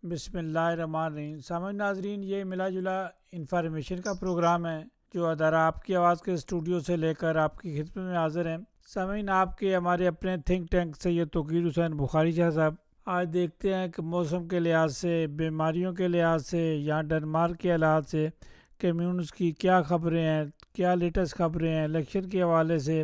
بسم اللہ الرحمن الرحیم۔ سامعین ناظرین، یہ ملا جلا انفارمیشن کا پروگرام ہے جو ادارہ آپ کی آواز کے اسٹوڈیو سے لے کر آپ کی خدمت میں حاضر ہیں۔ سامعین، آپ کے ہمارے اپنے تھنک ٹینک سید توقیر حسین بخاری شاہ صاحب آج دیکھتے ہیں کہ موسم کے لحاظ سے، بیماریوں کے لحاظ سے، یا ڈنمارک کے لحاظ سے کمیونز کی کیا خبریں ہیں، کیا لیٹسٹ خبریں ہیں الیکشن کے حوالے سے،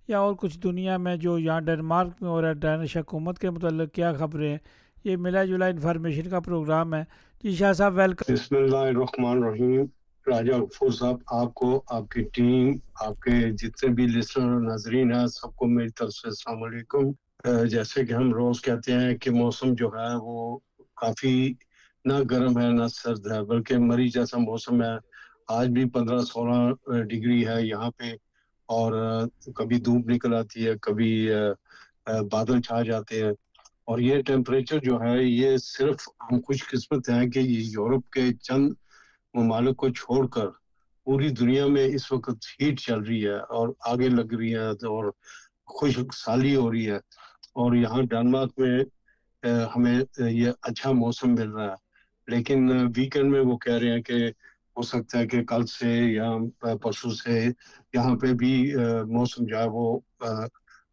یا اور کچھ دنیا میں جو یہاں ڈنمارک میں ہو رہا ہے ڈینش حکومت کے متعلق کیا خبریں ہیں۔ یہ ملا جلا انفارمیشن کا پروگرام ہے۔ جی شاہ صاحب ویلکم۔ بسم اللہ الرحمن الرحیم۔ راجہ غفور صاحب، آپ کو، آپ کی ٹیم، آپ کے جتنے بھی لسنر اور ناظرین ہیں، سب کو میری طرف سے السلام علیکم۔ جیسے کہ ہم روز کہتے ہیں کہ موسم جو ہے وہ کافی نہ گرم ہے نہ سرد ہے، بلکہ مری جیسا موسم ہے۔ آج بھی 15-16 ڈگری ہے یہاں پہ، اور کبھی دھوپ نکل آتی ہے، کبھی بادل چھا جاتے ہیں۔ اور یہ ٹیمپریچر جو ہے، یہ صرف ہم خوش قسمت ہیں کہ یہ یورپ کے چند ممالک کو چھوڑ کر پوری دنیا میں اس وقت ہیٹ چل رہی ہے اور آگے لگ رہی ہے اور خشک سالی ہو رہی ہے، اور یہاں ڈنمارک میں ہمیں یہ اچھا موسم مل رہا ہے۔ لیکن ویکنڈ میں وہ کہہ رہے ہیں کہ ہو سکتا ہے کہ کل سے یا پرسوں سے یہاں پہ بھی موسم جو ہے وہ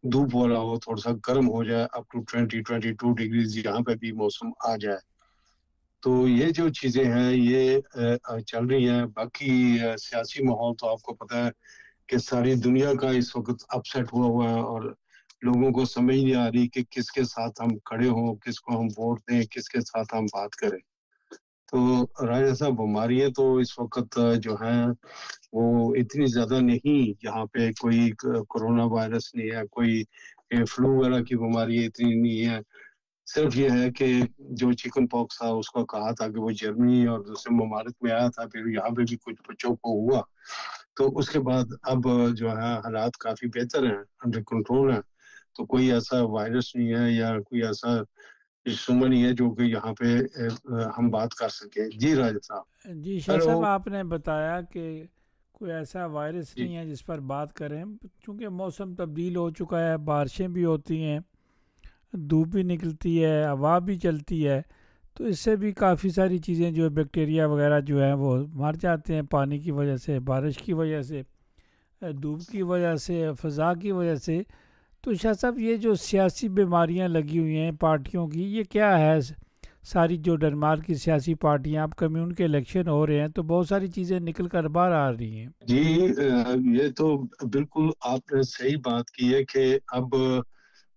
دھوپ والا ہو، تھوڑا سا گرم ہو جائے، اپ ٹو 20-22 ڈگریز یہاں پہ بھی موسم آ جائے۔ تو یہ جو چیزیں ہیں یہ چل رہی ہیں۔ باقی سیاسی ماحول تو آپ کو پتہ ہے کہ ساری دنیا کا اس وقت اپ سیٹ ہوا ہے، اور لوگوں کو سمجھ نہیں آ رہی کہ کس کے ساتھ ہم کھڑے ہوں، کس کو ہم ووٹ دیں، کس کے ساتھ ہم بات کریں۔ تو راجہ صاحب، بیماریاں تو اس وقت جو ہیں وہ اتنی زیادہ نہیں، یہاں پہ کوئی کرونا وائرس نہیں ہے، کوئی فلو وغیرہ کی بیماری اتنی نہیں ہے۔ صرف یہ ہے کہ جو چکن پاکس تھا اس کو کہا تھا کہ وہ جرمنی اور دوسرے ممالک میں آیا تھا، پھر یہاں پہ بھی کچھ بچوں کو ہوا، تو اس کے بعد اب جو ہے حالات کافی بہتر ہیں، انڈر کنٹرول ہیں۔ تو کوئی ایسا وائرس نہیں ہے یا کوئی ایسا جسم نہیں ہے جو کہ یہاں پہ ہم بات کر سکیں۔ جی راجہ صاحب۔ جی شاہ ہیلو۔ صاحب، آپ نے بتایا کہ کوئی ایسا وائرس جی نہیں ہے جس پر بات کریں، چونکہ موسم تبدیل ہو چکا ہے، بارشیں بھی ہوتی ہیں، دھوپ بھی نکلتی ہے، ہوا بھی چلتی ہے، تو اس سے بھی کافی ساری چیزیں جو بیکٹیریا وغیرہ جو ہیں وہ مر جاتے ہیں، پانی کی وجہ سے، بارش کی وجہ سے، دھوپ کی وجہ سے، فضا کی وجہ سے۔ تو شاہ صاحب، یہ جو سیاسی بیماریاں لگی ہوئی ہیں پارٹیوں کی، یہ کیا ہے؟ ساری جو ڈنمارک کی سیاسی پارٹیاں، اب کمیون کے الیکشن ہو رہے ہیں تو بہت ساری چیزیں نکل کر باہر آ رہی ہیں۔ جی، یہ تو بالکل آپ نے صحیح بات کی ہے کہ اب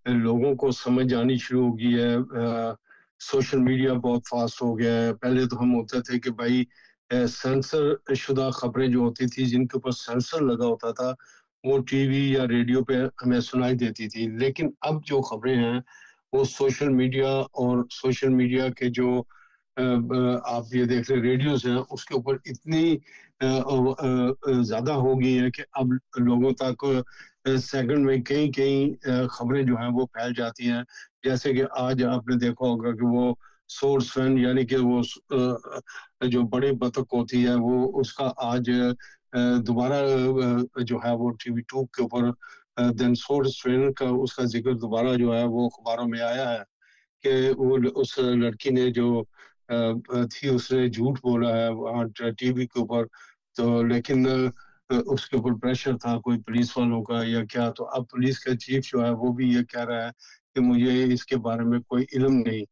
لوگوں کو سمجھ آنی شروع ہو گئی ہے۔ سوشل میڈیا بہت فاسٹ ہو گیا ہے۔ پہلے تو ہم ہوتے تھے کہ بھائی سینسر شدہ خبریں جو ہوتی تھی، جن کے اوپر سینسر لگا ہوتا تھا، وہ ٹی وی یا ریڈیو پہ ہمیں سنائی دیتی تھی۔ لیکن اب جو خبریں ہیں وہ سوشل میڈیا، اور سوشل میڈیا کے جو آپ یہ دیکھ رہے ریڈیوز ہیں، اس کے اوپر اتنی زیادہ ہو گئی ہیں کہ اب لوگوں تک سیکنڈ میں کئی خبریں جو ہیں وہ پھیل جاتی ہیں۔ جیسے کہ آج آپ نے دیکھا ہوگا کہ وہ سورس فین، یعنی کہ وہ جو بڑی بطخ ہوتی ہے، وہ اس کا آج دوبارہ جو ہے وہ ٹی وی 2 کے اوپر دین سورس فین کا اس کا ذکر دوبارہ جو ہے وہ اخباروں میں آیا ہے کہ وہ اس لڑکی نے جو تھی، اس نے جھوٹ بولا ہے وہاں ٹی وی کے اوپر، تو لیکن اس کے اوپر پریشر تھا کوئی پولیس والوں کا یا کیا، تو اب پولیس کا چیف جو ہے وہ بھی یہ کہہ رہا ہے کہ مجھے اس کے بارے میں کوئی علم نہیں۔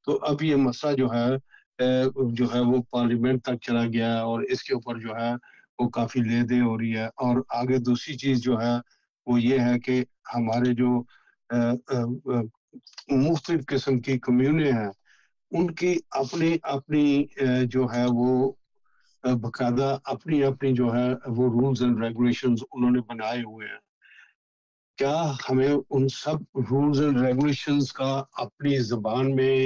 تو اب یہ مسئلہ جو ہے وہ پارلیمنٹ تک چلا گیا ہے، اور اس کے اوپر جو ہے وہ کافی لے دے ہو رہی ہے۔ اور آگے دوسری چیز جو ہے وہ یہ ہے کہ ہمارے جو مختلف قسم کی کمیونٹی ہیں، ان کی اپنی اپنی جو ہے وہ باقاعدہ اپنی اپنی جو ہے وہ رولز اینڈ ریگولیشنز انہوں نے بنائے ہوئے ہیں۔ کیا ہمیں ان سب رولز اینڈ ریگولیشنز کا اپنی زبان میں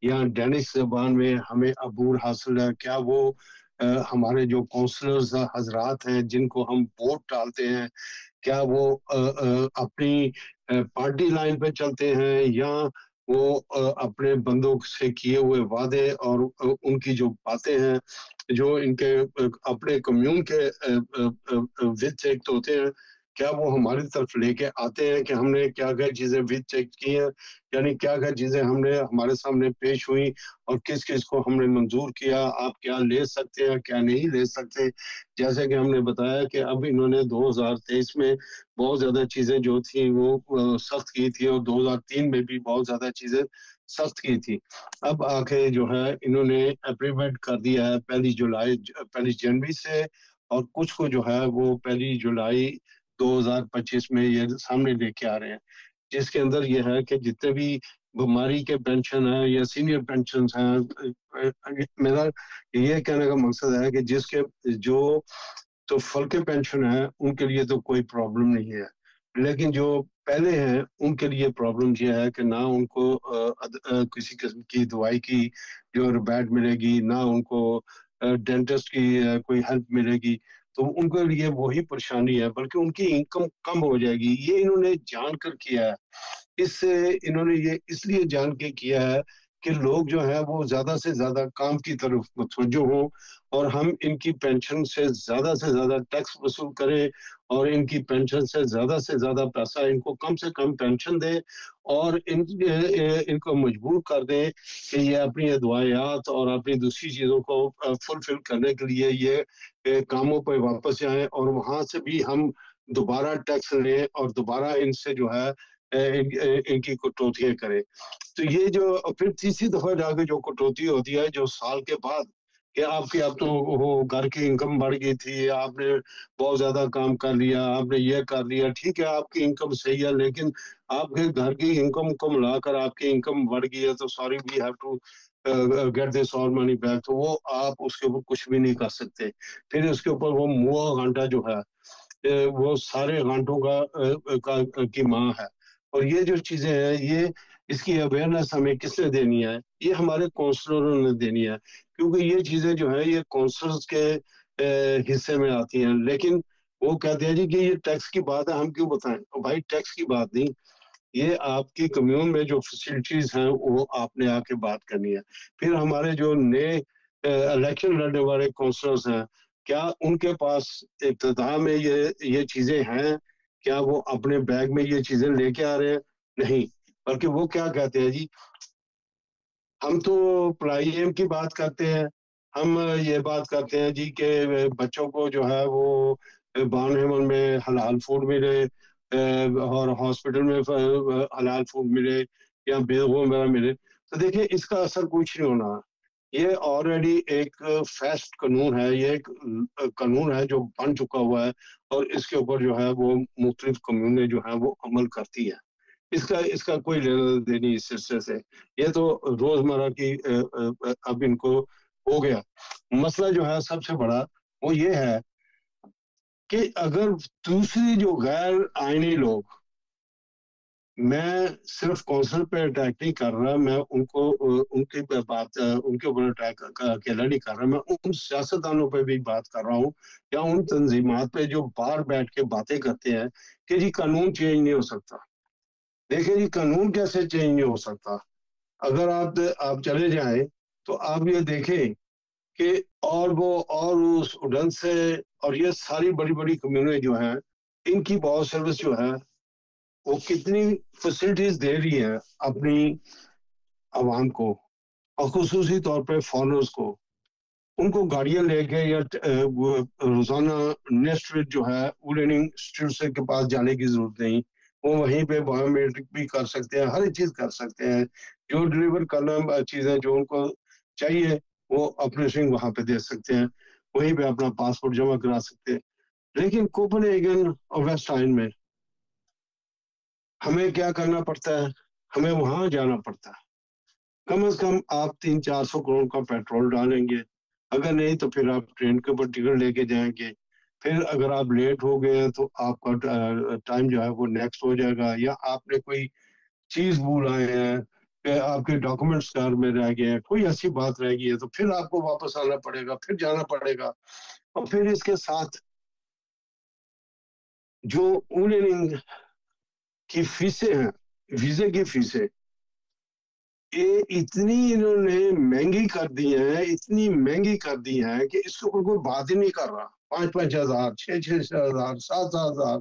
یا ڈینش زبان میں ہمیں عبور حاصل ہے؟ کیا وہ ہمارے جو کونسلرز حضرات ہیں جن کو ہم ووٹ ڈالتے ہیں، کیا وہ اپنی پارٹی لائن پہ چلتے ہیں، یا وہ اپنے بندوں سے کیے ہوئے وعدے اور ان کی جو باتیں ہیں جو ان کے اپنے کمیون کے وچ ایک تو ہوتے ہیں کیا وہ ہماری طرف لے کے آتے ہیں کہ ہم نے کیا کیا چیزیں بھی چیک کی ہیں، یعنی کیا کیا چیزیں ہم نے ہمارے سامنے پیش ہوئی اور کس کس کو ہم نے منظور کیا، آپ کیا لے سکتے ہیں کیا نہیں لے سکتے. جیسے کہ ہم نے بتایا کہ اب انہوں نے 2023 میں بہت زیادہ چیزیں جو تھیں وہ سخت کی تھی، اور 2003 میں بھی بہت زیادہ چیزیں سخت کی تھی. اب آ کے جو ہے انہوں نے اپریمنٹ کر دیا ہے 1 جنوری سے، اور کچھ کو جو ہے وہ 1 جولائی 2025 میں یہ سامنے لے کے آ رہے ہیں، جس کے اندر یہ ہے کہ جتنے بھی بیماری کے پینشن ہیں یا سینئر پینشن ہیں، میرا یہ کہنے کا مقصد ہے کہ جس کے جو تو فل کے پینشن ہیں ان کے لیے تو کوئی پرابلم نہیں ہے، لیکن جو پہلے ہیں ان کے لیے پرابلم یہ ہے کہ نہ ان کو کسی قسم کی دوائی کی جو ربیٹ ملے گی، نہ ان کو ڈینٹسٹ کی کوئی ہیلپ ملے گی، تو ان کے لیے وہی پریشانی ہے، بلکہ ان کی انکم کم ہو جائے گی. یہ انہوں نے جان کر کیا ہے، اس سے انہوں نے یہ اس لیے جان کے کیا ہے کہ لوگ جو ہے وہ زیادہ سے زیادہ کام کی طرف متوجہ ہوں، اور ہم ان کی پینشن سے زیادہ ٹیکس وصول کریں، اور ان کی پینشن سے زیادہ پیسہ ان کو کم سے کم پینشن دیں، اور ان کو مجبور کر دیں کہ یہ اپنی ادویات اور اپنی دوسری چیزوں کو فلفل کرنے کے لیے یہ کاموں پہ واپس آئیں، اور وہاں سے بھی ہم دوبارہ ٹیکس لیں اور دوبارہ ان سے جو ہے ان کی کٹوتیاں کریں. تو یہ جو پھر تیسری دفعہ جا کے جو کٹوتی ہوتی ہے جو سال کے بعد کہ آپ کی اب تو وہ گھر کی انکم بڑھ گئی تھی، آپ نے بہت زیادہ کام کر لیا، آپ نے یہ کر لیا، ٹھیک ہے آپ کی انکم صحیح ہے، لیکن آپ کے گھر کی انکم کو ملا کر آپ کی انکم بڑھ گئی ہے، تو sorry we have to get this all money back. تو وہ آپ اس کے اوپر کچھ بھی نہیں کر سکتے. پھر اس کے اوپر وہ موا گھانٹا جو ہے وہ سارے گھانٹوں کی ماں ہے. اور یہ جو چیزیں ہیں یہ اس کی اویئرنیس ہمیں کس نے دینی ہے؟ یہ ہمارے کونسلروں نے دینی ہے، کیونکہ یہ چیزیں جو ہیں یہ کونسلرز کے حصے میں آتی ہیں. لیکن وہ کہتے ہیں جی کہ یہ ٹیکس کی بات ہے، ہم کیوں بتائیں؟ بھائی ٹیکس کی بات نہیں، یہ آپ کی کمیون میں جو فیسلٹیز ہیں وہ آپ نے آ کے بات کرنی ہے. پھر ہمارے جو نئے الیکشن لڑنے والے کونسلرز ہیں، کیا ان کے پاس ابتدا میں یہ چیزیں ہیں؟ کیا وہ اپنے بیگ میں یہ چیزیں لے کے آ رہے ہیں؟ نہیں، بلکہ وہ کیا کہتے ہیں جی ہم تو پلائی ایم کی بات کرتے ہیں، ہم یہ بات کرتے ہیں جی کہ بچوں کو جو ہے وہ بان ہیمن میں حلال فوڈ ملے، اور ہاسپٹل میں حلال فوڈ ملے یا بیگوں میں ملے. تو دیکھیں اس کا اثر کچھ نہیں ہونا. یہ آلریڈی ایک فیسٹ قانون ہے، یہ ایک قانون ہے جو بن چکا ہوا ہے، اور اس کے اوپر جو ہے وہ مختلف کمیونیں جو ہیں وہ عمل کرتی ہے. اس کا کوئی لینا دینی اس سلسلے سے، یہ تو روزمرہ کی اب ان کو ہو گیا. مسئلہ جو ہے سب سے بڑا وہ یہ ہے کہ اگر دوسری جو غیر آئینی لوگ، میں صرف کونسل پہ اٹیک نہیں کر رہا، میں ان کو ان کی بات ان کے اوپر اٹیک اکیلا نہیں کر رہا، میں ان سیاستدانوں پہ بھی بات کر رہا ہوں، یا ان تنظیمات پہ جو باہر بیٹھ کے باتیں کرتے ہیں کہ جی قانون چینج نہیں ہو سکتا. دیکھیں جی قانون کیسے چینج نہیں ہو سکتا؟ اگر آپ چلے جائیں تو آپ یہ دیکھیں کہ اور اس اڈن سے اور یہ ساری بڑی بڑی کمیونٹی جو ہیں ان کی بہت سروس جو ہے وہ کتنی فیسلٹیز دے رہی ہے اپنی عوام کو، اور خصوصی طور پہ فارنرز کو. ان کو گاڑیاں لے کے یا روزانہ نیکسٹ ویک جو ہے وولننگ انسٹیٹیوٹ کے پاس جانے کی ضرورت نہیں، وہ وہیں پہ بایو میٹرک بھی کر سکتے ہیں، ہر ایک چیز کر سکتے ہیں، جو ڈلیور کرنا چیزیں جو ان کو چاہیے وہ اپنے سنگ وہاں پہ دے سکتے ہیں، وہیں پہ اپنا پاسپورٹ جمع کرا سکتے ہیں. لیکن کوپن ہیگن اور ویسٹ آئن میں ہمیں کیا کرنا پڑتا ہے؟ ہمیں وہاں جانا پڑتا ہے. کم از کم آپ 300-400 کروڑ کا پیٹرول ڈالیں گے، اگر نہیں تو پھر آپ ٹرین کے اوپر ٹکٹ لے کے جائیں گے. پھر اگر آپ لیٹ ہو گئے ہیں تو آپ کا ٹائم جو ہے وہ نیکسٹ ہو جائے گا، یا آپ نے کوئی چیز بھول آئے ہیں کہ آپ کے ڈاکومنٹس کار میں رہ گئے ہیں، کوئی ایسی بات رہ گئی ہے، تو پھر آپ کو واپس آنا پڑے گا، پھر جانا پڑے گا. اور پھر اس کے ساتھ جو اونلنگ کی فیسیں ہیں، ویزے کی فیسیں، یہ اتنی انہوں نے مہنگی کر دی ہیں، اتنی مہنگی کر دی ہیں کہ اس کے اوپر کوئی بات ہی نہیں کر رہا. 5,000 5,000 6,000 7,000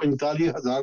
45,000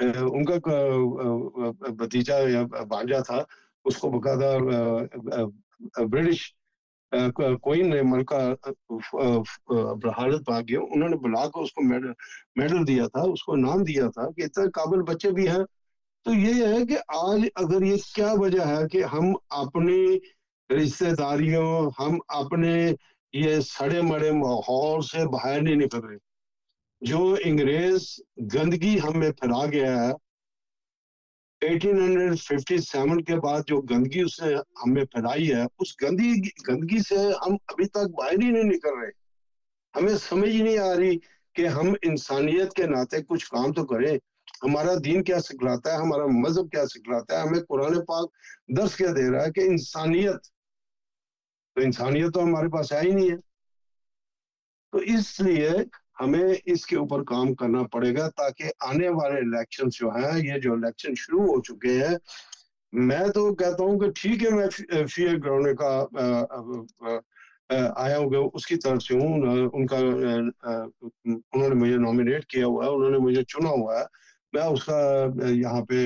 ان کا بھتیجا یا بھانجا تھا، اس کو باقاعدہ برٹش کوئن نے ملکہ حالت پا گیا، انہوں نے بلا کر اس کو میڈل دیا تھا، اس کو نام دیا تھا کہ اتنے قابل بچے بھی ہیں. تو یہ ہے کہ آج اگر یہ کیا وجہ ہے کہ ہم اپنی رشتہ داریوں، ہم اپنے یہ سڑے مڑے ماحول سے باہر نہیں نکل رہے. جو انگریز گندگی ہم میں پھیلا گیا ہے 1857 کے بعد، جو گندگی اس نے ہم میں پھیلائی ہے، اس گندگی سے ہم ابھی تک باہر ہی نہیں نکل رہے. ہمیں سمجھ ہی نہیں آ رہی کہ ہم انسانیت کے ناطے کچھ کام تو کریں. ہمارا دین کیا سکھلاتا ہے، ہمارا مذہب کیا سکھلاتا ہے، ہمیں قرآن پاک درس کیا دے رہا ہے کہ انسانیت، تو انسانیت تو ہمارے پاس ہے ہی نہیں ہے. تو اس لیے ہمیں اس کے اوپر کام کرنا پڑے گا تاکہ آنے والے الیکشن جو ہیں، یہ جو الیکشن شروع ہو چکے ہیں، میں تو کہتا ہوں کہ ٹھیک ہے، میں فیئر گراؤنڈ کا آیا ہوں، اس کی طرف سے ہوں. ان کا انہوں نے مجھے نامینیٹ کیا ہوا ہے، انہوں نے مجھے چنا ہوا ہے، میں اس کا یہاں پہ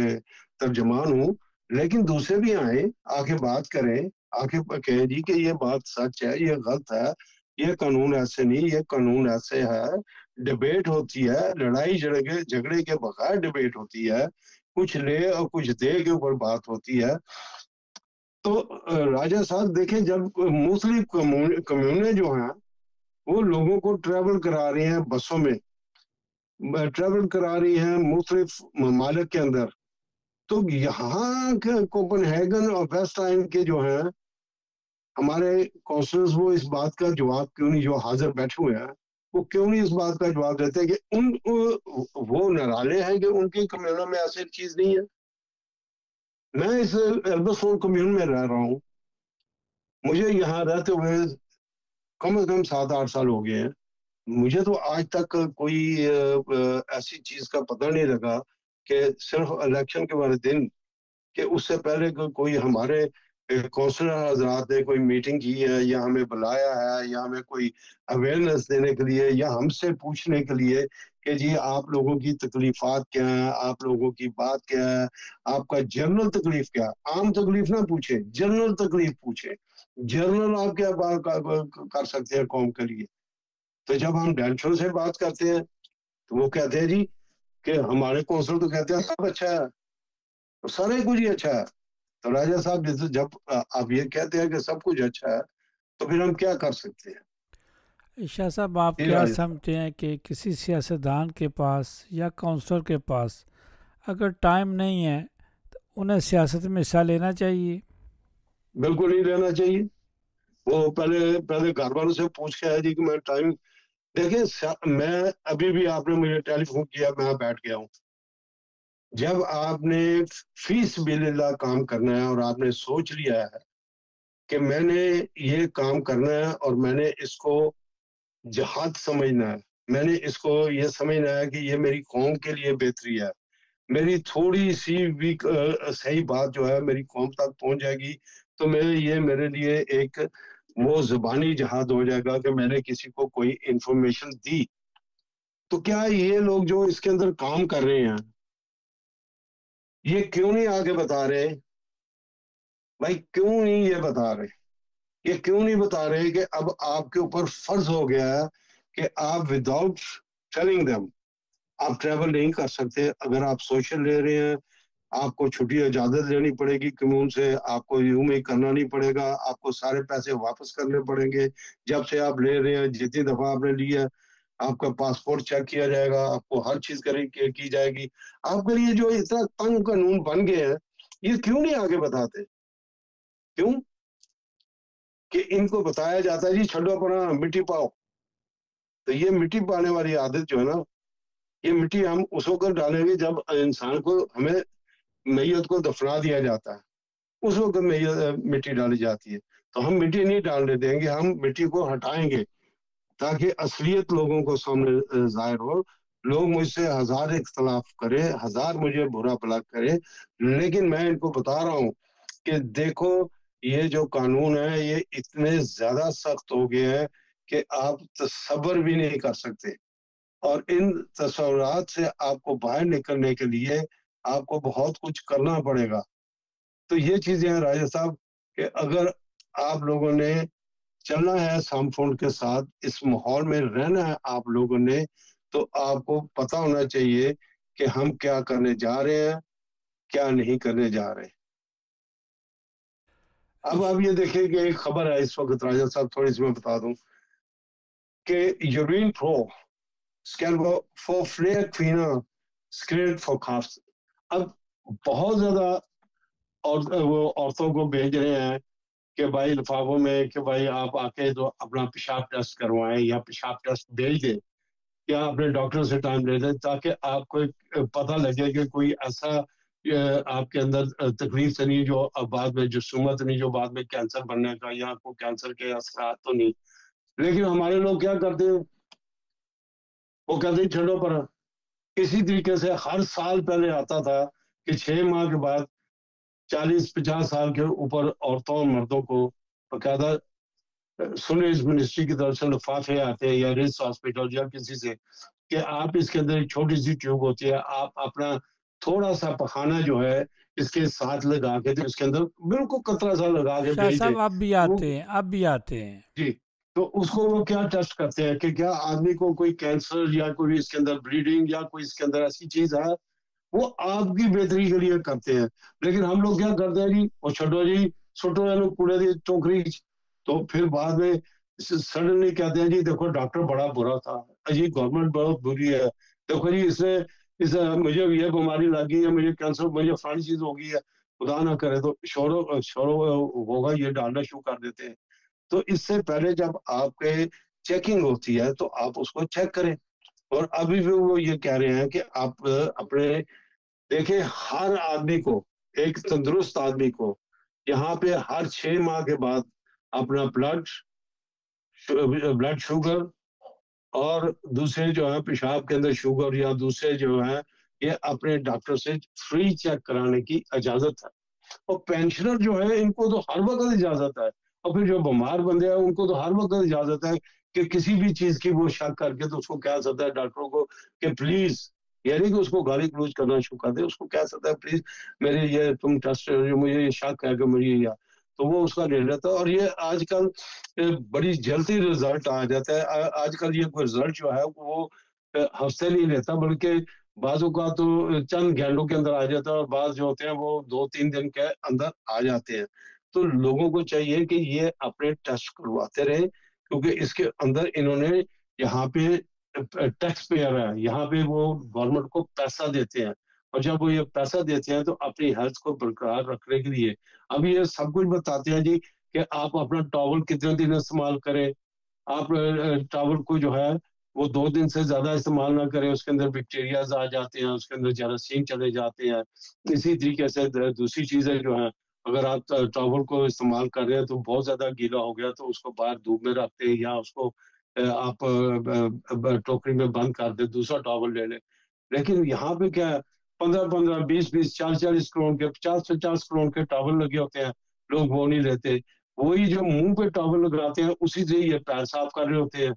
ترجمان ہوں. لیکن دوسرے بھی آئیں، آ کے بات کریں، آ کے کہیں جی کہ یہ بات سچ ہے، یہ غلط ہے، یہ قانون ایسے نہیں، یہ قانون ایسے ہے. ڈبیٹ ہوتی ہے، لڑائی جھگڑے کے بغیر ڈبیٹ ہوتی ہے، کچھ لے اور کچھ دے کے اوپر بات ہوتی ہے. تو راجہ صاحب دیکھیں، جب مختلف کمیونیں جو ہیں وہ لوگوں کو ٹریول کرا رہی ہیں، بسوں میں ٹریول کرا رہی ہیں مختلف ممالک کے اندر، تو یہاں کے کوپن ہیگن اور ویسٹ ٹائم کے جو ہیں ہمارے کونسلز، وہ اس بات کا جواب کیوں نہیں، جو حاضر بیٹھے ہوئے ہیں وہ کیوں نہیں اس بات کا جواب دیتے کہ وہ نرالے ہیں کہ ان کی کمیونوں میں ایسی چیز نہیں ہے. میں اس ایلبسٹون کمیون میں رہ رہا ہوں، مجھے یہاں رہتے ہوئے کم از کم 7-8 سال ہو گئے ہیں. مجھے تو آج تک کوئی ایسی چیز کا پتہ نہیں لگا کہ صرف الیکشن کے والے دن، کہ اس سے پہلے کوئی ہمارے کونسلر حضرات نے کوئی میٹنگ کی ہے یا ہمیں بلایا ہے یا ہمیں کوئی اویئرنیس دینے کے لیے یا ہم سے پوچھنے کے لیے کہ جی آپ لوگوں کی تکلیفات کیا ہیں، آپ لوگوں کی بات کیا ہے، آپ کا جنرل تکلیف کیا. عام تکلیف نہ پوچھے، جنرل تکلیف پوچھے. جنرل آپ کیا بات کر سکتے ہیں قوم کے لیے. تو جب ہم ڈینشل سے بات کرتے ہیں تو وہ کہتے ہیں جی کہ ہمارے کونسل تو کہتے ہیں سب اچھا ہے، سارے کچھ ہی اچھا ہے. تو راجہ صاحب جب آپ یہ کہتے ہیں کہ سب کچھ اچھا ہے تو پھر ہم کیا کر سکتے ہیں؟ شاہ صاحب، آپ جی کیا راجہ صاحب. سمجھتے ہیں کہ کسی سیاستدان کے پاس یا کونسلر کے پاس اگر ٹائم نہیں ہے تو انہیں سیاست میں حصہ لینا چاہیے؟ بالکل نہیں لینا چاہیے. وہ پہلے گھر والوں سے پوچھ کے آئے جی کہ میں ٹائم دیکھیں. میں ابھی بھی آپ نے مجھے ٹیلی فون کیا، میں بیٹھ گیا ہوں. جب آپ نے فی سبیل اللہ کام کرنا ہے اور آپ نے سوچ لیا ہے کہ میں نے یہ کام کرنا ہے اور میں نے اس کو جہاد سمجھنا ہے، میں نے اس کو یہ سمجھنا ہے کہ یہ میری قوم کے لیے بہتری ہے، میری تھوڑی سی بھی صحیح بات جو ہے میری قوم تک پہنچ جائے گی، تو یہ میرے لیے ایک وہ زبانی جہاد ہو جائے گا کہ میں نے کسی کو کوئی انفارمیشن دی. تو کیا یہ لوگ جو اس کے اندر کام کر رہے ہیں یہ کیوں نہیں آگے بتا رہے؟ بھائی کیوں نہیں یہ بتا رہے؟ یہ کیوں نہیں بتا رہے کہ اب آپ کے اوپر فرض ہو گیا ہے کہ آپ وداؤٹ ٹیلنگ دیم آپ ٹریول نہیں کر سکتے. اگر آپ سوشل لے رہے ہیں، آپ کو چھٹی اجازت لینی پڑے گی کمیون سے، آپ کو یوں میں کرنا نہیں پڑے گا، آپ کو سارے پیسے واپس کرنے پڑیں گے جب سے آپ لے رہے ہیں. جتنی دفعہ آپ نے لیا آپ کا پاسپورٹ چیک کیا جائے گا، آپ کو ہر چیز کی جائے گی. آپ کے لیے جو اتنا تنگ قانون بن گئے ہیں، یہ کیوں نہیں آگے بتاتے؟ کیوں کہ ان کو بتایا جاتا ہے جی چھڈو اپنا مٹی پاؤ. تو یہ مٹی پانے والی عادت جو ہے نا، یہ مٹی ہم اس وقت ڈالیں گے جب انسان کو، ہمیں میت کو دفنا دیا جاتا ہے، اس وقت مٹی ڈالی جاتی ہے. تو ہم مٹی نہیں ڈالنے دیں گے، ہم مٹی کو ہٹائیں گے تاکہ اصلیت لوگوں کو سامنے ظاہر ہو. لوگ مجھ سے ہزار اختلاف کرے، ہزار مجھے برا بھلا کرے، لیکن میں ان کو بتا رہا ہوں کہ دیکھو یہ جو قانون ہے یہ اتنے زیادہ سخت ہو گئے ہیں کہ آپ تصور بھی نہیں کر سکتے. اور ان تصورات سے آپ کو باہر نکلنے کے لیے آپ کو بہت کچھ کرنا پڑے گا. تو یہ چیزیں ہیں راجہ صاحب کہ اگر آپ لوگوں نے چلنا ہے سام فنڈ کے ساتھ, اس ماحول میں رہنا ہے آپ لوگوں نے, تو آپ کو پتا ہونا چاہیے کہ ہم کیا کرنے جا رہے ہیں, کیا نہیں کرنے جا رہے. اب آپ یہ دیکھیں کہ ایک خبر ہے اس وقت راجہ صاحب, تھوڑی سی میں بتا دوں کہ یورین پرو فور فلیئر کلینا اسکریٹ فور کافس. اب بہت زیادہ وہ عورتوں کو بھیج رہے ہیں کہ بھائی لفافوں میں کہ بھائی آپ آ کے تو اپنا پیشاب ٹیسٹ کروائیں یا پیشاب ٹیسٹ بھیج دیں یا اپنے ڈاکٹر سے ٹائم لے لیں, تاکہ آپ کو پتہ لگے کہ کوئی ایسا آپ کے اندر تکلیف تو نہیں جو بعد میں جسومت نہیں جو بعد میں کینسر بننے کا یا کوئی کینسر کے اثرات تو نہیں. لیکن ہمارے لوگ کیا کرتے ہیں, وہ کہتے ہیں چھوڑو پر. اسی طریقے سے ہر سال پہلے آتا تھا کہ 6 ماہ کے بعد 40-50 سال کے اوپر عورتوں اور مردوں کو باقاعدہ سنیز منسٹری کی طرف سے لفافے آتے ہیں یا ریس ہاسپٹل یا کسی سے کہ آپ اس کے اندر ایک چھوٹی سی ٹیوب ہوتی ہے, آپ اپنا تھوڑا سا پخانہ جو ہے اس کے ساتھ لگا کے اس کے اندر بالکل قطرہ سا لگا کے شاہ بھیج دیں. صاحب اب بھی آتے ہیں, اب بھی آتے ہیں. جی, تو اس کو وہ کیا ٹیسٹ کرتے ہیں کہ کیا آدمی کو کوئی کینسر یا کوئی اس کے اندر بلیڈنگ یا کوئی اس کے اندر ایسی چیز ہے, وہ آپ کی بہتری کے لیے کرتے ہیں. لیکن ہم لوگ کیا کرتے ہیں جی, وہ چھوٹو جی چھوٹو کوڑے دی ٹوکری, تو پھر بعد میں سڈنلی کہتے ہیں جی دیکھو ڈاکٹر بڑا برا تھا, جی گورنمنٹ بہت بری ہے, دیکھو جی اس نے مجھے یہ بیماری لگی ہے, مجھے کینسر, مجھے فلانی چیز ہو گئی ہے, خدا نہ کرے تو شورو ہوگا یہ ڈالنا شروع کر دیتے ہیں. تو اس سے پہلے جب آپ کے چیکنگ ہوتی ہے تو آپ اس کو چیک کریں. اور ابھی بھی وہ یہ کہہ رہے ہیں کہ آپ اپنے دیکھیں ہر آدمی کو, ایک تندرست آدمی کو یہاں پہ ہر 6 ماہ کے بعد اپنا بلڈ شوگر اور دوسرے جو ہے پیشاب کے اندر شوگر یا دوسرے جو ہے یہ اپنے ڈاکٹر سے فری چیک کرانے کی اجازت ہے. اور پینشنر جو ہے ان کو تو ہر وقت اجازت ہے, اور پھر جو بیمار بندے ہیں ان کو تو ہر وقت اجازت ہے کہ کسی بھی چیز کی وہ شک کر کے تو اس کو کہہ سکتا ہے ڈاکٹروں کو کہ پلیز, یعنی کہ اس کو گالی گلوچ کرنا شروع کر دے, اس کو کہہ سکتا ہے پلیز میرے یہ تم ٹیسٹ مجھے یہ شک ہے کہ مجھے یہ, تو وہ اس کا لے لیتا ہے. اور یہ آج کل بڑی جلدی رزلٹ آ جاتا ہے. آج کل یہ کوئی رزلٹ جو ہے وہ ہفتے نہیں لیتا, بلکہ بعضوں کا تو چند گھنٹوں کے اندر آ جاتا ہے, اور بعض جو ہوتے ہیں وہ 2-3 دن کے اندر آ جاتے ہیں. تو لوگوں کو چاہیے کہ یہ اپنے ٹیسٹ کرواتے رہیں, کیونکہ اس کے اندر انہوں نے یہاں پہ ٹیکس پیئر ہے, یہاں پہ وہ گورنمنٹ کو پیسہ دیتے ہیں, اور جب وہ یہ پیسہ دیتے ہیں تو اپنی ہیلتھ کو برقرار رکھنے کے لیے اب یہ سب کچھ بتاتے ہیں جی کہ آپ اپنا ٹاول کتنے دن استعمال کریں, آپ ٹاول کو جو ہے وہ 2 دن سے زیادہ استعمال نہ کریں, اس کے اندر بیکٹیریاز آ جاتے ہیں, اس کے اندر جراثیم چلے جاتے ہیں. اسی طریقے سے دوسری چیزیں جو ہیں, اگر آپ ٹاول کو استعمال کر رہے ہیں تو بہت زیادہ گیلا ہو گیا تو اس کو باہر دھوپ میں رکھتے ہیں, یا اس کو آپ ٹوکری میں بند کر دیں, دوسرا ٹاول لے لیں. لیکن یہاں پہ کیا ہے, 15-15, 20-20, 40-40 کروڑ کے 50-50 کروڑ کے ٹاول لگے ہوتے ہیں, لوگ وہ نہیں لیتے. وہی جو منہ پہ ٹاول لگاتے ہیں اسی سے یہ پیر صاف کر رہے ہوتے ہیں.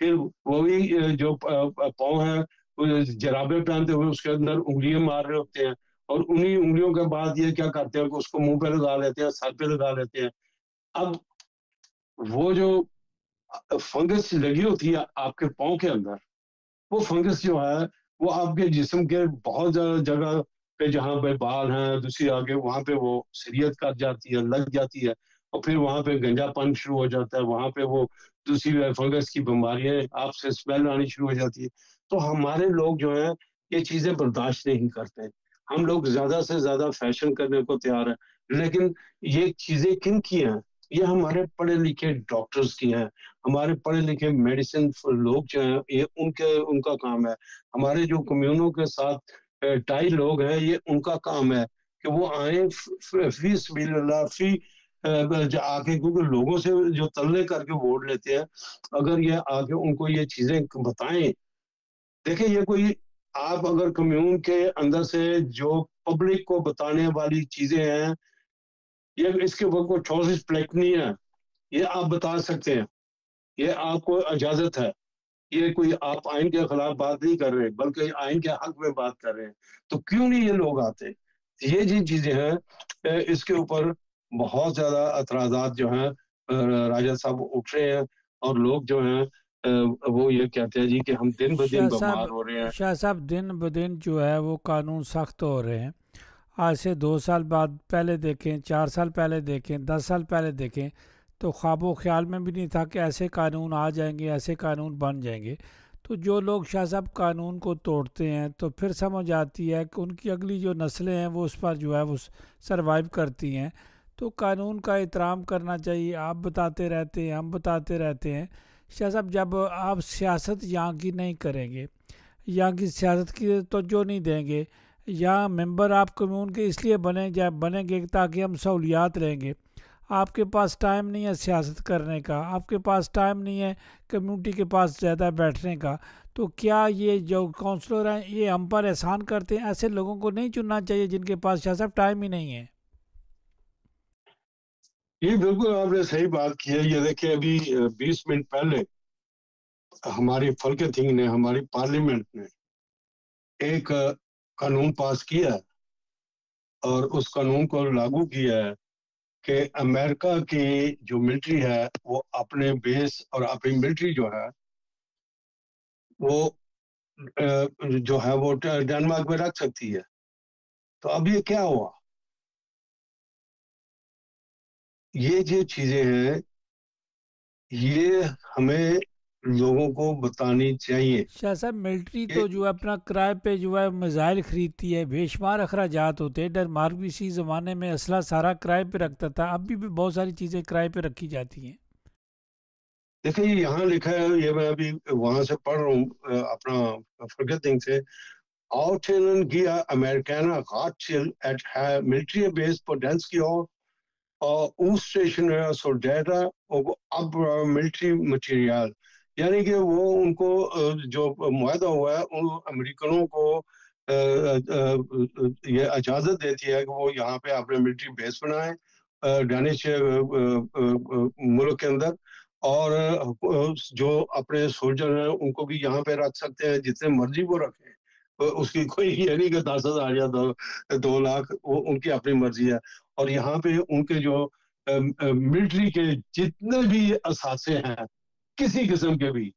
پھر وہی جو پاؤں ہیں جرابے پہنتے ہوئے اس کے اندر انگلیاں مار رہے ہوتے ہیں, اور انہی انگلیوں کے بعد یہ کیا کرتے ہیں کہ اس کو منہ پہ لگا لیتے ہیں, سر پہ لگا لیتے ہیں. اب وہ جو فنگس لگی ہوتی ہے آپ کے پاؤں کے اندر, وہ فنگس جو ہے وہ آپ کے جسم کے بہت زیادہ جگہ پہ جہاں پہ بال ہیں دوسری آگے وہاں پہ وہ سریت کر جاتی ہے, لگ جاتی ہے, اور پھر وہاں پہ گنجا پن شروع ہو جاتا ہے, وہاں پہ وہ دوسری فنگس کی بیماریاں آپ سے اسمیل آنی شروع ہو جاتی ہے. تو ہمارے لوگ جو ہیں یہ چیزیں برداشت نہیں کرتے. ہم لوگ زیادہ سے زیادہ فیشن کرنے کو تیار ہیں, لیکن یہ چیزیں کن کی ہیں؟ یہ ہمارے پڑھے لکھے ڈاکٹرز کی ہیں, ہمارے پڑھے لکھے میڈیسن لوگ جو ہیں یہ ان کا کام ہے. ہمارے جو کمیونوں کے ساتھ ٹائی لوگ ہیں یہ ان کا کام ہے کہ وہ آئیں فی سبیل اللہ فی آ کے, کیونکہ لوگوں سے جو تلے کر کے ووٹ لیتے ہیں, اگر یہ آ کے ان کو یہ چیزیں بتائیں. دیکھیں یہ کوئی آپ اگر کمیون کے اندر سے جو پبلک کو بتانے والی چیزیں ہیں, یہ اس کے اوپر کوئی ٹھوس پلیٹ نہیں ہے, یہ آپ بتا سکتے ہیں, یہ آپ کو اجازت ہے, یہ کوئی آپ آئین کے خلاف بات نہیں کر رہے بلکہ آئین کے حق میں بات کر رہے ہیں، تو کیوں نہیں یہ لوگ آتے؟ یہ جن چیزیں ہیں اس کے اوپر بہت زیادہ اعتراضات جو ہیں راجہ صاحب اٹھ رہے ہیں، اور لوگ جو ہیں وہ یہ کہتے ہیں جی کہ ہم دن بدن بیمار ہو رہے ہیں۔ شاہ صاحب دن بدن جو ہے وہ قانون سخت ہو رہے ہیں. آج سے 2 سال بعد پہلے دیکھیں، 4 سال پہلے دیکھیں، 10 سال پہلے دیکھیں تو خواب و خیال میں بھی نہیں تھا کہ ایسے قانون آ جائیں گے، ایسے قانون بن جائیں گے. تو جو لوگ شاہ صاحب قانون کو توڑتے ہیں تو پھر سمجھ آتی ہے کہ ان کی اگلی جو نسلیں ہیں وہ اس پر جو ہے وہ سروائیو کرتی ہیں. تو قانون کا احترام کرنا چاہیے. آپ بتاتے رہتے ہیں، ہم بتاتے رہتے ہیں. شاہ صاحب جب آپ سیاست یہاں کی نہیں کریں گے، یہاں کی سیاست کی توجہ نہیں دیں گے، یا ممبر آپ کمیون کے اس لیے بنیں گے تاکہ ہم سہولیات لیں گے. آپ کے پاس ٹائم نہیں ہے سیاست کرنے کا، آپ کے پاس ٹائم نہیں ہے کمیونٹی کے پاس زیادہ بیٹھنے کا. تو کیا یہ جو کونسلر ہیں یہ ہم پر احسان کرتے ہیں؟ ایسے لوگوں کو نہیں چننا چاہیے جن کے پاس شاہ صاحب ٹائم ہی نہیں ہے. یہ بالکل آپ نے صحیح بات کی ہے. یہ دیکھیں ابھی 20 منٹ پہلے ہماری فلکے تھنگ نے، ہماری پارلیمنٹ نے ایک قانون پاس کیا ہے اور اس قانون کو لاگو کیا ہے کہ امریکہ کی جو ملٹری ہے وہ اپنے بیس اور اپنی ملٹری جو ہے وہ جو ہے وہ ڈنمارک میں رکھ سکتی ہے. تو اب یہ کیا ہوا؟ یہ جو چیزیں ہیں یہ ہمیں لوگوں کو بتانی چاہیے. شاہ صاحب ملٹری تو جو ہے اپنا کرائے پہ جو ہے میزائل خریدتی ہے، بے شمار اخراجات ہوتے ہیں. ڈنمارک بھی اسی زمانے میں اسلحہ سارا کرائے پہ رکھتا تھا، اب بھی بہت ساری چیزیں کرائے پہ رکھی جاتی ہیں. دیکھیں یہ یہاں لکھا ہے، یہ میں ابھی وہاں سے پڑھ رہا ہوں اپنا فرگتنگ سے. Avtalen giver amerikanere ret til at have militære base på dansk jord og udstationere soldater og oprøre military material. یعنی کہ وہ ان کو جو معاہدہ ہوا ہے ان امریکنوں کو یہ اجازت دیتی ہے کہ وہ یہاں پہ اپنے ملٹری بیس بنائیں ڈینش ملک کے اندر، اور جو اپنے سولجر ہیں ان کو بھی یہاں پہ رکھ سکتے ہیں جتنے مرضی وہ رکھیں. اس کی کوئی یہ نہیں کہ 10,000 یا 2 لاکھ، وہ ان کی اپنی مرضی ہے. اور یہاں پہ ان کے جو ملٹری کے جتنے بھی اثاثے ہیں کسی قسم کے بھی،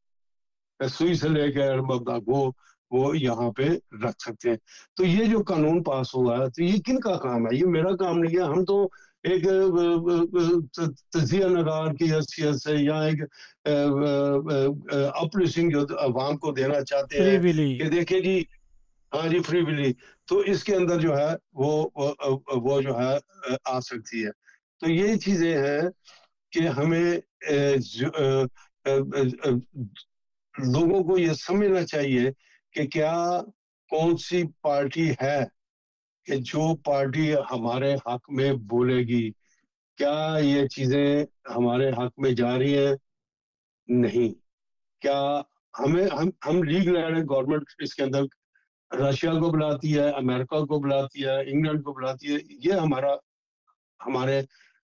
سوئی سے لے کر وہ یہاں پہ رکھ سکتے ہیں. تو یہ جو قانون پاس ہوا ہے تو یہ کن کا کام ہے؟ یہ میرا کام نہیں ہے. ہم تو ایک تجزیہ نگار کی حیثیت سے یا ایک اپلیسنگ جو عوام کو دینا چاہتے فری ہیں ولی. کہ دیکھیں جی، ہاں جی فری ولی، تو اس کے اندر جو ہے وہ جو ہے آ سکتی ہے. تو یہ چیزیں ہیں کہ ہمیں لوگوں کو یہ سمجھنا چاہیے کہ کیا کون سی پارٹی ہے کہ جو پارٹی ہمارے حق میں بولے گی. کیا یہ چیزیں ہمارے حق میں جا رہی ہیں؟ نہیں. کیا ہم لیگ لے رہے ہیں، گورنمنٹ اس کے اندر رشیا کو بلاتی ہے، امریکہ کو بلاتی ہے، انگلینڈ کو بلاتی ہے، یہ ہمارے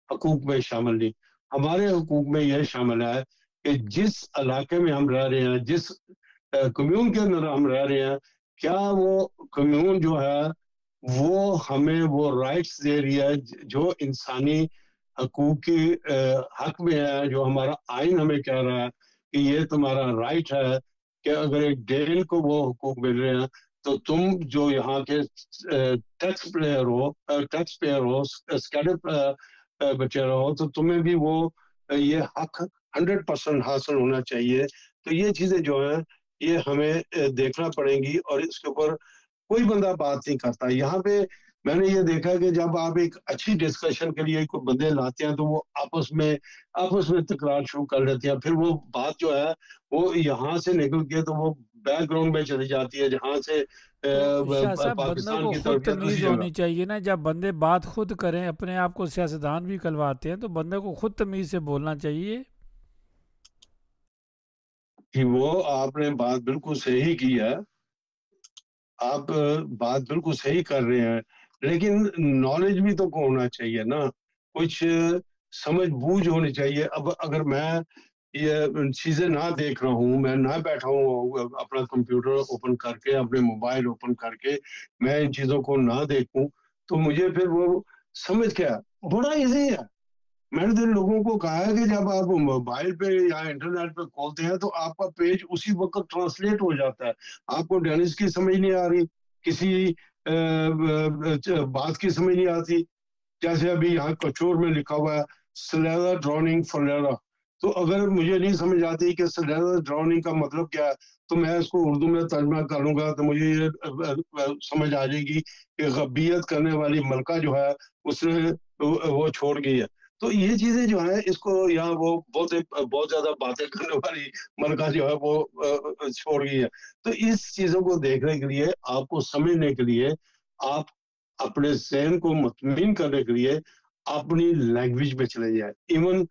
حقوق میں شامل نہیں. ہمارے حقوق میں یہ شامل ہے کہ جس علاقے میں ہم رہ رہے ہیں، جس کمیون کے اندر ہم رہ رہے ہیں، کیا وہ کمیون جو ہے وہ ہمیں وہ رائٹس دے رہی ہے جو انسانی حقوق کی حق میں ہے، جو ہمارا آئین ہمیں کہہ رہا ہے کہ یہ تمہارا رائٹ ہے کہ اگر ایک ڈیل کو وہ حقوق مل رہے ہیں تو تم جو یہاں کے ٹیکس پیئر ہو اسکیڈر بچے رہو، تو تمہیں بھی وہ یہ حق 100% حاصل ہونا چاہیے. تو یہ چیزیں جو ہیں یہ ہمیں دیکھنا پڑیں گی، اور اس کے اوپر کوئی بندہ بات نہیں کرتا. یہاں پہ میں نے یہ دیکھا کہ جب آپ ایک اچھی ڈسکشن کے لیے کوئی بندے لاتے ہیں تو وہ آپس میں تکرار شروع کر لیتے ہیں. پھر وہ بات جو ہے وہ یہاں سے نکل کے تو وہ بیک گراؤنڈ میں چلی جاتی ہے، جہاں سے شاہ صاحب بندوں پاکستان کو کی خود طرف یا دوسری تمیز جگہ. ہونی چاہیے نا. جب بندے بات خود کریں، اپنے آپ کو سیاستدان بھی کلواتے ہیں، تو بندے کو خود تمیز سے بولنا چاہیے. کہ وہ آپ نے بات بالکل صحیح کی ہے، آپ بات بالکل صحیح کر رہے ہیں، لیکن نالج بھی تو ہونا چاہیے نا، کچھ سمجھ بوجھ ہونی چاہیے. اب اگر میں یہ چیزیں نہ دیکھ رہا ہوں، میں نہ بیٹھا ہوں اپنا کمپیوٹر اوپن کر کے، اپنے موبائل اوپن کر کے میں ان چیزوں کو نہ دیکھوں، تو مجھے پھر وہ سمجھ کیا بڑا ایزی ہے. میں نے لوگوں کو کہا ہے کہ جب آپ موبائل پہ یا انٹرنیٹ پہ کھولتے ہیں تو آپ کا پیج اسی وقت ٹرانسلیٹ ہو جاتا ہے. آپ کو ڈینس کی سمجھ نہیں آ رہی، کسی بات کی سمجھ نہیں آتی. جیسے ابھی یہاں کچور میں لکھا ہوا ہے سلیرا ڈراؤننگ فلیرا، تو اگر مجھے نہیں سمجھ آتی کہ سلیرا ڈراؤننگ کا مطلب کیا ہے تو میں اس کو اردو میں ترجمہ کروں گا تو مجھے یہ سمجھ آ جائے گی کہ غبیت کرنے والی ملکہ جو ہے اس نے وہ چھوڑ گئی ہے. تو یہ چیزیں جو ہیں اس کو یہاں وہ بہت زیادہ باتیں کرنے والی ملکہ جو ہے وہ چھوڑ گئی ہے. تو اس چیزوں کو دیکھنے کے لیے، آپ کو سمجھنے کے لیے، آپ اپنے ذہن کو مطمئن کرنے کے لیے اپنی لینگویج میں چلے جائیں. ایون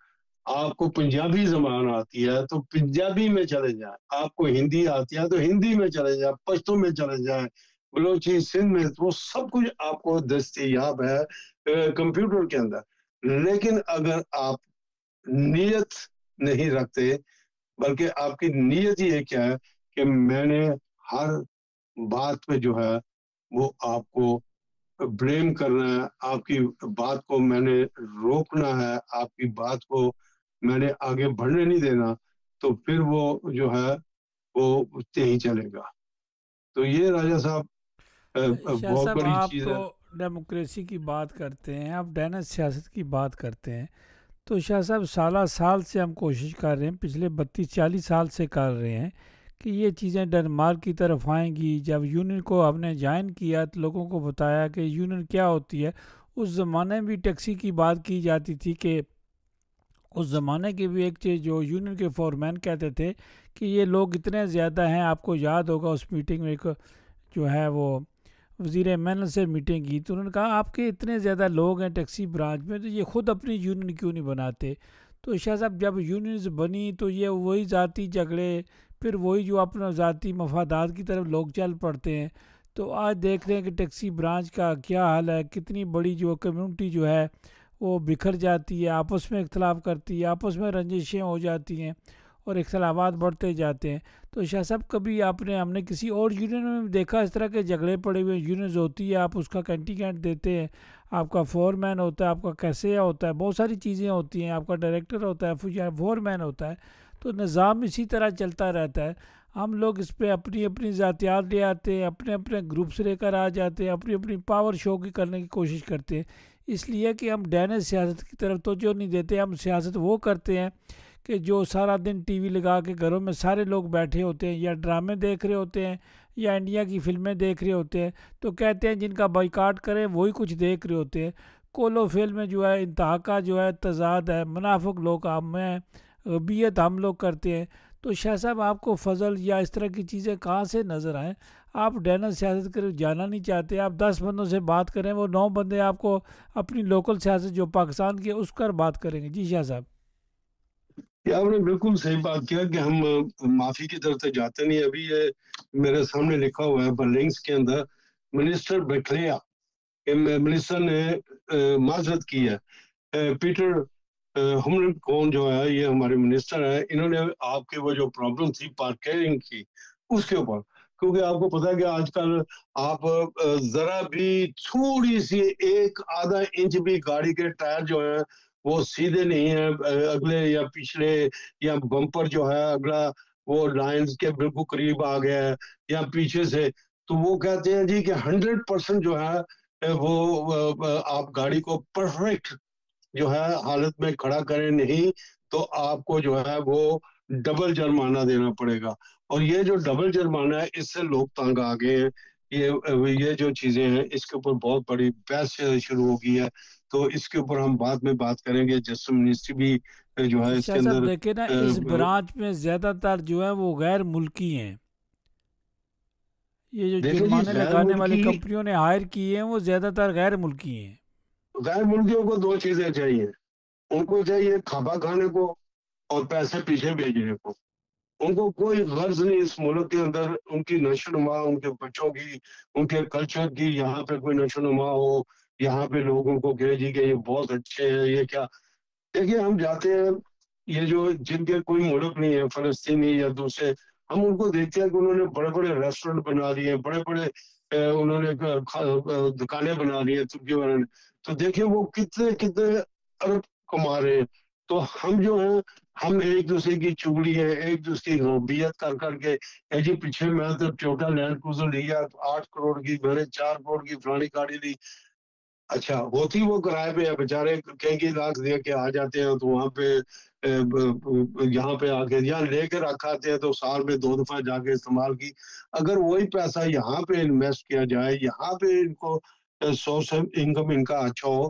آپ کو پنجابی زبان آتی ہے تو پنجابی میں چلے جائیں، آپ کو ہندی آتی ہے تو ہندی میں چلے جائیں، پشتو میں چلے جائیں، بلوچی سندھ میں، وہ سب کچھ آپ کو دستیاب ہے کمپیوٹر کے اندر. لیکن اگر آپ نیت نہیں رکھتے، بلکہ آپ کی نیت یہ کیا ہے کہ میں نے ہر بات پہ جو ہے وہ آپ کو بلیم کرنا ہے، آپ کی بات کو میں نے روکنا ہے، آپ کی بات کو میں نے آگے بڑھنے نہیں دینا، تو پھر وہ جو ہے وہ نہیں چلے گا. تو یہ راجہ صاحب شاہ بہت صاحب، بڑی آپ چیز تو ہے. ڈیموکریسی کی بات کرتے ہیں، آپ ڈینس سیاست کی بات کرتے ہیں، تو شاہ صاحب سالہ سال سے ہم کوشش کر رہے ہیں، پچھلے 32-40 سال سے کر رہے ہیں کہ یہ چیزیں ڈنمارک کی طرف آئیں گی. جب یونین کو ہم نے جوائن کیا تو لوگوں کو بتایا کہ یونین کیا ہوتی ہے. اس زمانے میں بھی ٹیکسی کی بات کی جاتی تھی کہ اس زمانے کی بھی ایک چیز جو یونین کے فورمین کہتے تھے کہ یہ لوگ اتنے زیادہ ہیں. آپ کو یاد ہوگا اس میٹنگ میں ایک جو ہے وہ وزیر ایم سے میٹنگ کی تو انہوں نے کہا آپ کے اتنے زیادہ لوگ ہیں ٹیکسی برانچ میں تو یہ خود اپنی یونین کیوں نہیں بناتے. تو شاہ صاحب جب یونینز بنی تو یہ وہی ذاتی جھگڑے، پھر وہی جو اپنا ذاتی مفادات کی طرف لوگ چل پڑتے ہیں. تو آج دیکھ رہے ہیں کہ ٹیکسی برانچ کا کیا حال ہے، کتنی بڑی جو کمیونٹی جو ہے وہ بکھر جاتی ہے، آپس میں اختلاف کرتی ہے، آپس میں رنجشیں ہو جاتی ہیں اور اختلافات بڑھتے جاتے ہیں. تو شاہ صاحب کبھی ہم نے کسی اور یونین میں بھی دیکھا اس طرح کے جھگڑے پڑے ہوئے؟ یونینز ہوتی ہے، آپ اس کا کنٹینگنٹ دیتے ہیں، آپ کا فور مین ہوتا ہے، آپ کا کیسیا ہوتا ہے، بہت ساری چیزیں ہوتی ہیں، آپ کا ڈائریکٹر ہوتا ہے، فور مین ہوتا ہے. تو نظام اسی طرح چلتا رہتا ہے. ہم لوگ اس پہ اپنی اپنی ذاتیات لے آتے ہیں، اپنے اپنے گروپس لے کر آ جاتے ہیں، اپنی اپنی پاور شو کی کرنے کی کوشش کرتے ہیں. اس لیے کہ ہم ڈینس سیاست کی طرف توجہ نہیں دیتے. ہم سیاست وہ کرتے ہیں کہ جو سارا دن ٹی وی لگا کے گھروں میں سارے لوگ بیٹھے ہوتے ہیں، یا ڈرامے دیکھ رہے ہوتے ہیں یا انڈیا کی فلمیں دیکھ رہے ہوتے ہیں، تو کہتے ہیں جن کا بائیکاٹ کریں وہی کچھ دیکھ رہے ہوتے ہیں. کولو فلم میں جو ہے انتہا کا جو ہے تضاد ہے، منافق لوگ ہم ہیں، غبیت ہم لوگ کرتے ہیں. تو شاہ صاحب آپ کو فضل یا اس طرح کی چیزیں کہاں سے نظر آئیں؟ آپ ڈینس سیاست کی طرف جانا نہیں چاہتے، آپ 10 بندوں سے بات کریں، وہ 9 بندے آپ کو اپنی لوکل سیاست جو پاکستان کی ہے اس پر بات کریں گے. جی شاہ صاحب. یہ آپ نے بالکل صحیح بات کیا کہ ہم معافی کی طرف سے جاتے نہیں. ابھی یہ میرے سامنے لکھا ہوا ہے برلنگس کے اندر، منسٹر بکلیا کہ منسٹر نے معذرت کی ہے. پیٹر ہملن کون جو ہے یہ ہمارے منسٹر ہے، انہوں نے آپ کے وہ جو پرابلم تھی پارکنگ کی اس کے اوپر، کیونکہ آپ کو پتا ہے کہ آج کل آپ ذرا بھی تھوڑی سی ایک آدھا انچ بھی گاڑی کے ٹائر جو ہیں وہ سیدھے نہیں ہیں، اگلے یا پچھلے، یا بمپر جو ہے اگلا وہ لائنز کے بالکل قریب آ گیا ہے یا پیچھے سے، تو وہ کہتے ہیں جی کہ 100% جو ہے وہ آپ گاڑی کو پرفیکٹ جو ہے حالت میں کھڑا کریں، نہیں تو آپ کو جو ہے وہ ڈبل جرمانہ دینا پڑے گا. اور یہ جو ڈبل جرمانہ ہے اس سے لوگ تنگ آ گئے ہیں. یہ جو چیزیں ہیں اس کے اوپر بہت بڑی بحث شروع ہو گئی ہے، تو اس کے اوپر ہم بعد میں بات کریں گے. جسٹس منسٹری بھی جو ہے اس شاہ کے صاحب اندر دیکھیں نا، اس برانچ میں زیادہ تر جو ہے وہ غیر ملکی ہیں. یہ جو دیکھیں جی جرمانے غیر لگانے والی ملکی، کمپنیوں نے ہائر کی ہیں وہ زیادہ تر غیر ملکی ہیں. غیر ملکیوں کو دو چیزیں چاہیے، ان کو چاہیے کھاپا کھانے کو اور پیسے پیچھے بھیجنے کو. ان کو کوئی غرض نہیں اس ملک کے اندر ان کی نشو نما، ان کے بچوں کی، ان کے کلچر کی یہاں پہ کوئی نشو نما ہو، یہاں پہ لوگوں کو کہے جی کہ یہ بہت اچھے ہیں. یہ کیا، دیکھیے ہم جاتے ہیں یہ جو جن کے کوئی ملک نہیں ہے، فلسطینی یا دوسرے، ہم ان کو دیکھتے ہیں کہ انہوں نے بڑے بڑے ریسٹورینٹ بنا لیے، بڑے بڑے انہوں نے دکانیں بنا لی ہیں ترکی والوں نے، تو دیکھیں وہ کتنے کتنے ارب کما رہے ہیں. تو ہم جو ہیں ہم ایک دوسرے کی چگلی ہے، ایک دوسرے کی ربیت کر کر کے جی پیچھے میں تو ٹویوٹا لینڈ کروزر لیا 8 کروڑ کی، میں نے 4 کروڑ کی فلانی گاڑی لی. اچھا ہوتی وہ کرائے پہ ہے، بیچارے کہیں لاکھ دے کے آ جاتے ہیں، تو وہاں پہ یہاں پہ آ کے یہاں لے کے رکھاتے ہیں، تو سال میں 2 دفعہ جا کے استعمال کی. اگر وہی پیسہ یہاں پہ انویسٹ کیا جائے، یہاں پہ ان کو سورس انکم ان کا اچھا ہو،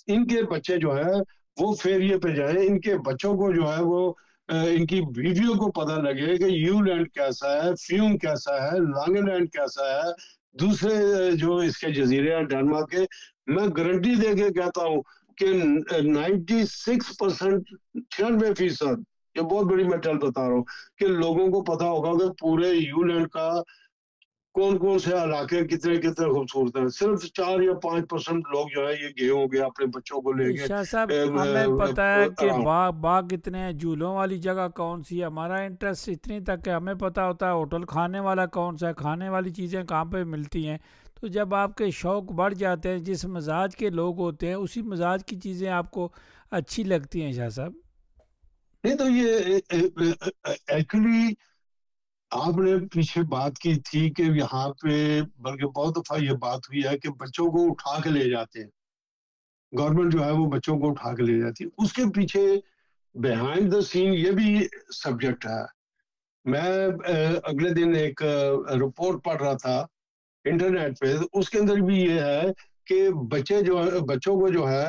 ان کے بچے جو ہے وہ فیریے پہ جائیں، ان کے بچوں کو جو ہے وہ ان کی بیویوں کو پتہ لگے کہ یو لینڈ کیسا ہے، فیوم کیسا ہے، لانگ لینڈ کیسا ہے، دوسرے جو اس کے جزیرے ہیں ڈنمارک کے. میں گارنٹی دے کے کہتا ہوں کہ 96%، 96%، یہ بہت بڑی میں ٹل بتا رہا ہوں کہ لوگوں کو پتا ہوگا کہ پورے یو لینڈ کا کون کون سے علاقے کتنے کتنے خوبصورت ہیں. صرف 4 یا 5% لوگ جو ہے یہ گئے ہوں گے اپنے بچوں کو لے کے شاہ صاحب ہمیں پتہ ہے کہ آرام. باغ کتنے ہیں، جھولوں والی جگہ کون سی ہے، ہمارا انٹرسٹ اتنی تک کہ ہمیں پتہ ہوتا ہے ہوٹل کھانے والا کون سا ہے، کھانے والی چیزیں کہاں پہ ملتی ہیں. تو جب آپ کے شوق بڑھ جاتے ہیں، جس مزاج کے لوگ ہوتے ہیں اسی مزاج کی چیزیں آپ کو اچھی لگتی ہیں شاہ صاحب. نہیں تو یہ ایکچولی آپ نے پیچھے بات کی تھی کہ یہاں پہ بلکہ بہت دفعہ یہ بات ہوئی ہے کہ بچوں کو اٹھا کے لے جاتے ہیں، گورنمنٹ جو ہے وہ بچوں کو اٹھا کے لے جاتی ہے. اس کے پیچھے بیہائنڈ دا سین یہ بھی سبجیکٹ ہے. میں اگلے دن ایک رپورٹ پڑھ رہا تھا انٹرنیٹ پہ، اس کے اندر بھی یہ ہے کہ بچوں کو جو ہے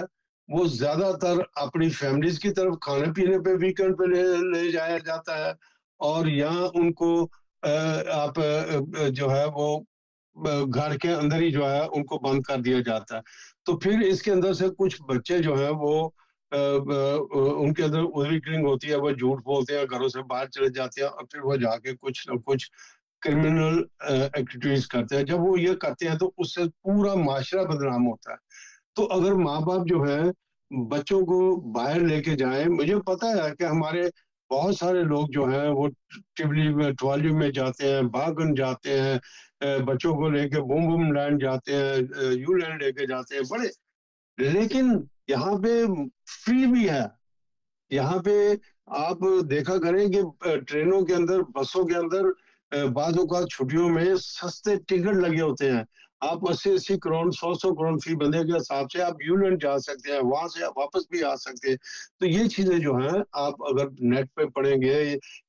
وہ زیادہ تر اپنی فیملیز کی طرف کھانے پینے پہ ویکینڈ پہ لے جایا جاتا ہے، اور یہاں ان کو آپ جو ہے وہ گھر کے اندر ہی جو ہے ان کو بند کر دیا جاتا ہے. تو پھر اس کے اندر سے کچھ بچے جو ہیں وہ ان کے اندر اووریکنگ ہوتی ہے، وہ جھوٹ بولتے ہیں، گھروں سے باہر چلے جاتے ہیں، اور پھر وہ جا کے کچھ نہ کچھ کرمنل ایکٹیویٹیز کرتے ہیں. جب وہ یہ کرتے ہیں تو اس سے پورا معاشرہ بدنام ہوتا ہے. تو اگر ماں باپ جو ہے بچوں کو باہر لے کے جائیں، مجھے پتا ہے کہ ہمارے بہت سارے لوگ جو ہیں وہ ٹوالی میں جاتے ہیں، باغن جاتے ہیں، بچوں کو لے کے بوم بوم لینڈ جاتے ہیں، یو لینڈ لے کے جاتے ہیں بڑے. لیکن یہاں پہ فری بھی ہے. یہاں پہ آپ دیکھا کریں کہ ٹرینوں کے اندر، بسوں کے اندر بعض اوقات چھٹیوں میں سستے ٹکٹ لگے ہوتے ہیں. آپ 80 کروڑ 100 کروڑ فی بندے کے حساب سے آپ یو لینڈ جا سکتے ہیں، وہاں سے آپ واپس بھی آ سکتے ہیں. تو یہ چیزیں جو ہیں آپ اگر نیٹ پہ پڑھیں گے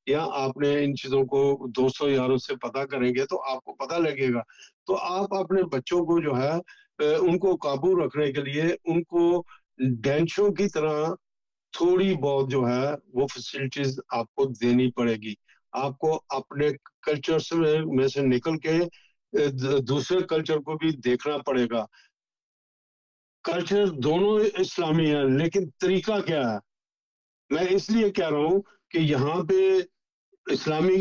یا آپ نے ان چیزوں کو دوستوں یاروں سے پتہ کریں گے تو آپ کو پتہ لگے گا. تو آپ اپنے بچوں کو جو ہے ان کو قابو رکھنے کے لیے ان کو ڈینشوں کی طرح تھوڑی بہت جو ہے وہ فیسلٹیز آپ کو دینی پڑے گی. آپ کو اپنے کلچر میں سے نکل کے دوسرے کلچر کو بھی دیکھنا پڑے گا. کلچر دونوں اسلامی ہیں، لیکن طریقہ کیا ہے؟ میں اس لیے کہہ رہا ہوں کہ یہاں پہ اسلامی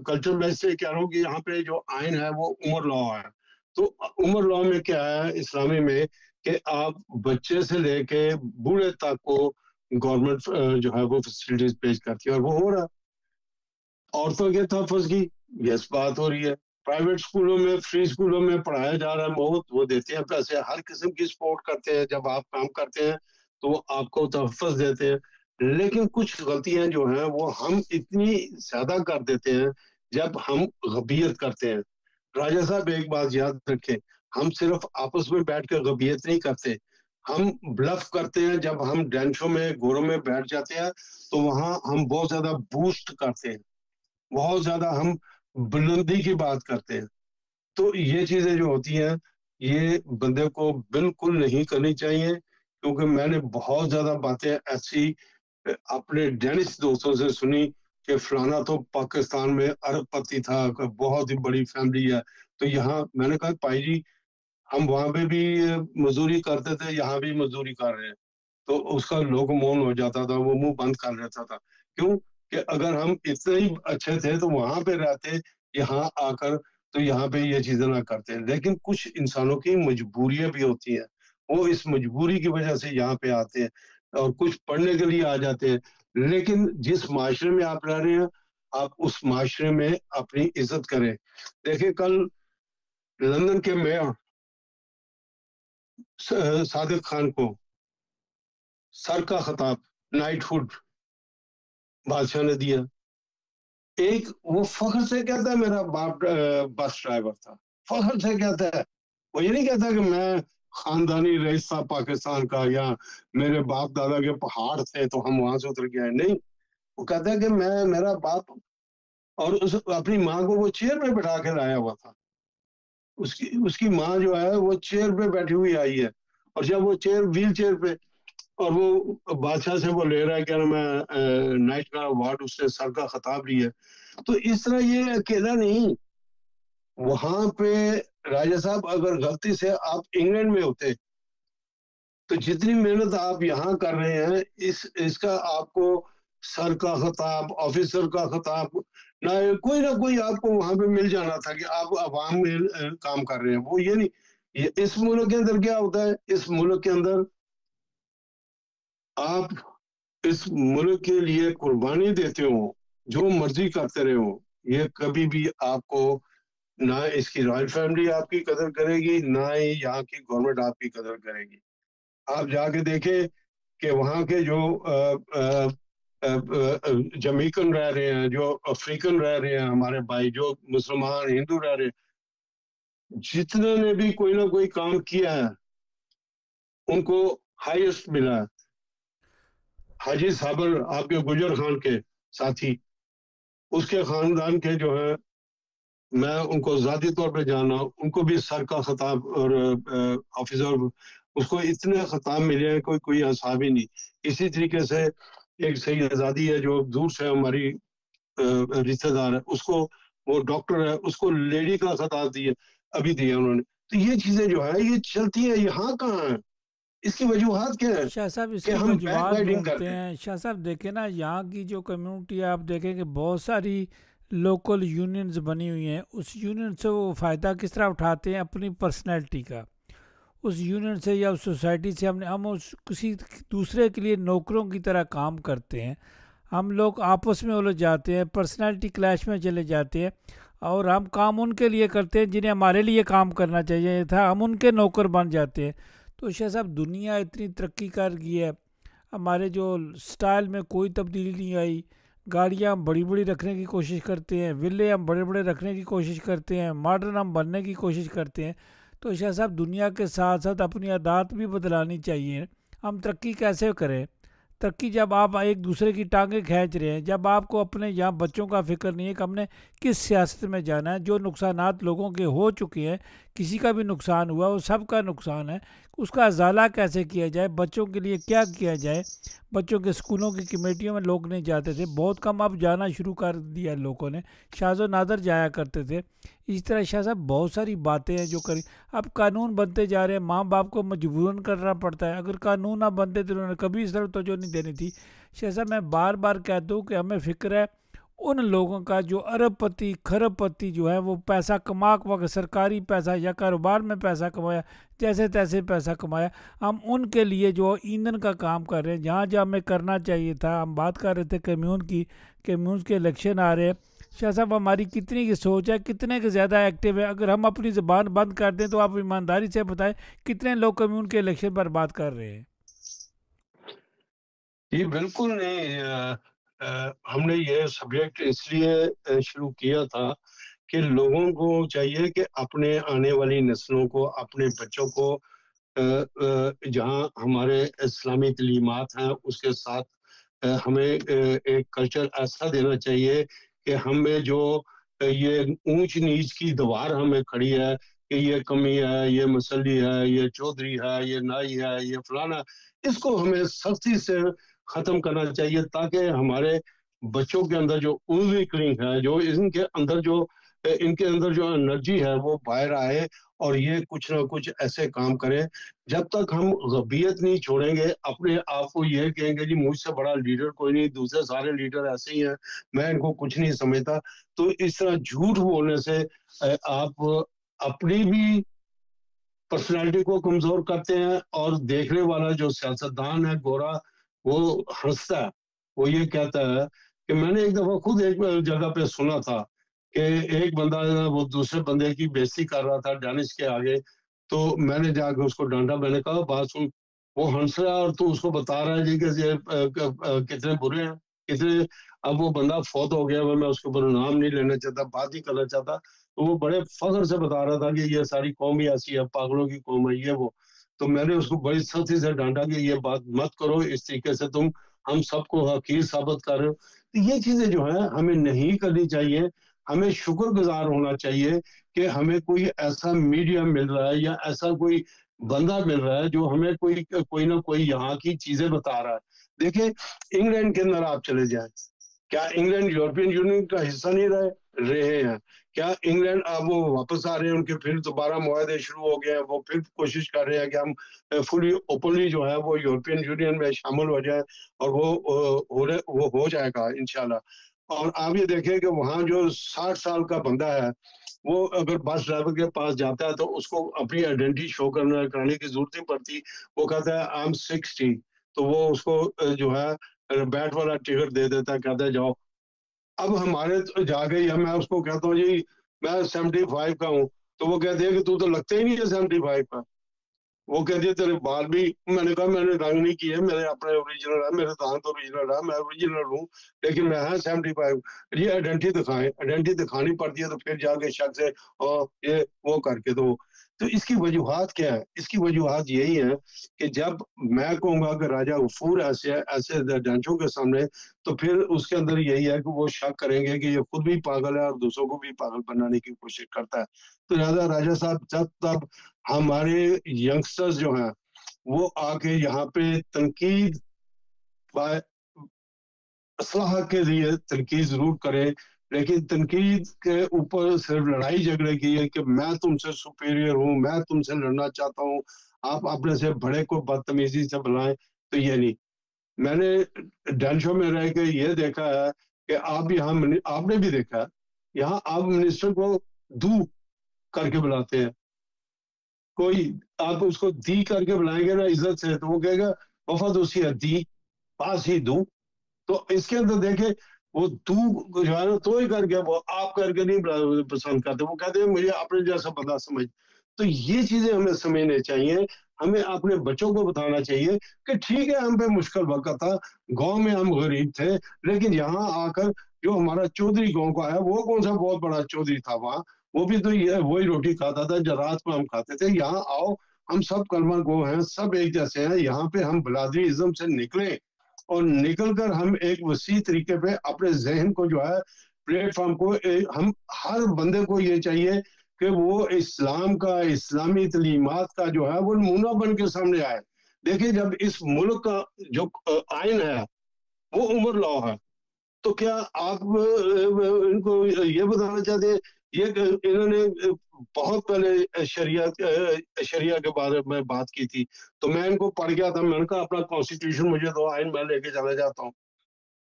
کلچر میں سے کہہ رہا ہوں کہ یہاں پہ جو آئین ہے وہ عمر لا ہے. تو عمر لا میں کیا ہے اسلامی میں کہ آپ بچے سے لے کے بوڑھے تک کو گورنمنٹ جو ہے وہ فیسلٹیز پیش کرتی ہے، اور وہ ہو رہا. عورتوں کے تحفظ کی یس بات ہو رہی ہے. پرائیویٹ اسکولوں میں، فری اسکولوں میں پڑھایا جا رہا ہے بہت، وہ دیتے ہیں پیسے، ہر قسم کی سپورٹ کرتے ہیں. جب آپ کام کرتے ہیں تو وہ آپ کو تحفظ دیتے ہیں. لیکن کچھ غلطیاں جو ہیں وہ ہم اتنی زیادہ کر دیتے ہیں جب ہم غبیت کرتے ہیں. راجہ صاحب ایک بات یاد رکھیں، ہم صرف آپس میں بیٹھ کے غبیت نہیں کرتے، ہم بلف کرتے ہیں. جب ہم ڈینشوں میں گوروں میں بیٹھ جاتے ہیں تو وہاں ہم بہت زیادہ بوسٹ کرتے ہیں، بہت زیادہ ہم بلندی کی بات کرتے ہیں. تو یہ چیزیں جو ہوتی ہیں یہ بندے کو بالکل نہیں کرنی چاہیے، کیونکہ میں نے بہت زیادہ باتیں ایسی اپنے ڈینش دوستوں سے سنی کہ فلانا تو پاکستان میں ارب پتی تھا، بہت ہی بڑی فیملی ہے. تو یہاں میں نے کہا پائی جی ہم وہاں پہ بھی مزدوری کرتے تھے، یہاں بھی مزدوری کر رہے ہیں. تو اس کا لوگ مون ہو جاتا تھا، وہ منہ بند کر لیتا تھا. کیوں کہ اگر ہم اتنے ہی اچھے تھے تو وہاں پہ رہتے، یہاں آ کر تو یہاں پہ یہ چیزیں نہ کرتے. لیکن کچھ انسانوں کی مجبوریاں بھی ہوتی ہیں، وہ اس مجبوری کی وجہ سے یہاں پہ آتے ہیں، اور کچھ پڑھنے کے لیے آ جاتے ہیں. لیکن جس معاشرے میں آپ رہ رہے ہیں آپ اس معاشرے میں اپنی عزت کریں. دیکھیں کل لندن کے میئر صادق خان کو سر کا خطاب نائٹ ہوڈ بادشاہ نے دیا. ایک وہ فخر سے کہتا ہے میرا باپ بس ڈرائیور تھا, فخر سے کہتا ہے, وہ یہ نہیں کہتا کہ میں خاندانی رئیس تھا پاکستان کا یا میرے باپ دادا کے پہاڑ تھے تو ہم وہاں سے اتر گئے. نہیں, وہ کہتا ہے کہ میرا باپ اور اپنی ماں کو وہ چیئر پہ بٹھا کے لایا ہوا تھا. اس کی ماں جو ہے وہ چیئر پہ بیٹھی ہوئی آئی ہے, اور جب وہ ویل چیئر پہ اور وہ بادشاہ سے وہ لے رہا ہے کہ میں نائٹ کا ایوارڈ, اس نے سر کا خطاب لیا. تو اس طرح یہ اکیلا نہیں, وہاں پہ راجہ صاحب اگر غلطی سے آپ انگلینڈ میں ہوتے تو جتنی محنت آپ یہاں کر رہے ہیں اس کا آپ کو سر کا خطاب, آفیسر کا خطاب نہ کوئی آپ کو وہاں پہ مل جانا تھا کہ آپ عوام میں کام کر رہے ہیں. وہ یہ نہیں, اس ملک کے اندر کیا ہوتا ہے, اس ملک کے اندر آپ اس ملک کے لیے قربانی دیتے ہو, جو مرضی کرتے رہے ہو, یہ کبھی بھی آپ کو نہ اس کی رائل فیملی آپ کی قدر کرے گی, نہ ہی یہاں کی گورنمنٹ آپ کی قدر کرے گی. آپ جا کے دیکھیں کہ وہاں کے جو جمیکن رہ رہے ہیں, جو افریقن رہ رہے ہیں, ہمارے بھائی جو مسلمان ہندو رہ رہے ہیں, جتنے نے بھی کوئی نہ کوئی کام کیا ہے ان کو ہائیسٹ ملا ہے. حاجی صابر آپ کے گجر خان کے ساتھی, اس کے خاندان کے جو ہے میں ان کو ذاتی طور پہ جانا, ان کو بھی سر کا خطاب اور آفیسر اس کو اتنے خطاب ملے ہیں کوئی حساب ہی نہیں. اسی طریقے سے ایک سید آزادی ہے جو دور سے ہماری رشتے دار ہے, اس کو وہ ڈاکٹر ہے, اس کو لیڈی کا خطاب ابھی دیا انہوں نے. تو یہ چیزیں جو ہے یہ چلتی ہیں, یہاں کہاں ہیں, اس کی وجوہات کیا ہے شاہ صاحب اس کہ کی ہم بیک وجوہات وائڈنگ ڈھونڈتے کرتے ہیں. ہیں. شاہ صاحب دیکھیں نا, یہاں کی جو کمیونٹی آپ دیکھیں کہ بہت ساری لوکل یونینز بنی ہوئی ہیں, اس یونین سے وہ فائدہ کس طرح اٹھاتے ہیں اپنی پرسنالٹی کا. اس یونین سے یا اس سوسائٹی سے ہم اس کسی دوسرے کے لیے نوکروں کی طرح کام کرتے ہیں. ہم لوگ آپس میں الجھ جاتے ہیں, پرسنالٹی کلیش میں چلے جاتے ہیں, اور ہم کام ان کے لیے کرتے ہیں جنہیں ہمارے لیے کام کرنا چاہیے تھا, ہم ان کے نوکر بن جاتے ہیں. تو شاہ صاحب دنیا اتنی ترقی کر گئی ہے, ہمارے جو سٹائل میں کوئی تبدیلی نہیں آئی. گاڑیاں ہم بڑی بڑی رکھنے کی کوشش کرتے ہیں, ویلے ہم بڑے بڑے رکھنے کی کوشش کرتے ہیں, ماڈرن ہم بننے کی کوشش کرتے ہیں. تو شاہ صاحب دنیا کے ساتھ ساتھ اپنی عادات بھی بدلانی چاہیے. ہم ترقی کیسے کریں؟ ترقی جب آپ ایک دوسرے کی ٹانگیں کھینچ رہے ہیں, جب آپ کو اپنے یہاں بچوں کا فکر نہیں ہے کہ ہم نے کس سیاست میں جانا ہے. جو نقصانات لوگوں کے ہو چکے ہیں, کسی کا بھی نقصان ہوا وہ سب کا نقصان ہے, اس کا ازالہ کیسے کیا جائے, بچوں کے لیے کیا کیا جائے. بچوں کے اسکولوں کی کمیٹیوں میں لوگ نہیں جاتے تھے, بہت کم اب جانا شروع کر دیا لوگوں نے. شاذ و نادر جایا کرتے تھے. اس طرح شاہ صاحب بہت ساری باتیں ہیں جو کری. اب قانون بنتے جا رہے ہیں, ماں باپ کو مجبوراً کرنا پڑتا ہے. اگر قانون نہ بنتے تو انہوں نے کبھی اس طرح توجہ نہیں دینی تھی. شاہ صاحب میں بار بار کہتا ہوں کہ ہمیں فکر ہے ان لوگوں کا جو ارب پتی کھرب پتی جو ہے وہ پیسہ کما کے سرکاری پیسہ یا کاروبار میں پیسہ کمایا, جیسے تیسے پیسہ کمایا. ہم ان کے لیے جو ایندھن کا کام کر رہے ہیں, جہاں جہاں ہمیں کرنا چاہیے تھا. ہم بات کر رہے تھے کمیونز کے الیکشن آ رہے ہیں. شاہ صاحب ہماری کتنی کی سوچ ہے, کتنے کے زیادہ ایکٹیو ہے. اگر ہم اپنی زبان بند کر دیں تو آپ ایمانداری سے بتائیں کتنے لوگ کمیون کے الیکشن پر بات کر رہے ہیں. یہ بالکل نہیں, ہم نے یہ سبجیکٹ اس لیے شروع کیا تھا کہ لوگوں کو چاہیے کہ اپنے آنے والی نسلوں کو, اپنے بچوں کو جہاں ہمارے اسلامی تعلیمات ہیں اس کے ساتھ ہمیں ایک کلچر ایسا دینا چاہیے کہ ہمیں جو یہ اونچ نیچ کی دیوار ہمیں کھڑی ہے کہ یہ کمی ہے, یہ مسلی ہے, یہ چودھری ہے, یہ نائی ہے, یہ فلانا, اس کو ہمیں سختی سے ختم کرنا چاہیے تاکہ ہمارے بچوں کے اندر جو اویکلنگ ہے, جو ان کے اندر جو انرجی ہے وہ باہر آئے اور یہ کچھ نہ کچھ ایسے کام کریں. جب تک ہم غبیت نہیں چھوڑیں گے, اپنے آپ کو یہ کہیں گے جی مجھ سے بڑا لیڈر کوئی نہیں, دوسرے سارے لیڈر ایسے ہی ہیں, میں ان کو کچھ نہیں سمجھتا, تو اس طرح جھوٹ بولنے سے آپ اپنی بھی پرسنالٹی کو کمزور کرتے ہیں اور دیکھنے والا جو سیاستدان ہے گورا وہ ہنستا ہے, وہ یہ کہتا ہے کہ میں نے ایک دفعہ خود ایک جگہ پہ سنا تھا کہ ایک بندہ وہ دوسرے بندے کی بےزتی کر رہا تھا ڈانش کے آگے، تو میں نے جا کے اس کو ڈانٹا، میں نے کہا بات سن، وہ ہنس رہا ہے اور تو اس کو بتا رہا ہے جی کہ کتنے برے ہیں کتنے. اب وہ بندہ فوت ہو گیا، میں اس کے اوپر نام نہیں لینا چاہتا، بات نہیں کرنا چاہتا، تو وہ بڑے فخر سے بتا رہا تھا کہ یہ ساری قوم ہی ایسی ہے، پاگلوں کی قوم ہے یہ وہ. تو میں نے اس کو بڑی سختی سے ڈانٹا کہ یہ بات مت کرو اس طریقے سے، تم ہم سب کو حقیر ثابت کر رہے ہو. تو یہ چیزیں جو ہیں ہمیں نہیں کرنی چاہیے. ہمیں شکر گزار ہونا چاہیے کہ ہمیں کوئی ایسا میڈیا مل رہا ہے یا ایسا کوئی بندہ مل رہا ہے جو ہمیں کوئی نہ کوئی یہاں کی چیزیں بتا رہا ہے. دیکھیں انگلینڈ کے اندر آپ چلے جائیں، کیا انگلینڈ یورپین یونین کا حصہ نہیں رہے ہیں؟ کیا انگلینڈ اب وہ واپس آ رہے ہیں، ان کے پھر دوبارہ معاہدے شروع ہو گئے ہیں، وہ پھر کوشش کر رہے ہیں کہ ہم فلی اوپنلی جو ہے وہ یورپین یونین میں شامل ہو جائیں، اور وہ ہو جائے گا انشاءاللہ. اور آپ یہ دیکھیں کہ وہاں جو 60 سال کا بندہ ہے وہ اگر بس ڈرائیور کے پاس جاتا ہے تو اس کو اپنی آئیڈینٹی شو کرانے کی ضرورت نہیں پڑتی. وہ کہتا ہے I'm 60، تو وہ اس کو جو ہے بیٹ والا ٹکٹ دے دیتا ہے، کہتا ہے جاؤ. اب ہمارے جا گئی، میں اس کو کہتا ہوں جی میں 75 کا ہوں، تو وہ کہتے ہیں کہ تو لگتا ہی نہیں ہے 75 کا. وہ کہتے ہیں تیرے بال بھی، میں نے کہا میں نے رنگ نہیں کیے، میرے اپنے اوریجنل ہے، میرے دانت اوریجنل ہے، میں اوریجنل ہوں، لیکن میں 75. یہ آئیڈینٹی دکھائیں، آئیڈینٹی دکھانی پڑتی ہے تو پھر جا کے شخص سے اور یہ وہ کر کے دو. تو اس کی وجوہات کیا ہے؟ اس کی وجوہات یہی ہے کہ جب میں کہوں گا کہ راجہ غفور ایسے ڈانچوں کے سامنے، تو پھر اس کے اندر یہی ہے کہ وہ شک کریں گے کہ یہ خود بھی پاگل ہے اور دوسروں کو بھی پاگل بنانے کی کوشش کرتا ہے. تو لہٰذا راجہ صاحب جب تب ہمارے ینگسٹرز جو ہیں وہ آ کے یہاں پہ تنقید اصلاح کے لیے تنقید ضرور کرے، لیکن تنقید کے اوپر صرف لڑائی جھگڑے کی ہے کہ میں تم سے سپیریئر ہوں، میں تم سے لڑنا چاہتا ہوں، آپ اپنے سے بڑے کو بدتمیزی سے بلائیں، تو یہ نہیں. میں نے ڈانشو میں رہ کے یہ دیکھا ہے کہ آپ نے بھی دیکھا ہے یہاں آپ منسٹر کو دو کر کے بلاتے ہیں. کوئی آپ اس کو دی کر کے بلائیں گے نا عزت سے، تو وہ کہے گا وفا دوسی ہے دی پاس ہی دو. تو اس کے اندر دیکھیں وہ تو جو ہے نا تو ہی کر کے، وہ آپ کر کے نہیں پسند کرتے، وہ کہتے ہیں مجھے اپنے جیسا بندہ سمجھ. تو یہ چیزیں ہمیں سمجھنے چاہیے. ہمیں اپنے بچوں کو بتانا چاہیے کہ ٹھیک ہے ہم پہ مشکل وقت تھا، گاؤں میں ہم غریب تھے، لیکن یہاں آ کر جو ہمارا چودھری گاؤں کا ہے وہ کون سا بہت بڑا چودھری تھا وہاں، وہ بھی تو وہی روٹی کھاتا تھا جو رات کو ہم کھاتے تھے. یہاں آؤ، ہم سب کلمہ گو ہیں، سب ایک جیسے ہیں. یہاں پہ ہم بلادری ازم سے نکلیں اور نکل کر ہم ایک وسیع طریقے پہ اپنے ذہن کو جو ہے پلیٹ فارم کو، ہم ہر بندے کو یہ چاہیے کہ وہ اسلام کا، اسلامی تعلیمات کا جو ہے وہ نمونہ بن کے سامنے آئے. دیکھیں جب اس ملک کا جو آئین ہے وہ عمر لاؤ ہے، تو کیا آپ ان کو یہ بتانا چاہتے ہیں یہ کہ انہوں نے بہت پہلے شریعہ کے بارے میں بات کی تھی، تو میں ان کو پڑھ گیا تھا، میں نے کہا اپنا کانسٹیٹیوشن مجھے دو، آئین میں لے کے چلا جاتا ہوں.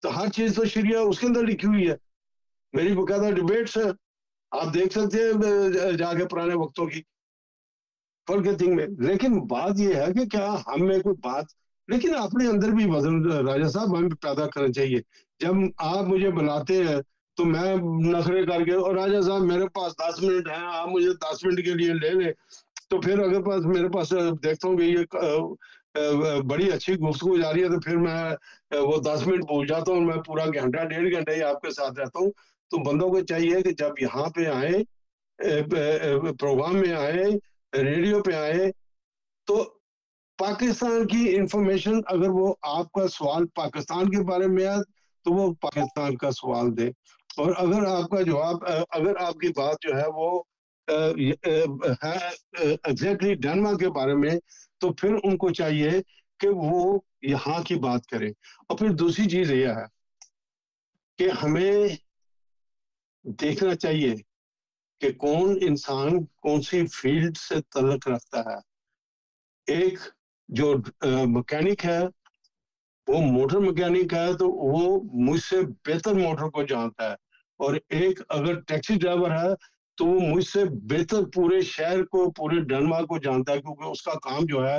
تو ہر چیز تو شریعہ اس کے اندر لکھی ہوئی ہے. میری باقاعدہ ڈبیٹس ہیں، آپ دیکھ سکتے ہیں جا کے پرانے وقتوں کی تھنگ میں. لیکن بات یہ ہے کہ کیا ہم میں کوئی بات، لیکن اپنے اندر بھی وزن راجہ صاحب ہمیں پیدا کرنا چاہیے. جب آپ مجھے بلاتے ہیں تو میں نخرے کر کے، اور راجہ صاحب میرے پاس 10 منٹ ہیں، آپ مجھے 10 منٹ کے لیے لے لیں، تو پھر اگر میرے پاس دیکھتا ہوں کہ یہ بڑی اچھی گفتگو جاری ہے، تو پھر میں وہ 10 منٹ بھول جاتا ہوں، میں پورا گھنٹہ 1.5 گھنٹہ ہی آپ کے ساتھ رہتا ہوں. تو بندوں کو چاہیے کہ جب یہاں پہ آئیں، پروگرام میں آئیں، ریڈیو پہ آئے، تو پاکستان کی انفارمیشن، اگر وہ آپ کا سوال پاکستان کے بارے میں ہے تو وہ پاکستان کا سوال دے، اور اگر آپ کا جواب، اگر آپ کی بات جو ہے وہ ہے ایگزیکٹلی ڈنمارک کے بارے میں، تو پھر ان کو چاہیے کہ وہ یہاں کی بات کریں. اور پھر دوسری چیز یہ ہے کہ ہمیں دیکھنا چاہیے کہ کون انسان کون سی فیلڈ سے تعلق رکھتا ہے. ایک جو مکینک ہے وہ موٹر مکینک ہے تو وہ مجھ سے بہتر موٹر کو جانتا ہے، اور ایک اگر ٹیکسی ڈرائیور ہے تو وہ مجھ سے بہتر پورے شہر کو، پورے ڈنمارک کو جانتا ہے، کیونکہ اس کا کام جو ہے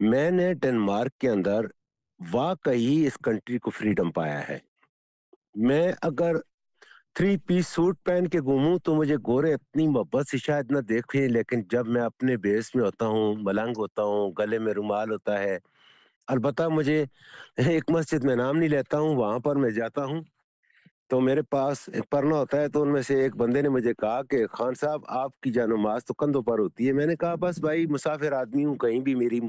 میں نے ڈنمارک کے اندر واقعی اس کنٹری کو فریڈم پایا ہے. میں اگر 3 پیس سوٹ پہن کے گھوموں تو مجھے گورے اتنی محبت سے شاید نہ دیکھیں، لیکن جب میں اپنے بیس میں ہوتا ہوں، ملنگ ہوتا ہوں، گلے میں رومال ہوتا ہے. البتہ مجھے ایک مسجد میں نام نہیں لیتا ہوں، وہاں پر میں جاتا ہوں تو میرے پاس ایک پرنا ہوتا ہے، تو ان میں سے ایک بندے نے مجھے کہا کہ خان صاحب آپ کی نماز تو کندھوں پر ہوتی ہے. میں نے کہا بس بھائی مسافر آدمی ہوں، کہیں بھی میری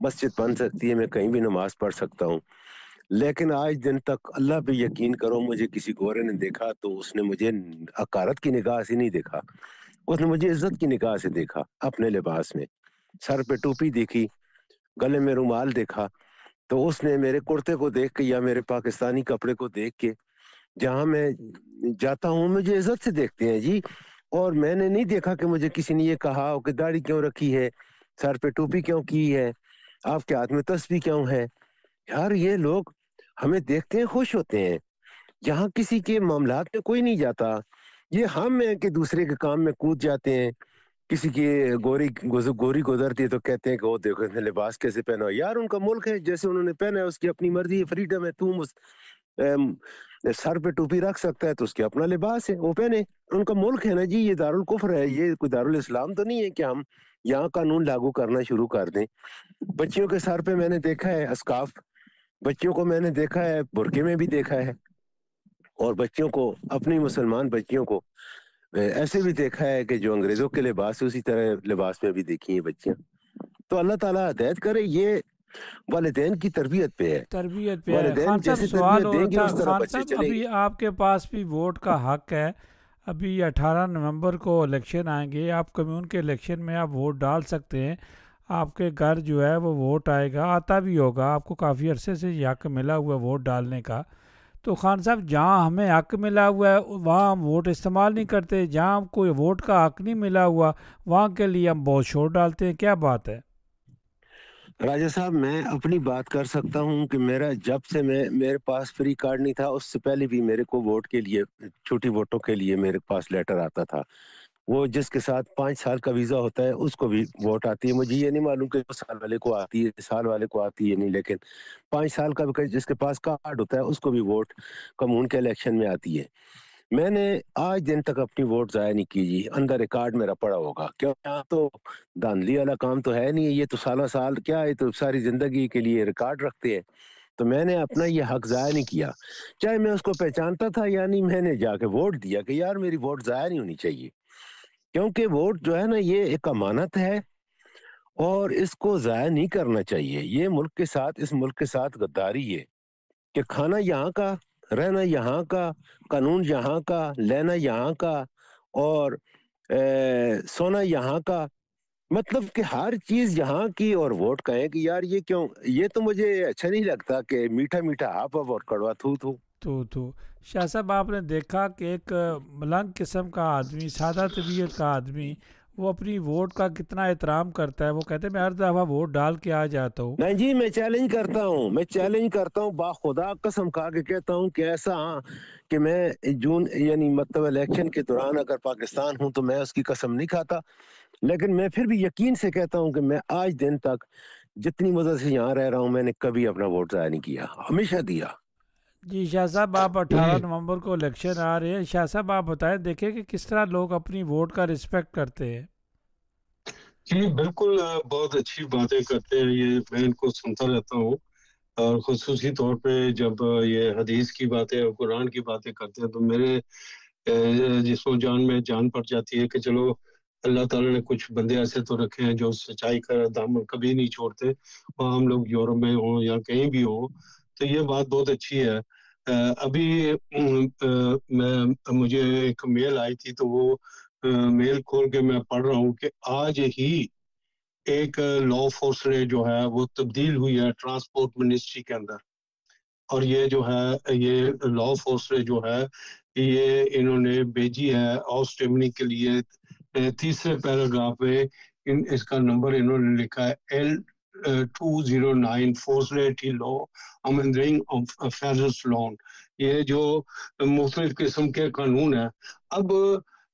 مسجد بن سکتی ہے، میں کہیں بھی نماز پڑھ سکتا ہوں. لیکن آج دن تک اللہ پہ یقین کرو، مجھے کسی گورے نے دیکھا تو اس نے مجھے حقارت کی نگاہ سے نہیں دیکھا، اس نے مجھے عزت کی نگاہ سے دیکھا. اپنے لباس میں سر پہ ٹوپی دیکھی، گلے میں رومال دیکھا، تو اس نے میرے کرتے کو دیکھ کے یا میرے پاکستانی کپڑے کو دیکھ کے جہاں میں جاتا ہوں مجھے عزت سے دیکھتے ہیں جی. اور میں نے نہیں دیکھا کہ مجھے کسی نے یہ کہا کہ داڑھی کیوں رکھی ہے، سر پہ ٹوپی کیوں کی ہے، آپ کے ہاتھ میں تسبیح کیوں ہے. یار یہ لوگ ہمیں دیکھتے ہیں، خوش ہوتے ہیں. یہاں کسی کے معاملات میں کوئی نہیں جاتا. یہ ہم ہیں کہ دوسرے کے کام میں کود جاتے ہیں. کسی کی گوری گزرتی ہے تو کہتے ہیں کہ وہ دیکھو اس نے لباس کیسے پہنا ہو. یار ان کا ملک ہے، جیسے انہوں نے پہنا ہے اس کی اپنی مرضی ہے، فریڈم ہے. سر پہ ٹوپی رکھ سکتا ہے تو اس کے اپنا لباس ہے، وہ پہنے. ان کا ملک ہے نا جی، یہ دارالکفر ہے، یہ کوئی دارالاسلام تو نہیں ہے کہ ہم یہاں قانون لاگو کرنا شروع کر دیں. بچیوں کے سر پہ میں نے دیکھا ہے اسکارف، بچیوں کو میں نے دیکھا ہے برقعے میں بھی دیکھا ہے، اور بچیوں کو، اپنی مسلمان بچیوں کو ایسے بھی دیکھا ہے کہ جو انگریزوں کے لباس ہے اسی طرح لباس میں بھی دیکھی ہیں بچیاں. تو اللہ تعالیٰ ہدایت کرے. یہ والدین کی تربیت پہ ہے. تربیت پہ ہے. والدین خان صاحب جیسے سوال تربیت ہو دیں رہا گے تھا، اس طرح خان بچے صاحب چلیں گے. ابھی آپ کے پاس بھی ووٹ کا حق ہے. ابھی 18 نومبر کو الیکشن آئیں گے، آپ کمیون کے الیکشن میں آپ ووٹ ڈال سکتے ہیں. آپ کے گھر جو ہے وہ ووٹ آئے گا، آتا بھی ہوگا. آپ کو کافی عرصے سے یہ حق ملا ہوا ہے ووٹ ڈالنے کا. تو خان صاحب جہاں ہمیں حق ملا ہوا ہے وہاں ہم ووٹ استعمال نہیں کرتے، جہاں ہم کوئی ووٹ کا حق نہیں ملا ہوا وہاں کے لیے ہم بہت شور ڈالتے ہیں. کیا بات ہے؟ راجہ صاحب میں اپنی بات کر سکتا ہوں کہ میرا جب سے میرے پاس فری کارڈ نہیں تھا اس سے پہلے بھی میرے کو ووٹ کے لیے، چھوٹی ووٹوں کے لیے میرے پاس لیٹر آتا تھا. وہ جس کے ساتھ 5 سال کا ویزا ہوتا ہے اس کو بھی ووٹ آتی ہے. مجھے یہ نہیں معلوم کہ 2 سال والے کو آتی ہے، سال والے کو آتی ہے نہیں، لیکن 5 سال کا بھی جس کے پاس کارڈ ہوتا ہے اس کو بھی ووٹ کمیون کے الیکشن میں آتی ہے. میں نے آج دن تک اپنی ووٹ ضائع نہیں کی جی. اندر ریکارڈ میرا پڑا ہوگا، کیوں یہاں تو دھاندلی والا کام تو ہے نہیں. یہ تو سالہ سال کیا ہے، تو ساری زندگی کے لیے ریکارڈ رکھتے ہیں. تو میں نے اپنا یہ حق ضائع نہیں کیا، چاہے میں اس کو پہچانتا تھا یا نہیں. میں نے جا کے ووٹ دیا کہ یار میری ووٹ ضائع نہیں ہونی چاہیے، کیونکہ ووٹ جو ہے نا یہ ایک امانت ہے اور اس کو ضائع نہیں کرنا چاہیے. یہ ملک کے ساتھ، اس ملک کے ساتھ غداری ہے کہ کھانا یہاں کا، رہنا یہاں کا، قانون یہاں کا، لینا یہاں کا، اور سونا یہاں کا. مطلب کہ ہر چیز یہاں کی اور ووٹ کہیں کہ یار یہ کیوں. یہ تو مجھے اچھا نہیں لگتا کہ میٹھا میٹھا آپ اور کڑوا تھو تھو. تو شاہ صاحب آپ نے دیکھا کہ ایک ملنگ قسم کا آدمی، سادہ طبیعت کا آدمی، وہ اپنی ووٹ کا کتنا احترام کرتا ہے. وہ کہتے ہیں میں ہر دفعہ ووٹ ڈال کے آ جاتا ہوں. نہیں جی، میں چیلنج کرتا ہوں، با خدا قسم کھا کے کہتا ہوں کہ ایسا ہاں کہ میں جون یعنی مطلب الیکشن کے دوران اگر پاکستان ہوں تو میں اس کی قسم نہیں کھاتا، لیکن میں پھر بھی یقین سے کہتا ہوں کہ میں آج دن تک جتنی مدت سے یہاں رہ رہا ہوں میں نے کبھی اپنا ووٹ ضائع نہیں کیا، ہمیشہ دیا. جی شاہ صاحب، آپ 18 نومبر کو الیکشن آ رہے ہیں. شاہ صاحب آپ بتائیں، دیکھیں کہ کس طرح لوگ اپنی ووٹ کا رسپیکٹ کرتے ہیں. جی بالکل، بہت اچھی باتیں کرتے ہیں یہ، میں ان کو سنتا رہتا ہوں. اور خصوصی طور پہ جب یہ حدیث کی باتیں اور قرآن کی باتیں کرتے ہیں تو میرے جسم و جان میں جان پڑ جاتی ہے کہ چلو اللہ تعالیٰ نے کچھ بندے ایسے تو رکھے ہیں جو سچائی کا دامن کبھی نہیں چھوڑتے، وہاں ہم لوگ یورپ میں ہوں یا کہیں بھی ہوں. تو یہ بات بہت اچھی ہے. ابھی مجھے ایک میل آئی تھی تو وہ میل کھول کے میں پڑھ رہا ہوں کہ آج ہی ایک لا فورس نے جو ہے وہ تبدیل ہوئی ہے ٹرانسپورٹ منسٹری کے اندر. اور یہ جو ہے یہ لا فورس نے جو ہے یہ انہوں نے بھیجی ہے آسٹریمنی کے لیے. تیسرے پیراگراف میں اس کا نمبر انہوں نے لکھا ہے L209 فورسلیٹی law amending of federal laws. یہ جو مختلف قسم کے قانون ہیں. اب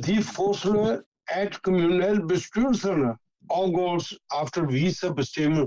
die Vorschläge at communal bestuelsen August after visa bestemmen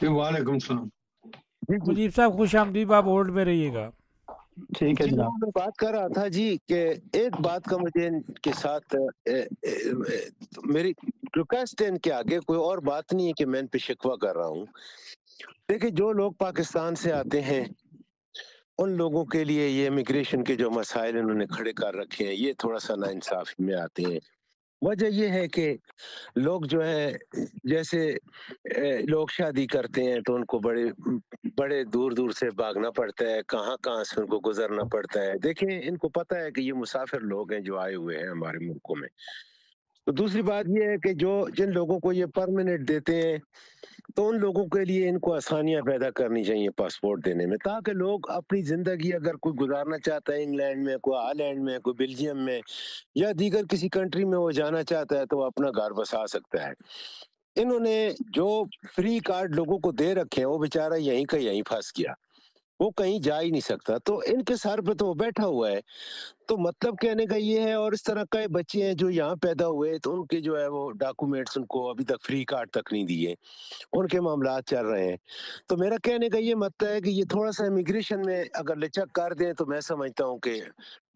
جی وعلیکم السلام. مجیب صاحب خوش آمدید، آپ ہولڈ میں رہیے گا. ٹھیک ہے جی جناب. میں بات کر رہا تھا جی کہ ایک بات کا مجھے ان کے ساتھ میری ریکویسٹ ہے ان کے آگے، کوئی اور بات نہیں ہے کہ میں ان پہ شکوہ کر رہا ہوں. دیکھیں جو لوگ پاکستان سے آتے ہیں ان لوگوں کے لیے یہ امیگریشن کے جو مسائل انہوں نے کھڑے کر رکھے ہیں یہ تھوڑا سا ناانصافی میں آتے ہیں. وجہ یہ ہے کہ لوگ جو ہے جیسے لوگ شادی کرتے ہیں تو ان کو بڑے دور دور سے بھاگنا پڑتا ہے، کہاں کہاں سے ان کو گزرنا پڑتا ہے. دیکھیں ان کو پتہ ہے کہ یہ مسافر لوگ ہیں جو آئے ہوئے ہیں ہمارے ملکوں میں. تو دوسری بات یہ ہے کہ جن لوگوں کو یہ پرماننٹ دیتے ہیں تو ان لوگوں کے لیے ان کو آسانیاں پیدا کرنی چاہیے پاسپورٹ دینے میں، تاکہ لوگ اپنی زندگی اگر کوئی گزارنا چاہتا ہے انگلینڈ میں، کوئی ہالینڈ میں، کوئی بیلجیم میں یا دیگر کسی کنٹری میں وہ جانا چاہتا ہے تو وہ اپنا گھر بسا سکتا ہے. انہوں نے جو فری کارڈ لوگوں کو دے رکھے ہیں وہ بیچارہ یہیں کا یہیں پھنس گیا، وہ کہیں جا ہی نہیں سکتا. تو ان کے سر پہ تو وہ بیٹھا ہوا ہے. تو مطلب کہنے کا یہ ہے، اور اس طرح کے بچے ہیں جو یہاں پیدا ہوئے تو ان کے جو ہے وہ ڈاکومنٹس ان کو ابھی تک فری کارڈ تک نہیں دیے، ان کے معاملات چل رہے ہیں. تو میرا کہنے کا یہ مطلب ہے کہ یہ تھوڑا سا امیگریشن میں اگر لچک کر دیں تو میں سمجھتا ہوں کہ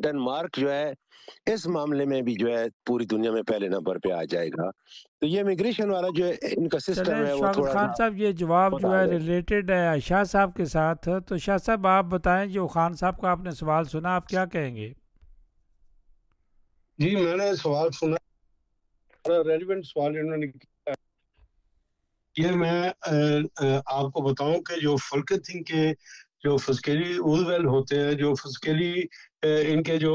ڈنمارک جو ہے اس معاملے میں بھی جو ہے پوری دنیا میں پہلے نمبر پہ آ جائے گا. تو یہ امیگریشن والا جو ہے ان کا سسٹم چلیں ہے وہ شاگرد تھوڑا خان سا صاحب، یہ جواب جو ہے متعارف. ریلیٹڈ ہے شاہ صاحب کے ساتھ. تو شاہ صاحب آپ بتائیں، جو خان صاحب کا آپ نے سوال سنا، آپ کیا کہیں گے؟ جی میں نے سوال سنا، ریلیونٹ سوال انہوں نے کیا. یہ میں آپ کو بتاؤں کہ جو فلکتنگ کے جو فسکیلی اولویل ہوتے ہیں، جو فسکیلی ان کے جو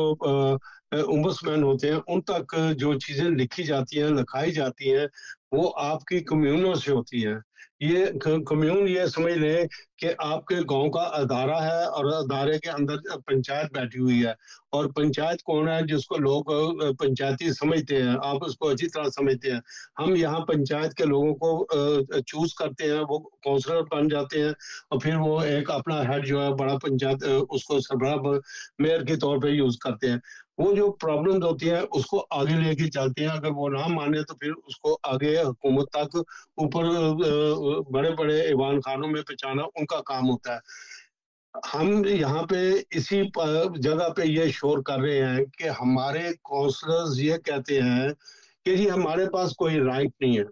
امبسمین ہوتے ہیں، ان تک جو چیزیں لکھی جاتی ہیں، لکھائی جاتی ہیں، وہ آپ کی کمیونوں سے ہوتی ہیں. یہ کمیون یہ سمجھ لیں کہ آپ کے گاؤں کا ادارہ ہے اور ادارے کے اندر پنچایت بیٹھی ہوئی ہے. اور پنچایت کون ہے؟ جس کو لوگ پنچایتی سمجھتے ہیں، آپ اس کو اچھی طرح سمجھتے ہیں. ہم یہاں پنچایت کے لوگوں کو چوز کرتے ہیں، وہ کونسلر بن جاتے ہیں، اور پھر وہ ایک اپنا ہیڈ جو ہے بڑا پنچایت اس کو سربراہ میئر کے طور پہ یوز کرتے ہیں. وہ جو پرابلمز ہوتی ہیں اس کو آگے لے کے چلتے ہیں. اگر وہ نہ مانے تو پھر اس کو آگے حکومت تک اوپر بڑے بڑے ایوان خانوں میں پہنچانا ان کا کام ہوتا ہے. ہم یہاں پہ اسی جگہ پہ یہ شور کر رہے ہیں کہ ہمارے کونسلرز یہ کہتے ہیں کہ جی ہمارے پاس کوئی رائٹ نہیں ہے.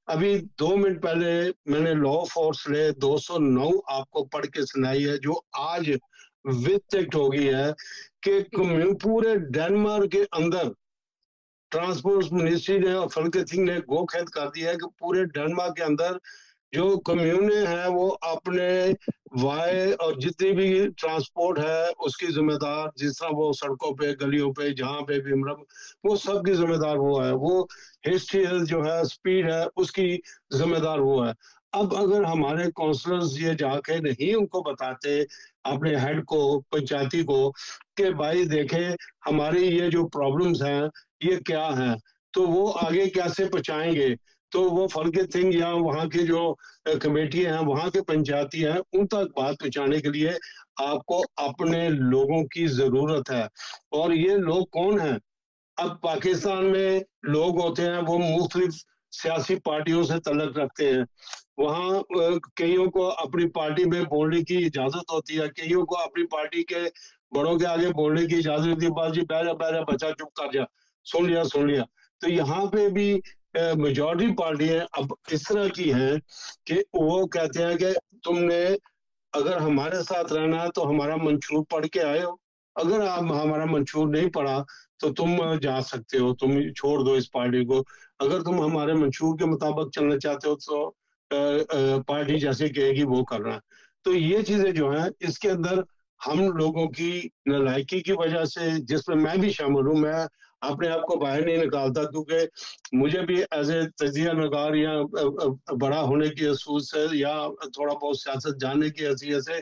ابھی 2 منٹ پہلے میں نے لا فورس لے 209 آپ کو پڑھ کے سنائی ہے، جو آج وتھٹ ہو گئی ہے کہ پورے ڈینمارک کے اندر ٹرانسپورٹ منسٹری نے اور فلکتنگ نے گو کھیت کر دیا ہے کہ پورے ڈینمارک کے اندر جو کمیونیں ہیں وہ اپنے وائے اور جتنی بھی ٹرانسپورٹ ہے اس کی ذمہ دار، جس طرح وہ سڑکوں پہ گلیوں پہ جہاں پہ بھی وہ سب کی ذمہ دار وہ ہے. وہ ہسٹری جو ہے اسپیڈ ہے اس کی ذمہ دار وہ ہے. اب اگر ہمارے کونسلرز یہ جا کے نہیں ان کو بتاتے اپنے ہیڈ کو، پنچایتی کو، کہ بھائی دیکھیں ہماری یہ جو پرابلمز ہیں یہ کیا ہیں، تو وہ آگے کیسے پہنچائیں گے. تو وہ فلکتنگ یا وہاں کی جو کمیٹی ہیں، وہاں کے پنچایتی ہیں، ان تک بات پہنچانے کے لیے آپ کو اپنے لوگوں کی ضرورت ہے. اور یہ لوگ کون ہیں؟ اب پاکستان میں لوگ ہوتے ہیں وہ مختلف سیاسی پارٹیوں سے تعلق رکھتے ہیں. وہاں کئیوں کو اپنی پارٹی میں بولنے کی اجازت ہوتی ہے، کئیوں کو اپنی پارٹی کے بڑوں کے آگے بولنے کی اجازت ہوتی ہے. بس جی بہ جا بچہ چپ کر جا، سن لیا. تو یہاں پہ بھی میجورٹی پارٹیاں اب اس طرح کی ہیں کہ وہ کہتے ہیں کہ تم نے اگر ہمارے ساتھ رہنا ہے تو ہمارا منشور پڑھ کے آئے ہو، اگر آپ ہمارا منشور نہیں پڑھا تو تم جا سکتے ہو، تم چھوڑ دو اس پارٹی کو. اگر تم ہمارے منشور کے مطابق چلنا چاہتے ہو تو پارٹی جیسے کہے گی وہ کرنا ہے. تو یہ چیزیں جو ہیں اس کے اندر ہم لوگوں کی نالائکی کی وجہ سے، جس میں بھی شامل ہوں، میں اپنے آپ کو باہر نہیں نکالتا کیونکہ مجھے بھی ایز اے تجزیہ نگار یا بڑا ہونے کی حیثیت سے یا تھوڑا بہت سیاست جاننے کی حیثیت سے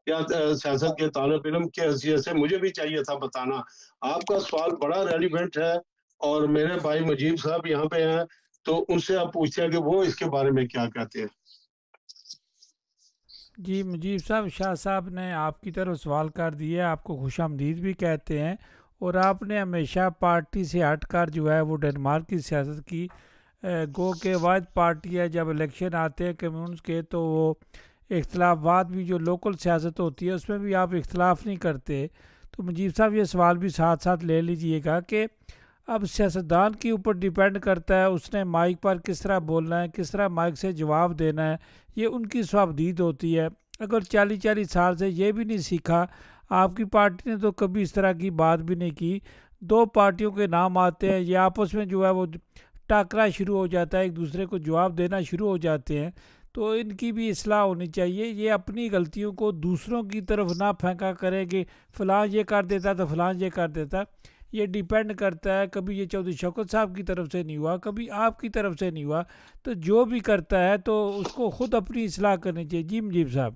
یا سیاست کے طالب علم کی حیثیت سے مجھے بھی چاہیے تھا بتانا. آپ کا سوال بڑا ریلیونٹ ہے اور میرے بھائی مجیب صاحب یہاں پہ ہیں تو ان سے آپ پوچھتے ہیں کہ وہ اس کے بارے میں کیا کہتے ہیں. جی مجیب صاحب، شاہ صاحب نے آپ کی طرف سوال کر دیا، آپ کو خوش آمدید بھی کہتے ہیں، اور آپ نے ہمیشہ پارٹی سے ہٹ کر جو ہے وہ ڈنمارک کی سیاست کی گو کہ واحد پارٹی ہے. جب الیکشن آتے ہیں کمیونس کے تو وہ اختلافات بھی جو لوکل سیاست ہوتی ہے اس میں بھی آپ اختلاف نہیں کرتے. تو مجیب صاحب یہ سوال بھی ساتھ ساتھ لے لیجئے گا کہ اب سیاستدان کے اوپر ڈیپینڈ کرتا ہے اس نے مائک پر کس طرح بولنا ہے, کس طرح مائک سے جواب دینا ہے, یہ ان کی صوابدید ہوتی ہے. اگر 40 سال سے یہ بھی نہیں سیکھا, آپ کی پارٹی نے تو کبھی اس طرح کی بات بھی نہیں کی, دو پارٹیوں کے نام آتے ہیں, یہ آپس میں جو ہے وہ ٹاکرا شروع ہو جاتا ہے, ایک دوسرے کو جواب دینا شروع ہو جاتے ہیں. تو ان کی بھی اصلاح ہونی چاہیے. یہ اپنی غلطیوں کو دوسروں کی طرف نہ پھینکا کریں کہ فلاں یہ کر دیتا تو فلاں یہ کر دیتا. یہ ڈیپینڈ کرتا ہے, کبھی یہ چودھری شوکت صاحب کی طرف سے نہیں ہوا, کبھی آپ کی طرف سے نہیں ہوا. تو جو بھی کرتا ہے تو اس کو خود اپنی اصلاح کرنی چاہیے. جی مجیب صاحب.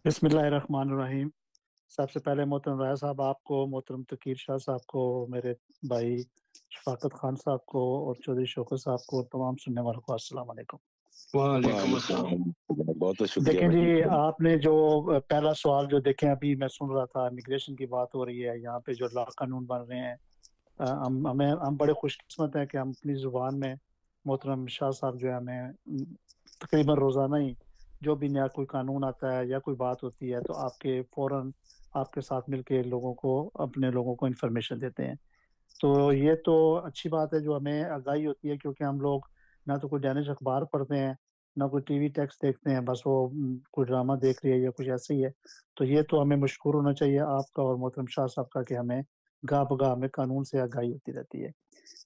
بسم اللہ الرحمن الرحیم. سب سے پہلے محترم راجہ صاحب آپ کو, محترم تقیر شاہ صاحب کو, میرے بھائی شفاقت خان صاحب کو اور چودھری شوکت صاحب کو, تمام سننے والوں کو السلام علیکم. وعلیکم السلام. بہت شکریہ. دیکھیں جی, آپ نے جو پہلا سوال جو دیکھیں ابھی میں سن رہا تھا, امیگریشن کی بات ہو رہی ہے, یہاں پہ جو لا قانون بن رہے ہیں, ہم بڑے خوش قسمت ہیں کہ ہم اپنی زبان میں محترم شاہ صاحب جو ہے ہمیں تقریباً روزانہ ہی جو بھی نیا کوئی قانون آتا ہے یا کوئی بات ہوتی ہے تو آپ کے فوراً آپ کے ساتھ مل کے لوگوں کو, اپنے لوگوں کو انفارمیشن دیتے ہیں. تو یہ تو اچھی بات ہے جو ہمیں آگاہی ہوتی ہے, کیونکہ ہم لوگ نہ تو کوئی ڈینش اخبار پڑھتے ہیں, نہ کوئی ٹی وی ٹیکسٹ دیکھتے ہیں, بس وہ کوئی ڈرامہ دیکھ رہی ہے یا کچھ ایسے ہی ہے. تو یہ تو ہمیں مشکور ہونا چاہیے آپ کا اور محترم شاہ صاحب کا کہ ہمیں گاہ بگاہ ہمیں قانون سے آگاہی ہوتی رہتی ہے.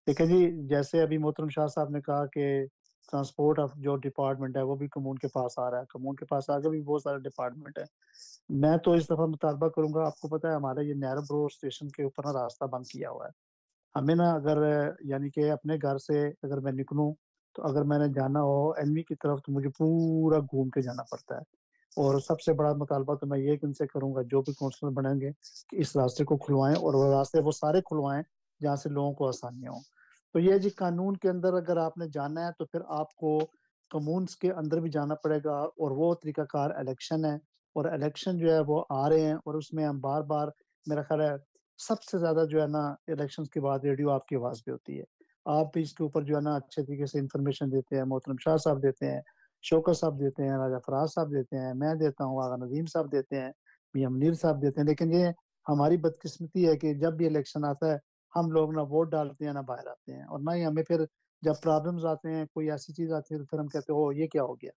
دیکھیں جی, جیسے ابھی محترم شاہ صاحب نے کہا کہ ٹرانسپورٹ جو ڈپارٹمنٹ ہے وہ بھی کمون کے پاس آ رہا ہے, کمون کے پاس آگے بھی بہت سارے ڈپارٹمنٹ ہیں. میں تو اس دفعہ مطالبہ کروں گا, آپ کو پتہ ہے ہمارے یہ نیربرو اسٹیشن کے اوپر نا راستہ بند کیا ہوا ہے. ہمیں نا اگر یعنی کہ اپنے گھر سے اگر میں نکلوں تو اگر میں نے جانا ہو ایلمی کی طرف تو مجھے پورا گھوم کے جانا پڑتا ہے. اور سب سے بڑا مطالبہ تو میں یہ ان سے کروں گا, جو بھی کونسلر بنیں گے کہ اس راستے کو کھلوائیں, اور وہ راستے وہ سارے کھلوائیں جہاں سے لوگوں کو آسانیاں ہوں. تو یہ جی قانون کے اندر اگر آپ نے جانا ہے تو پھر آپ کو کمونس کے اندر بھی جانا پڑے گا, اور وہ طریقہ کار الیکشن ہے, اور الیکشن جو ہے وہ آ رہے ہیں, اور اس میں ہم بار بار, میرا خیال ہے سب سے زیادہ جو ہے نا الیکشنز کے بعد ریڈیو آپ کی آواز بھی ہوتی ہے. آپ بھی اس کے اوپر جو ہے نا اچھے طریقے سے انفارمیشن دیتے ہیں, محترم شاہ صاحب دیتے ہیں, شوکت صاحب دیتے ہیں, راجہ فراز صاحب دیتے ہیں, میں دیتا ہوں, آغا ندیم صاحب دیتے ہیں, میاں منیر صاحب دیتے ہیں. لیکن یہ ہماری بدقسمتی ہے کہ جب بھی الیکشن آتا ہے ہم لوگ نہ ووٹ ڈالتے ہیں نہ باہر آتے ہیں, اور نہ ہی ہمیں پھر جب پرابلمز آتے ہیں, کوئی ایسی چیز آتی ہے تو پھر ہم کہتے ہیں او یہ کیا ہو گیا.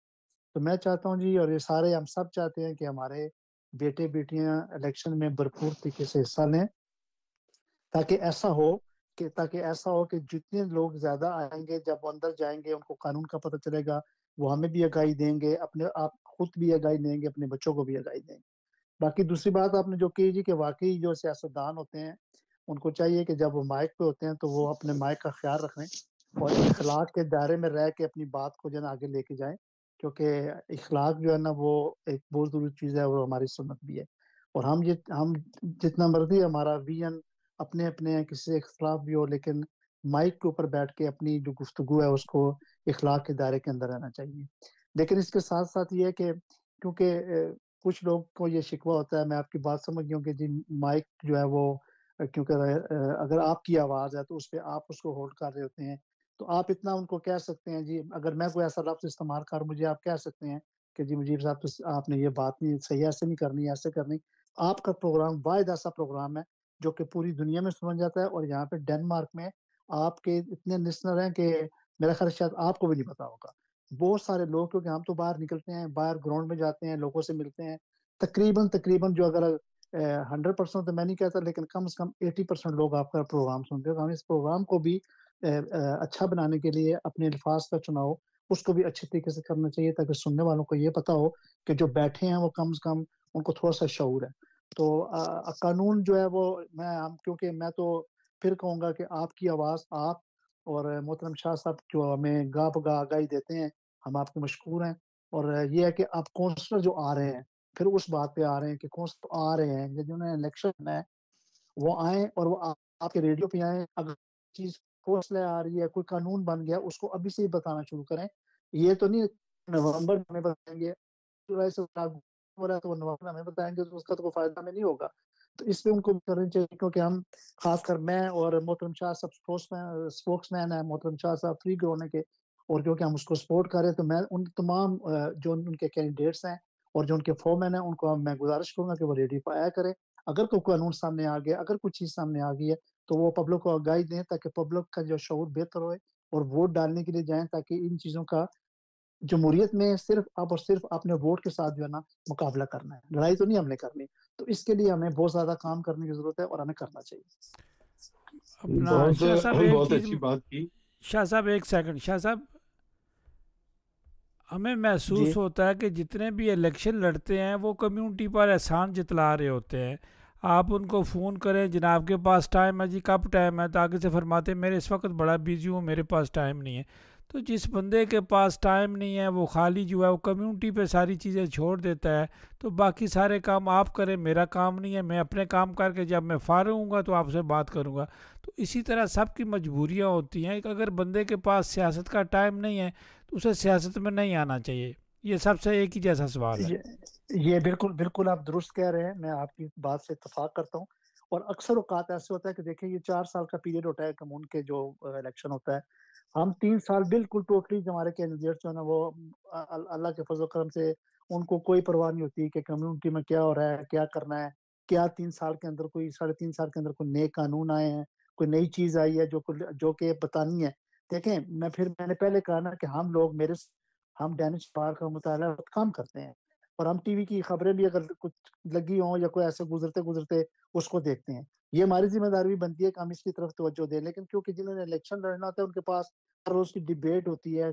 تو میں چاہتا ہوں جی, اور یہ سارے ہم سب چاہتے ہیں کہ ہمارے بیٹے بیٹیاں الیکشن میں بھرپور طریقے سے حصہ لیں, تاکہ ایسا ہو کہ جتنے لوگ زیادہ آئیں گے, جب وہ اندر جائیں گے ان کو قانون کا پتہ چلے گا, وہ ہمیں بھی آگاہی دیں گے, اپنے آپ خود بھی آگاہی دیں گے, اپنے بچوں کو بھی آگاہی دیں گے. باقی دوسری بات آپ نے جو کی جی کہ واقعی جو سیاستدان ہوتے ہیں ان کو چاہیے کہ جب وہ مائک پہ ہوتے ہیں تو وہ اپنے مائک کا خیال رکھیں اور اخلاق کے دائرے میں رہ کے اپنی بات کو جو ہے نا آگے لے کے جائیں, کیونکہ اخلاق جو ہے نا وہ ایک بہت ضروری چیز ہے, وہ ہماری سنت بھی ہے. اور ہم جتنا مرضی ہمارا ویژن اپنے ہیں, کسی سے اختلاف بھی ہو, لیکن مائک کے اوپر بیٹھ کے اپنی جو گفتگو ہے اس کو اخلاق کے دائرے کے اندر رہنا چاہیے. لیکن اس کے ساتھ ساتھ یہ ہے کہ کیونکہ کچھ لوگ کو یہ شکوہ ہوتا ہے, میں آپ کی بات سمجھ گیا ہوں کہ جی مائک جو ہے وہ کیونکہ اگر آپ کی آواز ہے تو اس پہ آپ اس کو ہولڈ کر رہے ہوتے ہیں, تو آپ اتنا ان کو کہہ سکتے ہیں جی, اگر میں کوئی ایسا لفظ استعمال کروں مجھے آپ کہہ سکتے ہیں کہ جی مجیب صاحب آپ نے یہ بات نہیں صحیح, ایسے نہیں کرنی, ایسے کرنی. آپ کا پروگرام واحد ایسا پروگرام ہے جو کہ پوری دنیا میں سنا جاتا ہے, اور یہاں پہ ڈنمارک میں آپ کے اتنے لسنر ہیں کہ میرا خیال شاید آپ کو بھی نہیں پتا ہوگا. بہت سارے لوگ, کیونکہ ہم تو باہر نکلتے ہیں, باہر گراؤنڈ میں جاتے ہیں, لوگوں سے ملتے ہیں, تقریباً جو اگر 100% تو میں نہیں کہتا, لیکن کم سے کم 80% لوگ آپ کا پروگرام سنتے ہیں. تو ہم اس پروگرام کو بھی اچھا بنانے کے لیے اپنے الفاظ کا چناؤ اس کو بھی اچھے طریقے سے کرنا چاہیے, تاکہ سننے والوں کو یہ پتا ہو کہ جو بیٹھے ہیں وہ کم سے کم ان کو تھوڑا سا شعور ہے. تو قانون جو ہے وہ کیونکہ میں تو پھر کہوں گا کہ آپ کی آواز, آپ اور محترم شاہ صاحب جو ہمیں گاہ بگاہ آگاہی دیتے ہیں, ہم آپ کے مشکور ہیں. اور یہ ہے کہ آپ کونسلر جو آ رہے ہیں پھر اس بات پہ آ رہے ہیں کہ کونسلر آ رہے ہیں جنہوں نے الیکشن ہے وہ آئیں, اور وہ آپ کے ریڈیو پہ آئیں. اگر چیز کونسلر آ رہی ہے, کوئی قانون بن گیا, اس کو ابھی سے ہی بتانا شروع کریں. یہ تو نہیں نومبر میں بتائیں گے, تو وہ نومبر میں بتائیں گے تو اس کا تو کوئی فائدہ ہمیں نہیں ہوگا. تو اس پہ ان کو کرنا چاہیے، کیونکہ ہم خاص کر میں اور محترم شاہ صاحب اسپوکس مین ہیں، محترم شاہ صاحب فری گرونے کے، اور کیونکہ ہم اس کو سپورٹ کر رہے ہیں، تو میں ان تمام جو ان کے کینڈیڈیٹس ہیں اور جو ان کے فورمین ہیں ان کو میں گزارش کروں گا کہ وہ ریڈی آیا کریں. اگر کوئی قانون سامنے آ گیا، اگر کوئی چیز سامنے آ گئی ہے تو وہ پبلک کو آگاہی دیں تاکہ پبلک کا جو شعور بہتر ہوئے اور ووٹ ڈالنے کے لیے جائیں، تاکہ ان چیزوں کا جمہوریت میں صرف آپ اور صرف اپنے ووٹ کے ساتھ جو ہے نا مقابلہ کرنا ہے، لڑائی تو نہیں ہم نے کرنی. تو اس کے لیے ہمیں بہت زیادہ کام کرنے کی ضرورت ہے اور ہمیں کرنا چاہیے. اپنا شاہ صاحب ایک بہت چیز، اچھی بات کی. شاہ صاحب ایک سیکنڈ، شاہ صاحب ہمیں محسوس جی ہوتا ہے کہ جتنے بھی الیکشن لڑتے ہیں وہ کمیونٹی پر احسان جتلا رہے ہوتے ہیں. آپ ان کو فون کریں، جناب کے پاس ٹائم ہے جی، کب ٹائم ہے، تو آگے سے فرماتے ہیں میرے اس وقت بڑا بیزی ہوں، میرے پاس ٹائم نہیں ہے. تو جس بندے کے پاس ٹائم نہیں ہے وہ خالی جو ہے وہ کمیونٹی پہ ساری چیزیں چھوڑ دیتا ہے، تو باقی سارے کام آپ کریں، میرا کام نہیں ہے، میں اپنے کام کر کے جب میں فارغ ہوں گا تو آپ سے بات کروں گا. تو اسی طرح سب کی مجبوریاں ہوتی ہیں کہ اگر بندے کے پاس سیاست کا ٹائم نہیں ہے تو اسے سیاست میں نہیں آنا چاہیے. یہ سب سے ایک ہی جیسا سوال ہے. یہ بالکل آپ درست کہہ رہے ہیں، میں آپ کی بات سے اتفاق کرتا ہوں. اور اکثر اوقات ایسے ہوتا ہے کہ دیکھیں یہ 4 سال کا پیریڈ ہوتا ہے کمون کے جو الیکشن ہوتا ہے، ہم 3 سال بالکل ٹوٹلی ہمارے کینڈیڈیٹ جو ہے نا وہ اللہ کے فضل و کرم سے ان کو کوئی پرواہ نہیں ہوتی کہ کمیونٹی میں کیا ہو رہا ہے، کیا کرنا ہے، کیا 3 سال کے اندر کوئی 3.5 سال کے اندر کوئی نئے قانون آئے ہیں، کوئی نئی چیز آئی ہے جو کہ بتانی ہے. دیکھیں میں نے پہلے کہا نا کہ ہم ڈینش پار کا مطالعہ کام کرتے ہیں اور ہم ٹی وی کی خبریں بھی اگر کچھ لگی ہوں یا کوئی ایسے گزرتے اس کو دیکھتے ہیں. یہ ہماری ذمہ داری بھی بنتی ہے کہ ہم اس کی طرف توجہ دیں. لیکن کیونکہ جنہوں نے الیکشن لڑنا ہوتا ہے ان کے پاس ہر روز کی ڈیبیٹ ہوتی ہے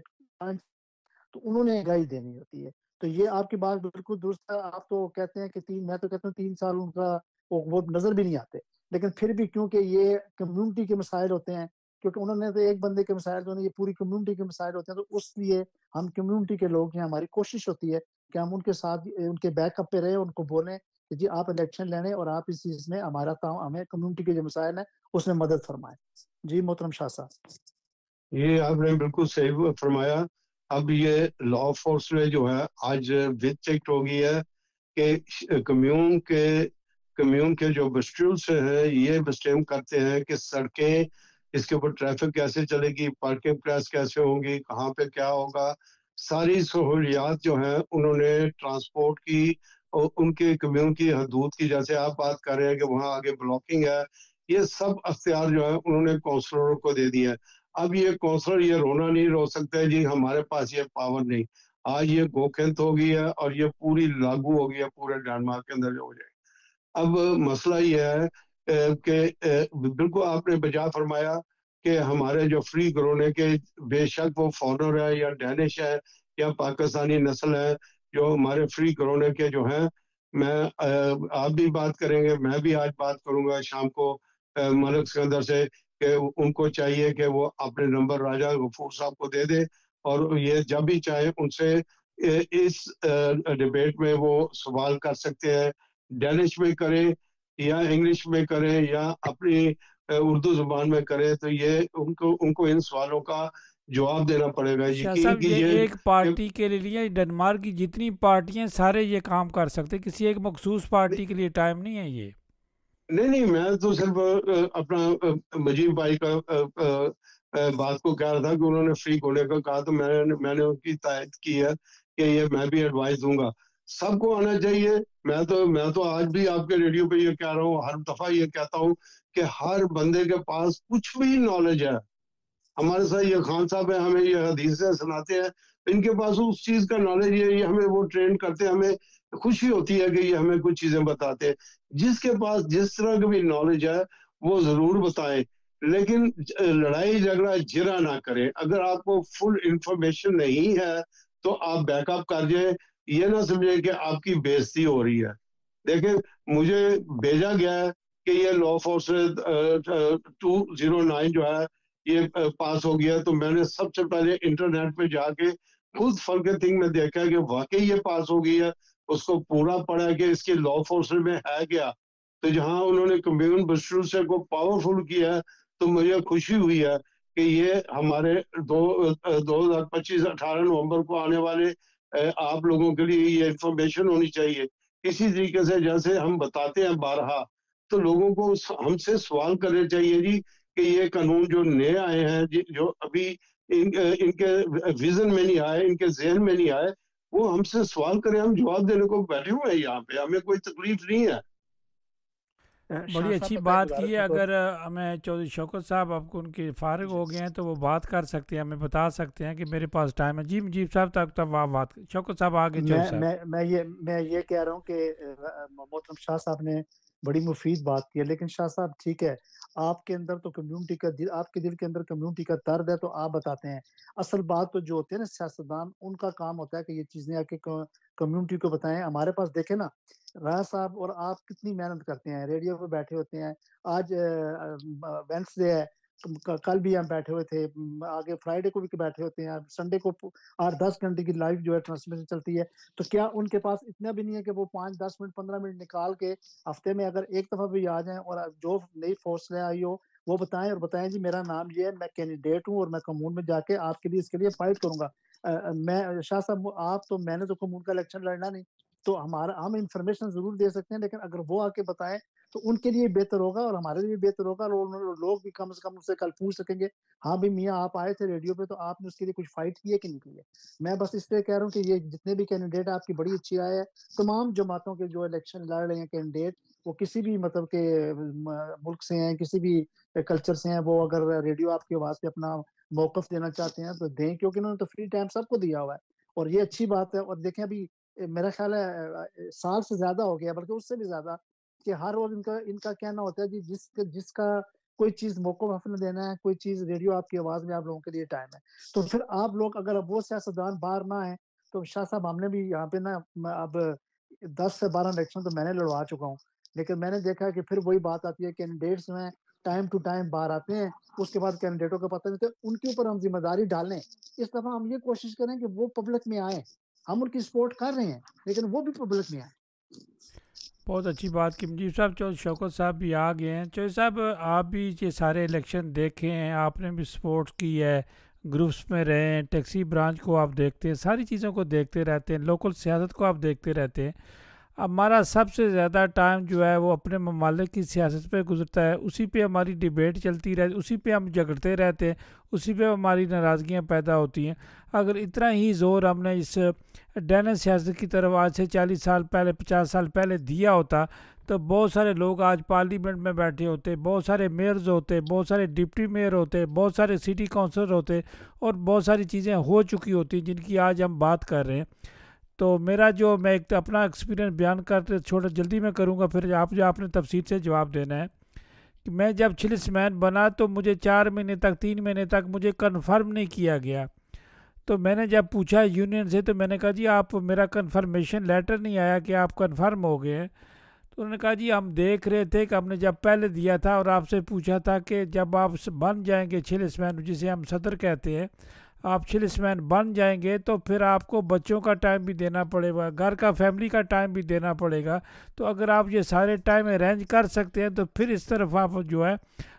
تو انہوں نے آگاہی دینی ہوتی ہے. تو یہ آپ کی بات بالکل درست ہے. آپ تو کہتے ہیں کہ میں تو کہتا ہوں 3 سال ان کا وہ نظر بھی نہیں آتے، لیکن پھر بھی کیونکہ یہ کمیونٹی کے مسائل ہوتے ہیں، کیونکہ انہوں نے تو ایک بندے کے مسائل جو ہے یہ پوری کمیونٹی کے مسائل ہوتے ہیں، تو اس لیے ہم کمیونٹی کے لوگ ہیں، ہماری کوشش ہوتی ہے کہ ہم ان کے ساتھ ان کے بیک اپ پہ رہیں، ان کو بولیں کہ جی آپ الیکشن لینے اور آپ اس چیز میں ہمارا کام، ہمیں کمیونٹی کے جو مسائل ہیں اس میں مدد فرمائیں. جی محترم شاہ صاحب. یہ آپ نے بالکل صحیح فرمایا. اب یہ لا انفورسمنٹ جو ہے آج ود چیک ہو گئی ہے کہ کمیون کے جو بسٹیولس ہیں یہ بسٹیم کرتے ہیں کہ سڑکیں، اس کے اوپر ٹریفک کیسے چلے گی، پارکنگ پلیس کیسے ہوں گی، کہاں پہ کیا ہوگا. ساری سہولیات جو ہیں انہوں نے ٹرانسپورٹ کی اور ان کے کمیون کی حدود کی، جیسے آپ بات کر رہے ہیں کہ وہاں آگے بلاکنگ ہے، یہ سب اختیار جو ہے انہوں نے کونسلروں کو دے دیا ہے. اب یہ کونسلر یہ رونا نہیں رو سکتے جی ہمارے پاس یہ پاور نہیں. آج یہ گوکھنت ہو گئی ہے اور یہ پوری لاگو ہو گئی ہے پورے ڈینمارک کے اندر جو ہو جائے. اب مسئلہ یہ ہے کہ بالکل آپ نے بجا فرمایا کہ ہمارے جو فری گرونے کے بے شک وہ فارنر ہے یا ڈینش ہے یا پاکستانی نسل ہے، جو ہمارے فری گرونے کے جو ہیں، میں آپ بھی بات کریں گے، میں بھی آج بات کروں گا شام کو ملک سکندر سے کہ ان کو چاہیے کہ وہ اپنے نمبر راجہ غفور صاحب کو دے دے اور یہ جب بھی چاہے ان سے اس ڈیبیٹ میں وہ سوال کر سکتے ہیں. ڈینش میں کریں یا انگلش میں کریں یا اپنی اردو زبان میں کریں، تو یہ ان کو ان سوالوں کا جواب دینا پڑے گا. شاہ یقین صاحب یہ کیجیے ایک پارٹی کے لیے ڈنمارک کی جتنی پارٹیاں سارے یہ کام کر سکتے، کسی ایک مخصوص پارٹی کے لیے ٹائم نہیں ہے. یہ نہیں میں تو صرف اپنا مجیب بھائی کا بات کو کہہ رہا تھا کہ انہوں نے فری ہونے کا کہا، تو میں نے ان کی تائید کی ہے کہ یہ میں بھی ایڈوائز دوں گا. سب کو آنا چاہیے. میں تو آج بھی آپ کے ریڈیو پہ یہ کہہ رہا ہوں، ہر دفعہ یہ کہتا ہوں کہ ہر بندے کے پاس کچھ بھی نالج ہے. ہمارے ساتھ یہ خان صاحب ہیں، ہمیں یہ حدیثیں سناتے ہیں، ان کے پاس اس چیز کا نالج ہے، یہ ہمیں وہ ٹرین کرتے ہیں، ہمیں خوشی ہوتی ہے کہ یہ ہمیں کچھ چیزیں بتاتے ہیں. جس کے پاس جس طرح کی بھی نالج ہے وہ ضرور بتائیں، لیکن لڑائی جھگڑا جرا نہ کریں. اگر آپ کو فل انفارمیشن نہیں ہے تو آپ بیک اپ کر جائیں. یہ نہ سمجھیں کہ آپ کی بےزتی ہو رہی ہے. دیکھیں مجھے بھیجا گیا ہے کہ یہ لا فورس 209 جو ہے یہ پاس ہو گیا، تو میں نے سب سے پہلے انٹرنیٹ پہ جا کے خود فلک تھنگ میں دیکھا کہ واقعی یہ پاس ہو گئی ہے، اس کو پورا پڑھا کہ اس کے لا فورس میں ہے کیا. تو جہاں انہوں نے کمیون بسٹر کو پاورفل کیا ہے تو مجھے خوشی ہوئی ہے کہ یہ ہمارے 2025 18 نومبر کو آنے والے آپ لوگوں کے لیے یہ انفارمیشن ہونی چاہیے. اسی طریقے سے جیسے ہم بتاتے ہیں بارہا تو لوگوں کو ہم سے سوال کرنے چاہیے جی کہ یہ قانون جو نئے آئے ہیں جو ابھی ان کے ویژن میں نہیں آئے، ان کے ذہن میں نہیں آئے، وہ ہم سے سوال کریں، ہم جواب دینے کو بیٹھے ہوئے ہیں یہاں پہ، ہمیں کوئی تکلیف نہیں ہے۔ بڑی اچھی بات کی ہے۔ اگر ہمیں چودھری شوکت صاحب آپ کو ان کے فارغ ہو گئے ہیں تو وہ بات کر سکتے ہیں، ہمیں بتا سکتے ہیں کہ میرے پاس ٹائم ہے۔ جی مجیب صاحب تک آپ بات شوکت صاحب آگے چودھری صاحب۔ میں یہ کہہ رہا ہوں کہ محترم شاہ صاحب نے بڑی مفید بات کی ہے، لیکن شاہ صاحب ٹھیک ہے، آپ کے اندر تو کمیونٹی کا آپ کے دل کے اندر کمیونٹی کا درد ہے تو آپ بتاتے ہیں۔ اصل بات تو جو ہوتے ہیں نا سیاستدان، ان کا کام ہوتا ہے کہ یہ چیزیں آ کے کمیونٹی کو بتائیں۔ ہمارے پاس دیکھیں نا راہ صاحب اور آپ کتنی محنت کرتے ہیں، ریڈیو پہ بیٹھے ہوتے ہیں، آج وینسڈے ہے، کل بھی ہم بیٹھے ہوئے تھے، آگے فرائیڈے کو بھی بیٹھے ہوتے ہیں، سنڈے کو 8-10 گھنٹے کی لائیو جو ہے ٹرانسمیشن چلتی ہے۔ تو کیا ان کے پاس اتنا بھی نہیں ہے کہ وہ 5-10 منٹ 15 منٹ نکال کے ہفتے میں اگر ایک دفعہ بھی آ جائیں اور جو نئی فورس لے آئی ہو وہ بتائیں، اور بتائیں جی میرا نام یہ ہے، میں کینڈیڈیٹ ہوں اور میں کمون میں جا کے آپ کے لیے اس کے لیے فائٹ کروں گا۔ میں شاہ صاحب آپ تو میں نے تو کمون کا الیکشن لڑنا نہیں، تو ہم انفارمیشن ضرور دے سکتے ہیں، لیکن اگر وہ آ کے بتائیں تو ان کے لیے بہتر ہوگا اور ہمارے لیے بہتر ہوگا، اور لوگ بھی کم سے کم اس سے کل پوچھ سکیں گے ہاں بھی میاں آپ آئے تھے ریڈیو پہ تو آپ نے اس کے لیے کچھ فائٹ کی ہے کہ نہیں کی ہے۔ میں بس اس لیے کہہ رہا ہوں کہ یہ جتنے بھی کینڈیڈیٹ آپ کی بڑی اچھی رائے ہے، تمام جماعتوں کے جو الیکشن لڑ رہے ہیں کینڈیڈیٹ، وہ کسی بھی مطلب کہ ملک سے ہیں، کسی بھی کلچر سے ہیں، وہ اگر ریڈیو آپ کی آواز پہ اپنا موقف دینا چاہتے ہیں تو دیں، کیونکہ انہوں نے تو فری ٹائم سب کو دیا ہوا ہے اور یہ اچھی بات ہے۔ اور دیکھیں ابھی میرا خیال ہے سال سے زیادہ ہو گیا، بلکہ اس سے بھی زیادہ، کہ ہر روز ان کا کہنا ہوتا ہے جی جس کا کوئی چیز موقف نے دینا ہے، کوئی چیز ریڈیو آپ کی آواز میں آپ لوگوں کے لیے ٹائم ہے۔ تو پھر آپ لوگ اگر وہ سیاستدان باہر نہ ہیں تو شاہ صاحب ہم نے بھی یہاں پہ نا اب 10 سے 12 الیکشن تو میں نے لڑوا چکا ہوں، لیکن میں نے دیکھا کہ پھر وہی بات آتی ہے، کینڈیڈیٹس میں ٹائم ٹو ٹائم باہر آتے ہیں، اس کے بعد کینڈیڈیٹوں کا پتہ نہیں، ان کے اوپر ہم ذمہ داری ڈالیں۔ اس دفعہ ہم یہ کوشش کریں کہ وہ پبلک میں آئیں، ہم ان کی سپورٹ کر رہے ہیں لیکن وہ بھی پبلک میں آئیں۔ بہت اچھی بات کی مجیب صاحب۔ چودھری شوکت صاحب بھی آ گئے ہیں۔ چودھری صاحب آپ بھی یہ سارے الیکشن دیکھے ہیں، آپ نے بھی سپورٹ کی ہے، گروپس میں رہے ہیں، ٹیکسی برانچ کو آپ دیکھتے ہیں، ساری چیزوں کو دیکھتے رہتے ہیں، لوکل سیاست کو آپ دیکھتے رہتے ہیں۔ ہمارا سب سے زیادہ ٹائم جو ہے وہ اپنے ممالک کی سیاست پہ گزرتا ہے، اسی پہ ہماری ڈیبیٹ چلتی رہتی، اسی پہ ہم جھگڑتے رہتے ہیں، اسی پہ ہماری ناراضگیاں پیدا ہوتی ہیں۔ اگر اتنا ہی زور ہم نے اس ڈینس سیاست کی طرف آج سے 40 سال پہلے 50 سال پہلے دیا ہوتا تو بہت سارے لوگ آج پارلیمنٹ میں بیٹھے ہوتے، بہت سارے میئرز ہوتے، بہت سارے ڈپٹی میئر ہوتے، بہت سارے سٹی کونسلر ہوتے، اور بہت ساری چیزیں ہو چکی ہوتی جن کی آج ہم بات کر رہے ہیں۔ تو میرا جو میں ایک اپنا ایکسپیرینس بیان کرتے چھوٹا جلدی میں کروں گا، پھر آپ نے تفصیل سے جواب دینا ہے کہ میں جب چلس مین بنا تو مجھے 4 مہینے تک 3 مہینے تک مجھے کنفرم نہیں کیا گیا۔ تو میں نے جب پوچھا یونین سے تو میں نے کہا جی آپ میرا کنفرمیشن لیٹر نہیں آیا کہ آپ کنفرم ہو گئے ہیں۔ تو انہوں نے کہا جی ہم دیکھ رہے تھے کہ ہم نے جب پہلے دیا تھا اور آپ سے پوچھا تھا کہ جب آپ بن جائیں گے چلس مین، جسے ہم صدر کہتے ہیں، آپ چلس مین بن جائیں گے تو پھر آپ کو بچوں کا ٹائم بھی دینا پڑے گا، گھر کا فیملی کا ٹائم بھی دینا پڑے گا۔ تو اگر آپ یہ سارے ٹائم ارینج کر سکتے ہیں تو پھر اس طرف آپ جو ہے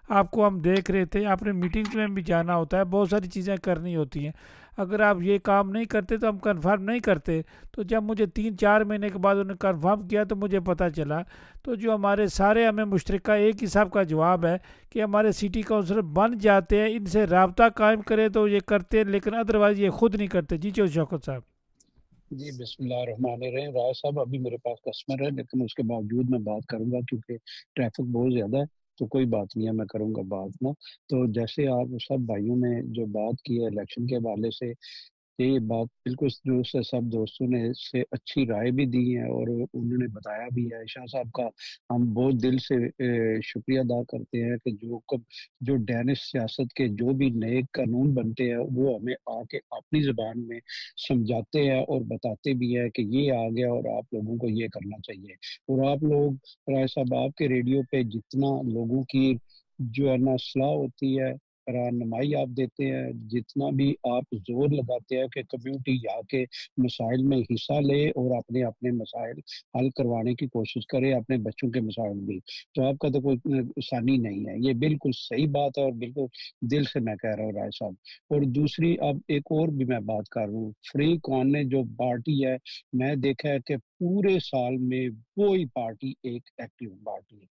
آپ کو ہم دیکھ رہے تھے، آپ نے میٹنگز میں بھی جانا ہوتا ہے، بہت ساری چیزیں کرنی ہوتی ہیں۔ اگر آپ یہ کام نہیں کرتے تو ہم کنفرم نہیں کرتے۔ تو جب مجھے 3-4 مہینے کے بعد انہوں نے کنفرم کیا تو مجھے پتہ چلا۔ تو جو ہمارے سارے ہمیں مشترکہ ایک ہی صاحب کا جواب ہے کہ ہمارے سٹی کونسلر بن جاتے ہیں، ان سے رابطہ قائم کریں تو یہ کرتے ہیں، لیکن ادروائز یہ خود نہیں کرتے۔ جی چودھری شوکت صاحب۔ جی بسم اللہ الرحمن الرحیم۔ رائے صاحب ابھی میرے پاس کسٹمر ہے، لیکن اس کے باوجود میں بات کروں گا کیونکہ ٹریفک بہت زیادہ ہے، تو کوئی بات نہیں ہے، میں کروں گا بات نا۔ تو جیسے آپ سب بھائیوں نے جو بات کی ہے الیکشن کے حوالے سے، یہ بات بالکل درست ہے، سب دوستوں نے اس سے اچھی رائے بھی دی ہے اور انہوں نے بتایا بھی ہے۔ شاہ صاحب کا ہم بہت دل سے شکریہ ادا کرتے ہیں کہ جو ڈینش سیاست کے جو بھی نئے قانون بنتے ہیں وہ ہمیں آ کے اپنی زبان میں سمجھاتے ہیں اور بتاتے بھی ہے کہ یہ آ گیا اور آپ لوگوں کو یہ کرنا چاہیے۔ اور آپ لوگ رائے صاحب آپ کے ریڈیو پہ جتنا لوگوں کی جو ہے نا صلاح ہوتی ہے، رہنمائی آپ دیتے ہیں، جتنا بھی آپ زور لگاتے ہیں کہ کمیونٹی آ کے مسائل میں حصہ لے اور اپنے مسائل حل کروانے کی کوشش کرے، اپنے بچوں کے مسائل بھی، تو آپ کا تو کوئی آسانی نہیں ہے۔ یہ بالکل صحیح بات ہے اور بالکل دل سے میں کہہ رہا ہوں رائے صاحب۔ اور دوسری اب ایک اور بھی میں بات کر رہا ہوں، فری کون نے جو پارٹی ہے، میں دیکھا ہے کہ پورے سال میں وہی پارٹی ایک ایکٹیو پارٹی ہے۔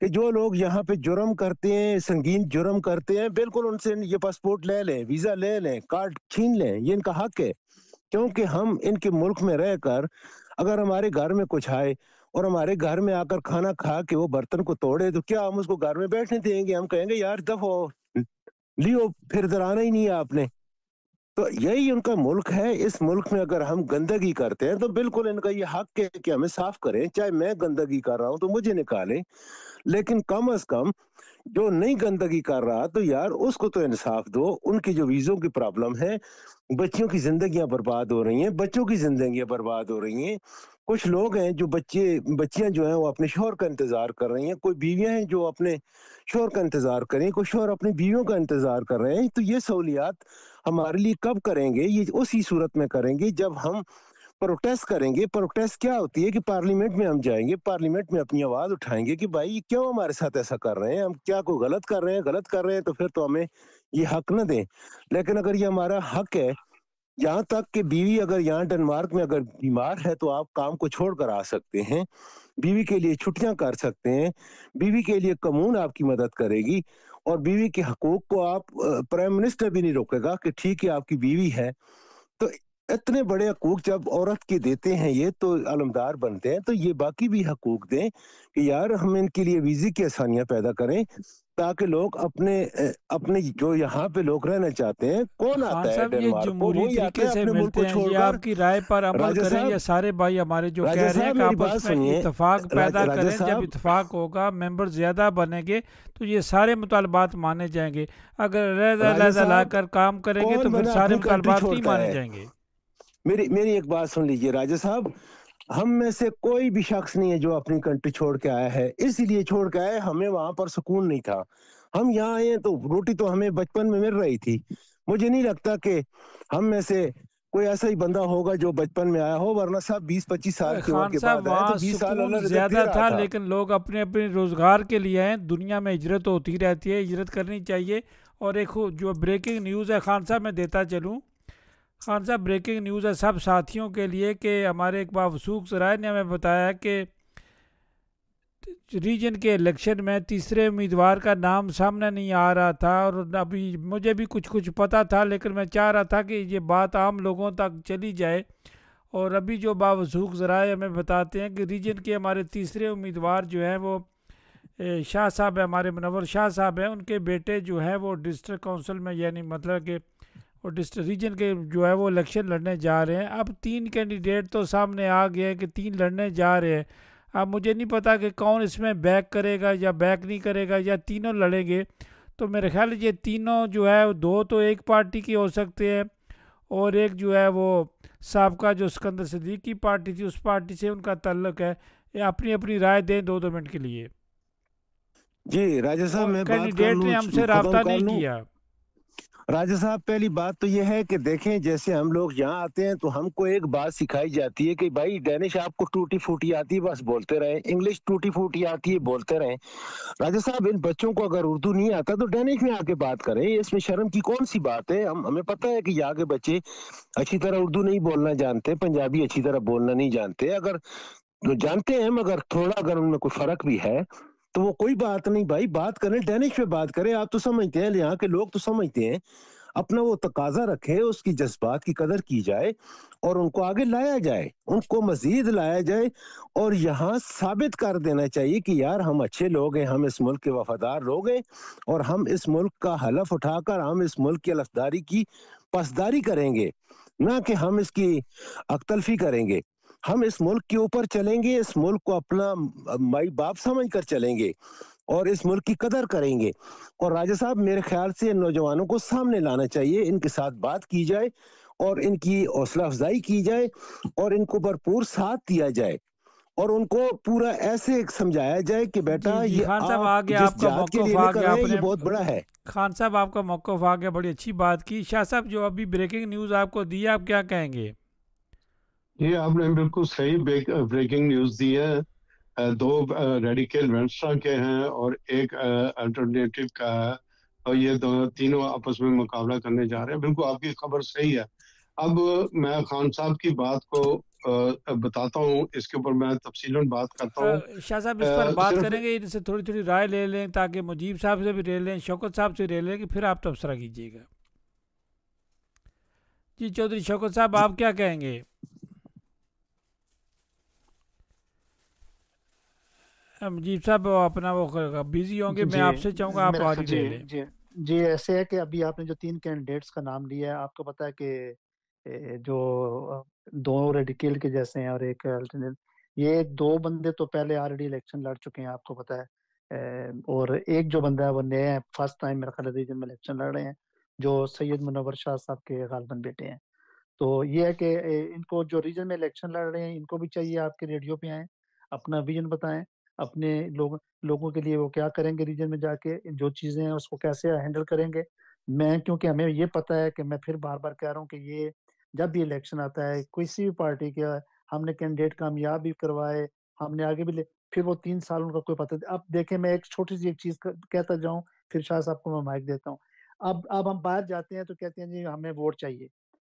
کہ جو لوگ یہاں پہ جرم کرتے ہیں، سنگین جرم کرتے ہیں، بالکل ان سے یہ پاسپورٹ لے لیں، ویزا لے لیں، کارڈ چھین لیں، یہ ان کا حق ہے. کیونکہ ہم ان کے ملک میں رہ کر اگر ہمارے گھر میں کچھ آئے اور ہمارے گھر میں آ کر کھانا کھا کے وہ برتن کو توڑے تو کیا ہم اس کو گھر میں بیٹھنے دیں گے؟ ہم کہیں گے یار دفعہ لیو، پھر ادھر آنا ہی نہیں ہے آپ نے. تو یہی ان کا ملک ہے. اس ملک میں اگر ہم گندگی کرتے ہیں تو بالکل ان کا یہ حق ہے کہ ہمیں صاف کریں. چاہے میں گندگی کر رہا ہوں تو مجھے نکالیں، لیکن کم از کم جو نہیں گندگی کر رہا تو یار اس کو تو انصاف دو. ان کی جو ویزوں کی پرابلم ہے، بچیوں کی زندگیاں برباد ہو رہی ہیں، بچوں کی زندگیاں برباد ہو رہی ہیں. کچھ لوگ ہیں جو بچیاں جو ہیں وہ اپنے شوہر کا انتظار کر رہی ہیں، کوئی بیویاں ہیں جو اپنے شوہر کا انتظار کریں، کوئی شوہر اپنی بیویوں کا انتظار کر رہے ہیں. تو یہ سہولیات ہمارے لیے کب کریں گے؟ یہ اسی صورت میں کریں گے جب ہم پروٹیسٹ کریں گے. پروٹیسٹ کیا ہوتی ہے کہ پارلیمنٹ میں ہم جائیں گے، پارلیمنٹ میں اپنی آواز اٹھائیں گے کہ بھائی کیوں ہمارے ساتھ ایسا کر رہے ہیں، ہم کیا کوئی غلط کر رہے ہیں تو پھر تو ہمیں یہ حق نہ دیں. لیکن اگر یہ ہمارا حق ہے، یہاں تک کہ بیوی اگر یہاں ڈنمارک میں اگر بیمار ہے تو آپ کام کو چھوڑ کر آ سکتے ہیں، بیوی کے لیے چھٹیاں کر سکتے ہیں، بیوی کے لیے قانون آپ کی مدد کرے گی، اور بیوی کے حقوق کو آپ پرائم منسٹر بھی نہیں روکے گا کہ ٹھیک ہے آپ کی بیوی ہے. تو اتنے بڑے حقوق جب عورت کے دیتے ہیں یہ تو علمدار بنتے ہیں، تو یہ باقی بھی حقوق دیں کہ یار ہم ان کے لیے ویزے کی آسانیاں پیدا کریں تاکہ لوگ اپنے جو یہاں پہ لوگ رہنا چاہتے ہیں. کون خان آتا ہے صاحب یہ ڈنمارک کو؟ جمہوری وہی آتے طریقے ہیں سے اپنے ملک ملتے کو ہیں، چھوڑ یہ کر. آپ کی رائے پر عمل راجہ کریں. صاحب یہ سارے بھائی ہمارے جو کہہ رہے ہیں کہ میری آپس بات میں سنیے. اتفاق پیدا راجہ کریں. جب صاحب اتفاق ہوگا، ممبر زیادہ بنیں گے تو یہ سارے مطالبات مانے جائیں گے. اگر علیحدہ لا کر کام کریں گے تو کون پھر بنا سارے اپنی کنٹری مطالبات نہیں چھوڑتا مانے ہے؟ جائیں گے. میری ایک بات سن لیجئے راجہ صاحب، ہم میں سے کوئی بھی شخص نہیں ہے جو اپنی کنٹری چھوڑ کے آیا ہے. اسی لیے چھوڑ کے آیا، ہمیں وہاں پر سکون نہیں تھا. ہم یہاں آئے تو روٹی تو ہمیں بچپن میں مل رہی تھی. مجھے نہیں لگتا کہ ہم میں سے کوئی ایسا ہی بندہ ہوگا جو بچپن میں آیا ہو، ورنہ سب 20-25 سال کی عمر خان کے صاحب بعد آئے تو وہاں 20 سال سکون اللہ رزق دے زیادہ رہا تھا، تھا. لیکن لوگ اپنے اپنے روزگار کے لیے ہیں. دنیا میں ہجرت ہوتی رہتی ہے، ہجرت کرنی چاہیے. اور ایک جو بریکنگ نیوز ہے خان صاحب میں دیتا چلوں. خان صاحب بریکنگ نیوز ہے سب ساتھیوں کے لیے کہ ہمارے ایک موثوق ذرائع نے ہمیں بتایا کہ ریجن کے الیکشن میں تیسرے امیدوار کا نام سامنے نہیں آ رہا تھا. اور ابھی مجھے بھی کچھ پتہ تھا، لیکن میں چاہ رہا تھا کہ یہ بات عام لوگوں تک چلی جائے. اور ابھی جو باوثوق ذرائع ہمیں بتاتے ہیں کہ ریجن کے ہمارے تیسرے امیدوار جو ہیں وہ شاہ صاحب ہیں، ہمارے منور شاہ صاحب ہیں. ان کے بیٹے جو ہیں وہ ڈسٹرکٹ کونسل میں، یعنی مطلب کہ وہ ریجن کے جو ہے وہ الیکشن لڑنے جا رہے ہیں. اب 3 کینڈیڈیٹ تو سامنے آ گئے ہیں کہ 3 لڑنے جا رہے ہیں. اب مجھے نہیں پتا کہ کون اس میں بیک کرے گا یا بیک نہیں کرے گا یا تینوں لڑیں گے. تو میرے خیال یہ تینوں جو ہے 2 تو ایک پارٹی کی ہو سکتے ہیں، اور ایک جو ہے وہ سابقہ جو سکندر صدیق کی پارٹی تھی اس پارٹی سے ان کا تعلق ہے. یہ اپنی اپنی رائے دیں 2 منٹ کے لیے. جی راجہ صاحب میں بات کر کینڈیڈیٹ لوں، نے ہم سے ختم رابطہ کر نہیں لوں. کیا. راجہ صاحب پہلی بات تو یہ ہے کہ دیکھیں جیسے ہم لوگ یہاں آتے ہیں تو ہم کو ایک بات سکھائی جاتی ہے کہ بھائی ڈینش آپ کو ٹوٹی پھوٹی آتی ہے بس بولتے رہیں، انگلش ٹوٹی پھوٹی آتی ہے بولتے رہیں. راجہ صاحب ان بچوں کو اگر اردو نہیں آتا تو ڈینش میں آ کے بات کریں، اس میں شرم کی کون سی بات ہے؟ ہمیں پتہ ہے کہ یہاں کے بچے اچھی طرح اردو نہیں بولنا جانتے، پنجابی اچھی طرح بولنا نہیں جانتے. اگر جانتے ہیں مگر تھوڑا اگر ان میں کوئی فرق بھی ہے تو وہ کوئی بات نہیں بھائی، بات کریں ڈینش میں بات کریں. آپ تو سمجھتے ہیں، یہاں کے لوگ تو سمجھتے ہیں. اپنا وہ تقاضا رکھے، اس کی جذبات کی قدر کی جائے اور ان کو آگے لایا جائے، ان کو مزید لایا جائے. اور یہاں ثابت کر دینا چاہیے کہ یار ہم اچھے لوگ ہیں، ہم اس ملک کے وفادار لوگ ہیں، اور ہم اس ملک کا حلف اٹھا کر ہم اس ملک کی الفداری کی پاسداری کریں گے، نہ کہ ہم اس کی اختلفی کریں گے. ہم اس ملک کے اوپر چلیں گے، اس ملک کو اپنا مائی باپ سمجھ کر چلیں گے اور اس ملک کی قدر کریں گے. اور راجہ صاحب میرے خیال سے نوجوانوں کو سامنے لانا چاہیے، ان کے ساتھ بات کی جائے اور ان کی حوصلہ افزائی کی جائے اور ان کو بھرپور ساتھ دیا جائے اور ان کو پورا ایسے سمجھایا جائے کہ بیٹا جی یہ خان صاحب آپ آگے جس آپ کا جہاد کے موقف لیے آ نکل گیا. رہے آپ ہیں یہ نے بہت بڑا ہے. خان صاحب آپ کا موقف آ گیا، بڑی اچھی بات کی. شاہ صاحب جو ابھی بریکنگ نیوز آپ کو دی، آپ کیا کہیں گے؟ یہ آپ نے بالکل صحیح بریکنگ نیوز دی ہے. 2 ریڈیکل وینسٹرا کے ہیں اور ایک الٹرنیٹو کا ہے، اور یہ تینوں آپس میں مقابلہ کرنے جا رہے ہیں. بالکل آپ کی خبر صحیح ہے. اب میں خان صاحب کی بات کو بتاتا ہوں، اس کے اوپر میں تفصیلاً بات کرتا ہوں. شاہ صاحب اس پر بات صرف کریں گے، ان سے تھوڑی تھوڑی رائے لے لیں تاکہ مجیب صاحب سے بھی لے لیں، شوکت صاحب سے لے لیں کہ پھر آپ تبصرہ کیجیے گا. جی چودھری شوکت صاحب جی آپ کیا کہیں گے؟ مجیب صاحب وہ اپنا وہ بزی ہوں گے، میں جی آپ سے چاہوں گا آپ میرا باری جی لے لیں. جی جی ایسے ہے کہ ابھی آپ نے جو 3 کینڈیڈیٹس کا نام لیا ہے، آپ کو پتا ہے کہ جو 2 ریڈیکل کے جیسے ہیں اور ایک الٹرنیٹ، یہ 2 بندے تو پہلے آلریڈی الیکشن لڑ چکے ہیں، آپ کو پتا ہے. اور ایک جو بندہ ہے وہ نئے ہیں، فرسٹ ٹائم میرا خیال ہے ریجن میں الیکشن لڑ رہے ہیں، جو سید منور شاہ صاحب کے غالباً بیٹے ہیں. تو یہ ہے کہ ان کو جو ریجن میں الیکشن لڑ رہے ہیں، ان کو بھی چاہیے آپ کے ریڈیو پہ آئیں، اپنا ویژن بتائیں، اپنے لوگوں کے لیے وہ کیا کریں گے ریجن میں جا کے، جو چیزیں ہیں اس کو کیسے ہینڈل کریں گے. کیونکہ ہمیں یہ پتہ ہے کہ میں پھر بار بار کہہ رہا ہوں کہ یہ جب بھی الیکشن آتا ہے کسی بھی پارٹی کے، ہم نے کینڈیڈیٹ کامیاب بھی کروائے، ہم نے آگے بھی پھر وہ 3 سال کا کوئی پتہ. اب دیکھیں میں ایک چھوٹی سی ایک چیز کہتا جاؤں، پھر شاہ صاحب کو میں مائک دیتا ہوں. اب ہم باہر جاتے ہیں تو کہتے ہیں جی ہمیں ووٹ چاہیے،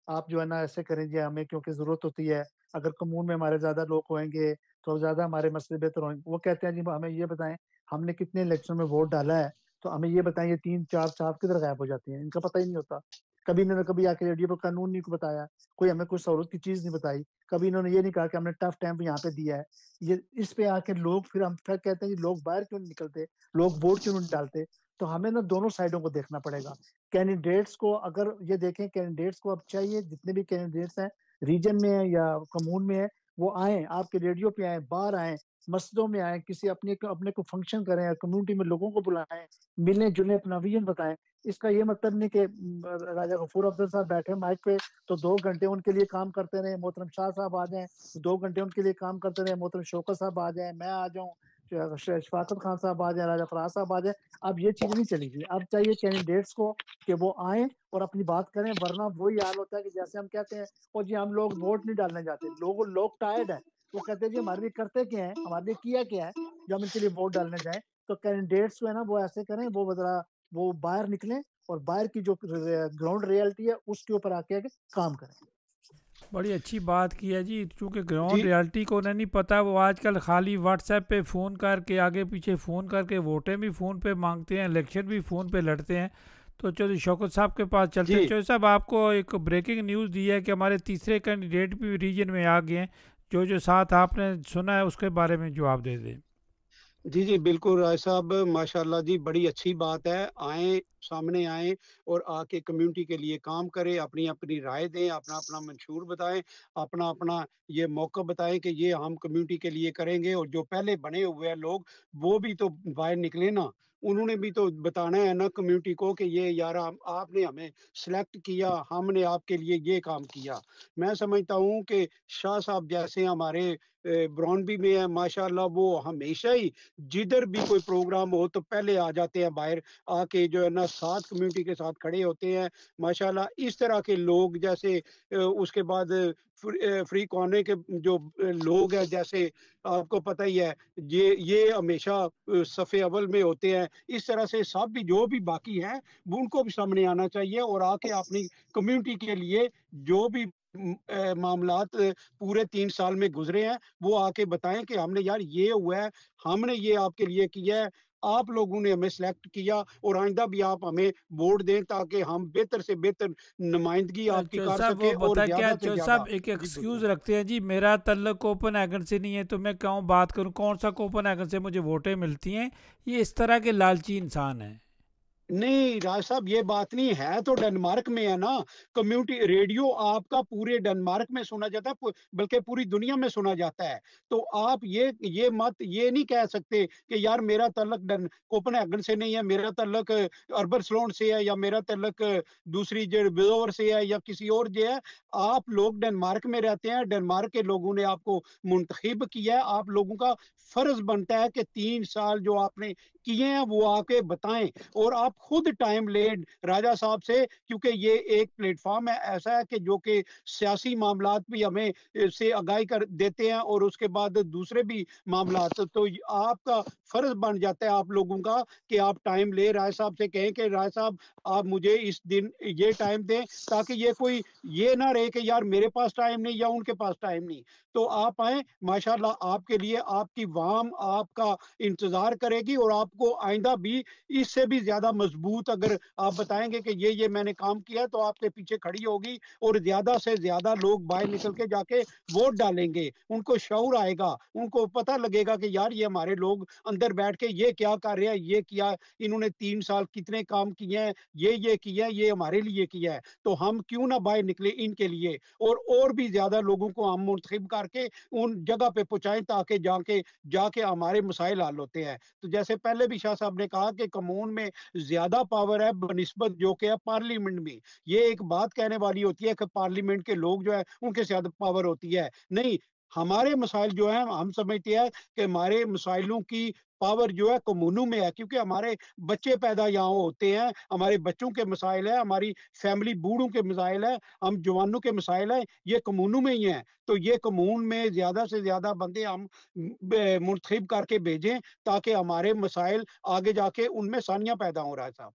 آپ جو ہے نا ایسے کریں جی، ہمیں کیونکہ ضرورت ہوتی ہے، اگر کمون میں ہمارے زیادہ لوگ ہوئیں گے تو زیادہ ہمارے مسئلے بہتر ہوں گے. وہ کہتے ہیں جی ہمیں یہ بتائیں ہم نے کتنے الیکشن میں ووٹ ڈالا ہے، تو ہمیں یہ بتائیں یہ 3 4 صاحب کدھر غائب ہو جاتے ہیں، ان کا پتہ ہی نہیں ہوتا. کبھی انہوں نے کبھی آ کے ریڈیو پر قانون نہیں بتایا، کوئی ہمیں کوئی سہولت کی چیز نہیں بتائی، کبھی انہوں نے یہ نہیں کہا کہ ہم نے ٹف ٹائم یہاں پہ دیا ہے. یہ اس پہ آ کے لوگ پھر ہم پھر کہتے ہیں جی لوگ باہر کیوں نہیں نکلتے، لوگ ووٹ کیوں نہیں ڈالتے. تو ہمیں نا دونوں سائڈوں کو دیکھنا پڑے گا. کینڈیڈیٹس کو اگر یہ دیکھیں، کینڈیڈیٹس کو اب چاہیے جتنے بھی کینڈیڈیٹس ہیں ریجن میں ہیں یا کمون میں ہیں، وہ آئیں، آپ کے ریڈیو پہ آئیں، باہر آئیں، مسجدوں میں آئیں، کسی اپنے کو فنکشن کریں، کمیونٹی میں لوگوں کو بلائیں، ملیں جلیں، اپنا ویژن بتائیں. اس کا یہ مطلب نہیں کہ راجہ غفور افضل صاحب بیٹھے مائک پہ تو 2 گھنٹے ان کے لیے کام کرتے رہے، محترم شاہ صاحب آ جائیں 2 گھنٹے ان کے لیے کام کرتے رہے، محترم شوکت صاحب آ جائیں، میں آ جاؤں، شفاقت خان صاحب آ جائیں، راجہ فراز صاحب آ جائیں. اب یہ چیز نہیں چلے گی. اب چاہیے کینڈیڈیٹس کو کہ وہ آئیں اور اپنی بات کریں، ورنہ وہی حال ہوتا ہے کہ جیسے ہم کہتے ہیں اور جی ہم لوگ ووٹ نہیں ڈالنے جاتے، لوگ ٹائرڈ ہیں، وہ کہتے ہیں جی ہمارے لیے کرتے کیا ہیں، ہمارے لیے کیا کیا ہے جو ہم ان کے لیے ووٹ ڈالنے جائیں. تو کینڈیڈیٹس جو ہے نا وہ ایسے کریں، وہ ذرا وہ باہر نکلیں اور باہر کی جو گراؤنڈ ریئلٹی ہے اس کے اوپر آ کے کام کریں. بڑی اچھی بات کی ہے جی، چونکہ گراؤنڈ جی ریالٹی کو انہیں نہیں پتہ، وہ آج کل خالی واٹس ایپ پہ فون کر کے آگے پیچھے فون کر کے ووٹیں بھی فون پہ مانگتے ہیں، الیکشن بھی فون پہ لڑتے ہیں. تو چودھری شوکت صاحب کے پاس چلتے ہیں. جی چودھری صاحب آپ کو ایک بریکنگ نیوز دی ہے کہ ہمارے تیسرے کینڈیڈیٹ بھی ریجن میں آ گئے ہیں، جو ساتھ آپ نے سنا ہے اس کے بارے میں جواب دے دیں. جی جی بالکل رائے صاحب، ماشاءاللہ جی بڑی اچھی بات ہے. آئیں، سامنے آئیں اور آ کے کمیونٹی کے لیے کام کریں، اپنی اپنی رائے دیں، اپنا اپنا منشور بتائیں، اپنا اپنا یہ موقع بتائیں کہ یہ ہم کمیونٹی کے لیے کریں گے. اور جو پہلے بنے ہوئے ہیں لوگ وہ بھی تو باہر نکلے نا، انہوں نے بھی تو بتانا ہے نا کمیونٹی کو کہ یہ یار آپ نے ہمیں سلیکٹ کیا، ہم نے آپ کے لیے یہ کام کیا. میں سمجھتا ہوں کہ شاہ صاحب جیسے ہمارے برانڈی میں ہے ماشاءاللہ، وہ ہمیشہ ہی جدھر بھی کوئی پروگرام ہو تو پہلے آ جاتے ہیں، باہر آ کے جو ہے نا ساتھ کمیونٹی کے ساتھ کھڑے ہوتے ہیں. ماشاءاللہ اس طرح کے لوگ جیسے اس کے بعد فری کونے کے جو لوگ ہیں، جیسے آپ کو پتہ ہی ہے یہ ہمیشہ صف اول میں ہوتے ہیں. اس طرح سے سب بھی جو بھی باقی ہیں ان کو بھی سامنے آنا چاہیے اور آ کے اپنی کمیونٹی کے لیے جو بھی معاملات پورے 3 سال میں گزرے ہیں وہ آ کے بتائیں کہ ہم نے یار یہ ہوا ہے، ہم نے یہ آپ کے لیے کیا ہے، آپ لوگوں نے ہمیں سلیکٹ کیا اور آئندہ بھی آپ ہمیں ووٹ دیں تاکہ ہم بہتر سے بہتر نمائندگی آپ کی چودھری کر صاحب وہ سکے اور بتا کیا، زیادہ سے چودھری زیادہ. صاحب ایک جی ایکسکیوز بالکل. رکھتے ہیں جی، میرا تعلق کوپن ہیگن سے نہیں ہے تو میں کہوں بات کروں کون سا کوپن ہیگن سے مجھے ووٹیں ملتی ہیں. یہ اس طرح کے لالچی انسان ہیں. نہیں راج صاحب یہ بات نہیں ہے، تو ڈنمارک میں ہے نا کمیونٹی ریڈیو آپ کا پورے ڈنمارک میں سنا جاتا ہے، بلکہ پوری دنیا میں سنا جاتا ہے. تو آپ یہ مت یہ نہیں کہہ سکتے کہ یار میرا تعلق کوپن ہیگن سے نہیں ہے، میرا تعلق اربرسلون سے ہے یا میرا تعلق دوسری جو ویزوور سے ہے یا کسی اور جو ہے. آپ لوگ ڈنمارک میں رہتے ہیں، ڈنمارک کے لوگوں نے آپ کو منتخب کیا ہے. آپ لوگوں کا فرض بنتا ہے کہ 3 سال جو آپ نے کیے ہیں وہ آ کے بتائیں. اور آپ آپ خود ٹائم لیں راجہ صاحب سے، کیونکہ یہ ایک پلیٹ فارم ہے ایسا ہے کہ جو کہ سیاسی معاملات بھی ہمیں سے آگاہی کر دیتے ہیں اور اس کے بعد دوسرے بھی معاملات. تو آپ کا فرض بن جاتا ہے آپ لوگوں کا کہ آپ ٹائم لیں، رائے صاحب سے کہیں کہ رائے صاحب آپ مجھے اس دن یہ ٹائم دیں، تاکہ یہ کوئی یہ نہ رہے کہ یار میرے پاس ٹائم نہیں یا ان کے پاس ٹائم نہیں. تو آپ آئیں، ماشاءاللہ آپ کے لیے آپ کی عوام آپ کا انتظار کرے گی، اور آپ کو آئندہ بھی اس سے بھی زیادہ مضبوط اگر آپ بتائیں گے کہ یہ میں نے کام کیا تو آپ کے پیچھے کھڑی ہوگی، اور زیادہ سے زیادہ لوگ باہر نکل کے جا کے ووٹ ڈالیں گے. ان کو شعور آئے گا، ان کو پتہ لگے گا کہ یار یہ ہمارے لوگ اندر بیٹھ کے یہ کیا کر رہے ہیں، یہ کیا انہوں نے 3 سال کتنے کام کیے ہیں، یہ کیا ہے، یہ ہمارے لیے کیا ہے، تو ہم کیوں نہ باہر نکلے ان کے لیے، اور بھی زیادہ لوگوں کو ہم منتخب کر کے ان جگہ پہ پہنچائیں تاکہ جا کے ہمارے مسائل حل ہوتے ہیں. تو جیسے پہلے بھی شاہ صاحب نے کہا کہ کمون میں زیادہ پاور ہے بنسبت جو کہ ہے پارلیمنٹ میں. یہ ایک بات کہنے والی ہوتی ہے کہ پارلیمنٹ کے لوگ جو ہے ان کے زیادہ پاور ہوتی ہے، نہیں، ہمارے مسائل جو ہیں ہم سمجھتے ہیں کہ ہمارے مسائلوں کی پاور جو ہے کمونوں میں ہے، کیونکہ ہمارے بچے پیدا یہاں ہوتے ہیں، ہمارے بچوں کے مسائل ہیں، ہماری فیملی بوڑھوں کے مسائل ہیں، ہم جوانوں کے مسائل ہیں، یہ کمونوں میں ہی ہیں. تو یہ کمون میں زیادہ سے زیادہ بندے ہم منتخب کر کے بھیجیں تاکہ ہمارے مسائل آگے جا کے ان میں ثانیہ پیدا ہو رہا ہے. صاحب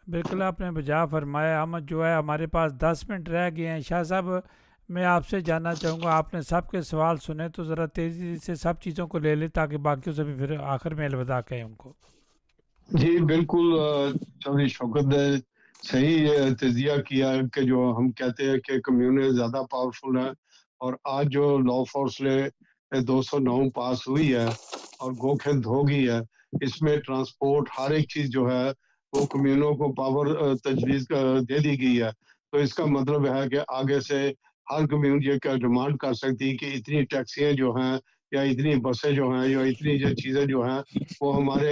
بالکل آپ نے بجا فرمایا. ہم جو ہے ہمارے پاس 10 منٹ رہ گئے ہیں. شاہ صاحب میں آپ سے جاننا چاہوں گا، آپ نے سب کے سوال سنے تو ذرا تیزی سے سب چیزوں کو لے لیں تاکہ باقیوں سے بھی پھر آخر میں الوداع کہیں ان کو. جی بالکل، چودھری شوکت نے صحیح تجزیہ کیا کہ جو ہم کہتے ہیں کہ کمیونٹی زیادہ پاورفل ہے، اور آج جو لا فورس لے 209 پاس ہوئی ہے اور گوکھند ہو گئی ہے، اس میں ٹرانسپورٹ ہر ایک چیز جو ہے وہ کمیونوں کو پاور تجویز دے دی گئی ہے. تو اس کا مطلب ہے کہ آگے سے ہر کمیونٹی کا ڈیمانڈ کر سکتی کہ اتنی ٹیکسیاں جو ہیں یا اتنی بسیں جو ہیں یا اتنی جو چیزیں جو ہیں وہ ہمارے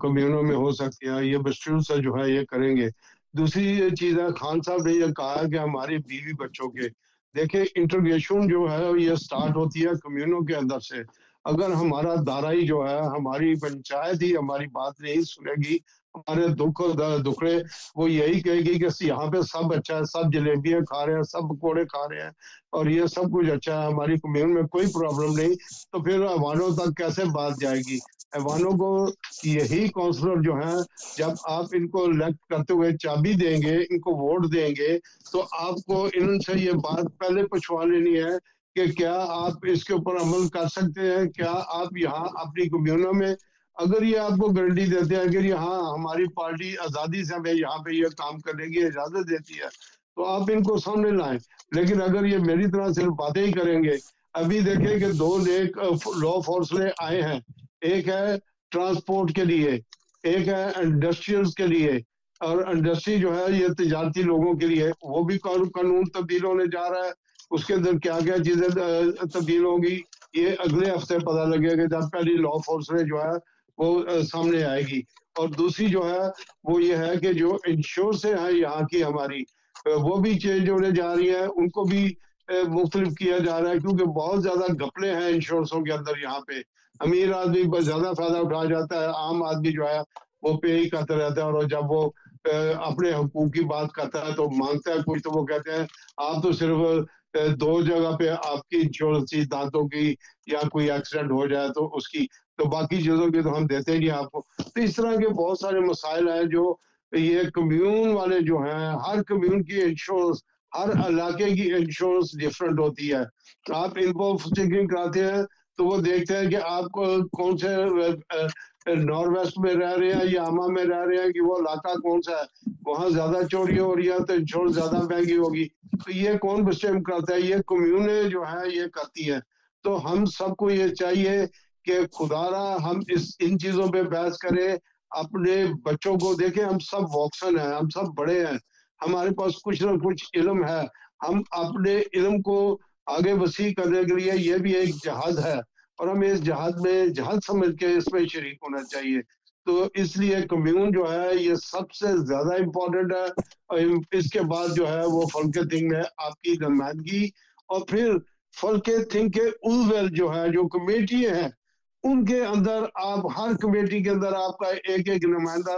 کمیونوں میں ہو سکتی ہیں. یہ بسٹیول سے جو ہے یہ کریں گے. دوسری چیز ہے، خان صاحب نے یہ کہا کہ ہماری بیوی بچوں کے، دیکھیں انٹروگیشن جو ہے یہ سٹارٹ ہوتی ہے کمیونوں کے اندر سے. اگر ہمارا دارائی جو ہے، ہماری پنچایت ہی ہماری بات نہیں سنے گی، ہمارے دکھڑے وہ یہی کہے گی کہ یہاں پہ سب اچھا ہے، سب جلیبیاں کھا رہے ہیں، سب پکوڑے کھا رہے ہیں اور یہ سب کچھ اچھا ہے، ہماری کمیون میں کوئی پرابلم نہیں، تو پھر ایوانوں تک کیسے بات جائے گی؟ ایوانوں کو یہی کونسلر جو ہیں، جب آپ ان کو الیکٹ کرتے ہوئے چابی دیں گے، ان کو ووٹ دیں گے، تو آپ کو ان سے یہ بات پہلے پوچھوا لینی ہے کہ کیا آپ اس کے اوپر عمل کر سکتے ہیں، کیا آپ یہاں اپنی کمیونوں میں، اگر یہ آپ کو گارنٹی دیتے ہیں کہ ہاں ہماری پارٹی آزادی سے ہمیں یہاں پہ یہ کام کرنے کی اجازت دیتی ہے، تو آپ ان کو سامنے لائیں. لیکن اگر یہ میری طرح صرف باتیں ہی کریں گے، ابھی دیکھیں کہ 2 نیک لا فورس لے آئے ہیں، ایک ہے ٹرانسپورٹ کے لیے، ایک ہے انڈسٹریلز کے لیے، اور انڈسٹری جو ہے یہ تجارتی لوگوں کے لیے، وہ بھی قانون تبدیل ہونے جا رہا ہے. اس کے اندر کیا کیا چیزیں تبدیل ہوں گی یہ اگلے ہفتے پتہ لگے گا جب پہلی لا فورس میں جو ہے وہ سامنے آئے گی. اور دوسری جو ہے وہ یہ ہے کہ جو انشورنس ہیں یہاں کی ہماری، وہ بھی چینج ہونے جا رہی ہیں، ان کو بھی مختلف کیا جا رہا ہے، کیونکہ بہت زیادہ گھپلے ہیں انشورنسوں کے اندر. یہاں پہ امیر آدمی بس زیادہ فائدہ اٹھا جاتا ہے، عام آدمی جو ہے وہ پے ہی کرتا رہتا ہے، اور جب وہ اپنے حقوق کی بات کرتا ہے تو مانگتا ہے کچھ، تو وہ کہتے ہیں آپ تو صرف 2 جگہ پہ آپ کی انشورنس تھی، دانتوں کی یا کوئی ایکسیڈنٹ ہو جائے تو اس کی، تو باقی چیزوں کی تو ہم دیتے ہی نہیں آپ کو. تو اس طرح کے بہت سارے مسائل ہیں جو یہ کمیون والے جو ہیں، ہر کمیون کی انشورنس، ہر علاقے کی انشورنس ڈفرینٹ ہوتی ہے. آپ ان کو چیکنگ کراتے ہیں تو وہ دیکھتے ہیں کہ آپ کو کون سے نار ویسٹ میں رہ رہے ہیں یا آما میں رہ رہے ہیں، کہ وہ علاقہ کون سا ہے، وہاں زیادہ چوری ہو رہی ہے تو انشورنس زیادہ مہنگی ہوگی. تو یہ کون بسٹیم کرتا ہے؟ یہ کمیونیں جو ہیں یہ کرتی ہیں. تو ہم سب کو یہ چاہیے کہ خدا را ہم ان چیزوں پہ بحث کریں. اپنے بچوں کو دیکھیں، ہم سب واکسن ہیں، ہم سب بڑے ہیں، ہمارے پاس کچھ نہ کچھ علم ہے، ہم اپنے علم کو آگے وسیع کرنے کے لیے یہ بھی ایک جہاد ہے، اور ہمیں اس جہاد میں جہاد سمجھ کے اس میں شریک ہونا چاہیے. تو اس لیے کمیون جو ہے یہ سب سے زیادہ امپورٹنٹ ہے، اور اس کے بعد جو ہے وہ فلک تھنگ میں آپ کی نمائندگی، اور پھر فلک تھنگ کے اول جو ہے جو کمیٹی ہیں ان کے اندر آپ ہر کمیٹی کے اندر آپ کا ایک ایک نمائندہ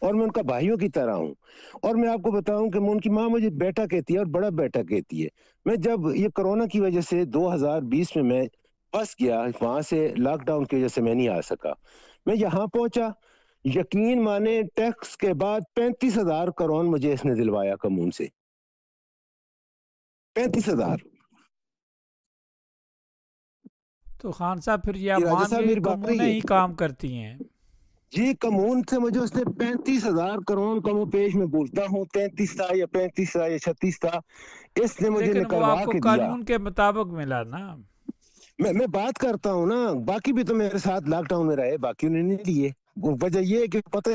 اور میں ان کا بھائیوں کی طرح ہوں. اور میں آپ کو بتاؤں کہ ان کی ماں مجھے بیٹا کہتی ہے اور بڑا بیٹا کہتی ہے. میں جب یہ کرونا کی وجہ سے 2020 میں پھنس گیا، وہاں سے لاک ڈاؤن کی وجہ سے میں نہیں آ سکا، میں یہاں پہنچا، یقین مانے ٹیکس کے بعد 35,000 کروڑ مجھے اس نے دلوایا کمون سے. 35,000. تو خان صاحب پھر یہ آپ راجہ مان صاحب گئے میری بات کمونیں رہی ہی ہے کام کرتی ہیں. جی، کمون سے مجھے اس نے 35,000 کروڑ کا، وہ پیش میں بولتا ہوں 33 تھا یا 35 تھا یا 36 تھا، اس نے مجھے لیکن وہ آپ نکلوا کو کے دیا. قانون کے مطابق ملا نا. میں بات کرتا ہوں نا، باقی بھی تو میرے ساتھ لاک ڈاؤن میں رہے، باقی انہوں نے نہیں لیے. وجہ یہ ہے کہ پتہ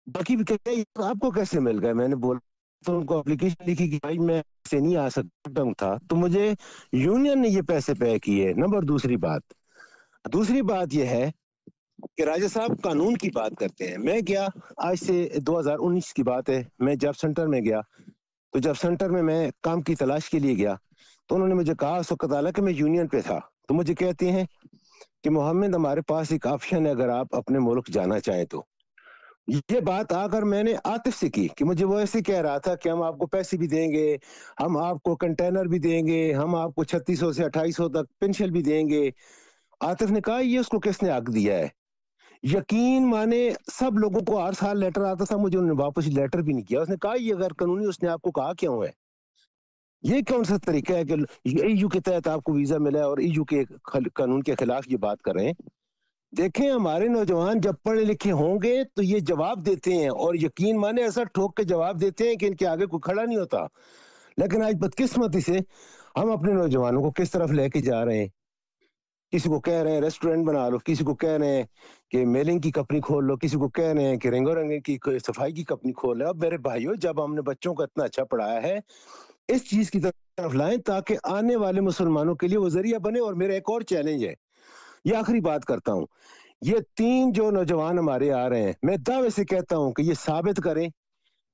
باقی بھی کہتے ہیں آپ کو کیسے مل گئے. میں نے بولا تو ان کو اپلیکیشن لکھی کہ بھائی میں سے نہیں آ سکتا تھا، تو مجھے یونین نے یہ پیسے پے کیے. نمبر دوسری بات یہ ہے کہ راجہ صاحب قانون کی بات کرتے ہیں. میں گیا، آج سے 2019 کی بات ہے، میں جاب سینٹر میں گیا، تو جب سینٹر میں کام کی تلاش کے لیے گیا تو انہوں نے مجھے کہا اس وقت کہ میں یونین پہ تھا، تو مجھے کہتے ہیں کہ محمد ہمارے پاس ایک آپشن ہے اگر آپ اپنے ملک جانا چاہیں تو. یہ بات آ کر میں نے عاطف سے کی کہ مجھے وہ ایسے کہہ رہا تھا کہ ہم آپ کو پیسے بھی دیں گے، ہم آپ کو کنٹینر بھی دیں گے، ہم آپ کو 3600 سے 2800 تک پینشن بھی دیں گے. عاطف نے کہا یہ اس کو کس نے حق دیا ہے؟ یقین مانے سب لوگوں کو ہر سال لیٹر آتا تھا، مجھے انہوں نے واپس لیٹر بھی نہیں کیا. اس نے کہا یہ غیر قانونی، اس نے آپ کو کہا کیوں ہے؟ یہ کون سا طریقہ ہے کہ ای یو کے تحت آپ کو ویزا ملا ہے اور ای یو کے قانون کے خلاف یہ بات کر رہے ہیں؟ دیکھیں ہمارے نوجوان جب پڑھے لکھے ہوں گے تو یہ جواب دیتے ہیں، اور یقین مانے ایسا ٹھوک کے جواب دیتے ہیں کہ ان کے آگے کوئی کھڑا نہیں ہوتا. لیکن آج بدقسمتی سے ہم اپنے نوجوانوں کو کس طرف لے کے جا رہے ہیں؟ کسی کو کہہ رہے ہیں ریسٹورنٹ بنا لو، کسی کو کہہ رہے ہیں کہ میلنگ کی کمپنی کھول لو، کسی کو کہہ رہے ہیں کہ رنگو رنگے کی صفائی کی کمپنی کھول لو. اب میرے بھائیوں، جب ہم نے بچوں کو اتنا اچھا پڑھایا ہے، اس چیز کی طرف لائیں تاکہ آنے والے مسلمانوں کے لیے وہ ذریعہ بنے. اور میرا ایک اور چیلنج ہے، یہ آخری بات کرتا ہوں، یہ 3 جو نوجوان ہمارے آ رہے ہیں، میں دعوے سے کہتا ہوں کہ یہ ثابت کریں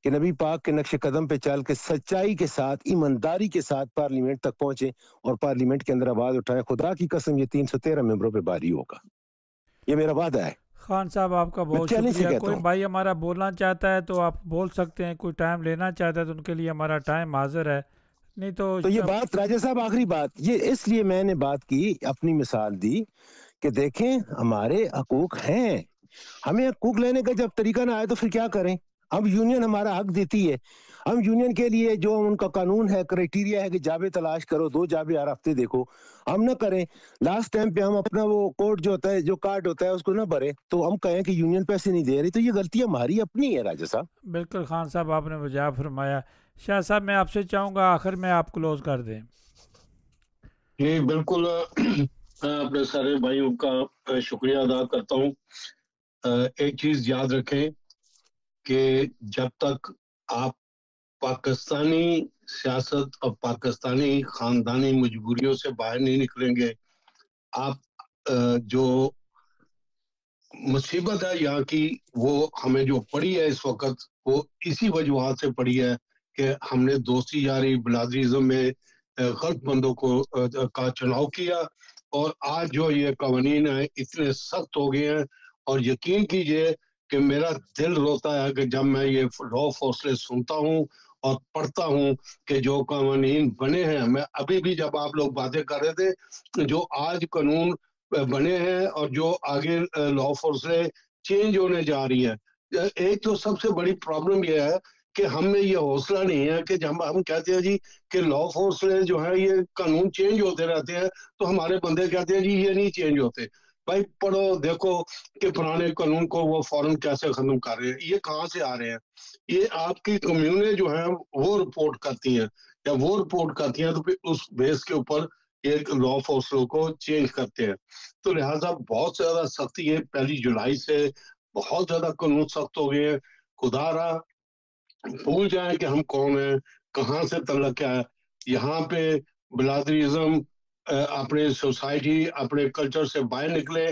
کہ نبی پاک کے نقش قدم پہ چل کے سچائی کے ساتھ، ایمانداری کے ساتھ پارلیمنٹ تک پہنچے اور پارلیمنٹ کے اندر آواز اٹھائیں. خدا کی قسم یہ 313 ممبروں پہ بھاری ہوگا، یہ میرا وعدہ ہے. خان صاحب آپ کا میں بہت چیلنج سے شکریہ. کہتا کوئی ہوں. بھائی ہمارا بولنا چاہتا ہے تو آپ بول سکتے ہیں، کوئی ٹائم لینا چاہتا ہے تو ان کے لیے ہمارا ٹائم حاضر ہے، نہیں تو یہ بات راجہ صاحب آخری بات، یہ اس لیے میں نے بات کی، اپنی مثال دی کہ دیکھیں ہمارے حقوق ہیں، ہمیں حقوق لینے کا جب طریقہ نہ آئے تو پھر کیا کریں؟ اب یونین ہمارا حق دیتی ہے، ہم یونین کے لیے جو ان کا قانون ہے، کرائٹیریا ہے کہ جابے تلاش کرو، 2 جابے ہر ہفتے دیکھو، ہم نہ کریں. لاسٹ ٹائم پہ ہم اپنا وہ کوڈ جو ہوتا ہے، جو کارڈ ہوتا ہے، اس کو نہ بھرے تو ہم کہیں کہ یونین پیسے نہیں دے رہی، تو یہ غلطی ہماری اپنی ہے راجہ صاحب. بالکل خان صاحب آپ نے وجہ فرمایا. شاہ صاحب میں آپ سے چاہوں گا آخر میں آپ کلوز کر دیں. جی بالکل، میں اپنے سارے بھائیوں کا شکریہ ادا کرتا ہوں. ایک چیز یاد رکھیں کہ جب تک آپ پاکستانی سیاست اور پاکستانی خاندانی مجبوریوں سے باہر نہیں نکلیں گے، آپ جو مصیبت ہے یہاں کی، وہ ہمیں جو پڑی ہے اس وقت، وہ اسی وجوہات سے پڑی ہے کہ ہم نے دوستی یاری برادریزم میں غلط بندوں کا چناؤ کیا. اور آج جو یہ قوانین ہیں اتنے سخت ہو گئے ہیں، اور یقین کیجئے کہ میرا دل روتا ہے کہ جب میں یہ لا فیصلے سنتا ہوں اور پڑھتا ہوں کہ جو قوانین بنے ہیں. میں ابھی بھی جب آپ لوگ باتیں کر رہے تھے، جو آج قانون بنے ہیں اور جو آگے لا فیصلے چینج ہونے جا رہی ہے، ایک تو سب سے بڑی پرابلم یہ ہے کہ ہم میں یہ حوصلہ نہیں ہے کہ جب ہم کہتے ہیں جی کہ لا فورسلے جو ہے یہ قانون چینج ہوتے رہتے ہیں، تو ہمارے بندے کہتے ہیں جی یہ نہیں چینج ہوتے. بھائی پڑھو دیکھو کہ پرانے قانون کو وہ فوراً کیسے ختم کر رہے ہیں، یہ کہاں سے آ رہے ہیں. یہ آپ کی کمیونیں جو ہیں وہ رپورٹ کرتی ہیں، جب وہ رپورٹ کرتی ہیں تو پھر اس بیس کے اوپر ایک لا فورسلوں کو چینج کرتے ہیں. تو لہٰذا بہت زیادہ سختی ہے، 1 جولائی سے بہت زیادہ قانون سخت ہو گئے ہیں. خدا را بھول جائیں کہ ہم کون ہیں، کہاں سے تعلق ہے. یہاں پہ بلادریزم اپنے سوسائٹی، اپنے کلچر سے باہر نکلے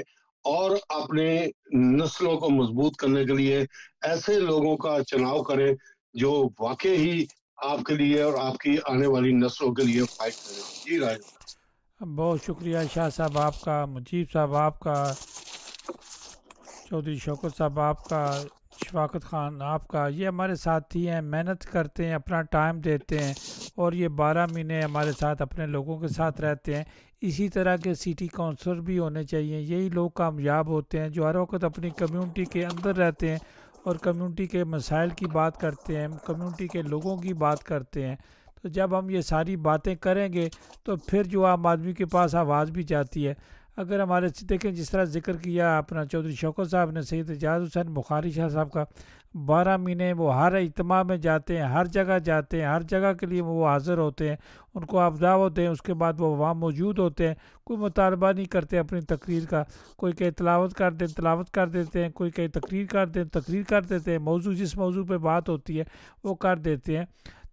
اور اپنے نسلوں کو مضبوط کرنے کے لیے ایسے لوگوں کا چناؤ کریں جو واقعی ہی آپ کے لیے اور آپ کی آنے والی نسلوں کے لیے فائٹ کریں. جی راج بہت شکریہ شاہ صاحب آپ کا، مجیب صاحب آپ کا، چودھری شوکت صاحب آپ کا، شفاقت خان آپ کا، یہ ہمارے ساتھی ہیں، محنت کرتے ہیں، اپنا ٹائم دیتے ہیں اور یہ 12 مہینے ہمارے ساتھ اپنے لوگوں کے ساتھ رہتے ہیں۔ اسی طرح کے سٹی کونسلر بھی ہونے چاہیے، یہی لوگ کامیاب ہوتے ہیں جو ہر وقت اپنی کمیونٹی کے اندر رہتے ہیں اور کمیونٹی کے مسائل کی بات کرتے ہیں، کمیونٹی کے لوگوں کی بات کرتے ہیں۔ تو جب ہم یہ ساری باتیں کریں گے تو پھر جو عام آدمی کے پاس آواز بھی جاتی ہے۔ اگر ہمارے دیکھیں جس طرح ذکر کیا اپنا چودھری شوکت صاحب نے سید اعجاز حسین بخاری شاہ صاحب کا، 12 مہینے وہ ہر اجتماع میں جاتے ہیں، ہر جگہ جاتے ہیں، ہر جگہ کے لیے وہ حاضر ہوتے ہیں، ان کو آپ دعوت دیں، اس کے بعد وہ وہاں موجود ہوتے ہیں، کوئی مطالبہ نہیں کرتے اپنی تقریر کا، کوئی کہ تلاوت کر دیں تلاوت کر دیتے ہیں، کوئی کہ تقریر کر دیں تقریر کر دیتے ہیں، موضوع جس موضوع پہ بات ہوتی ہے وہ کر دیتے ہیں۔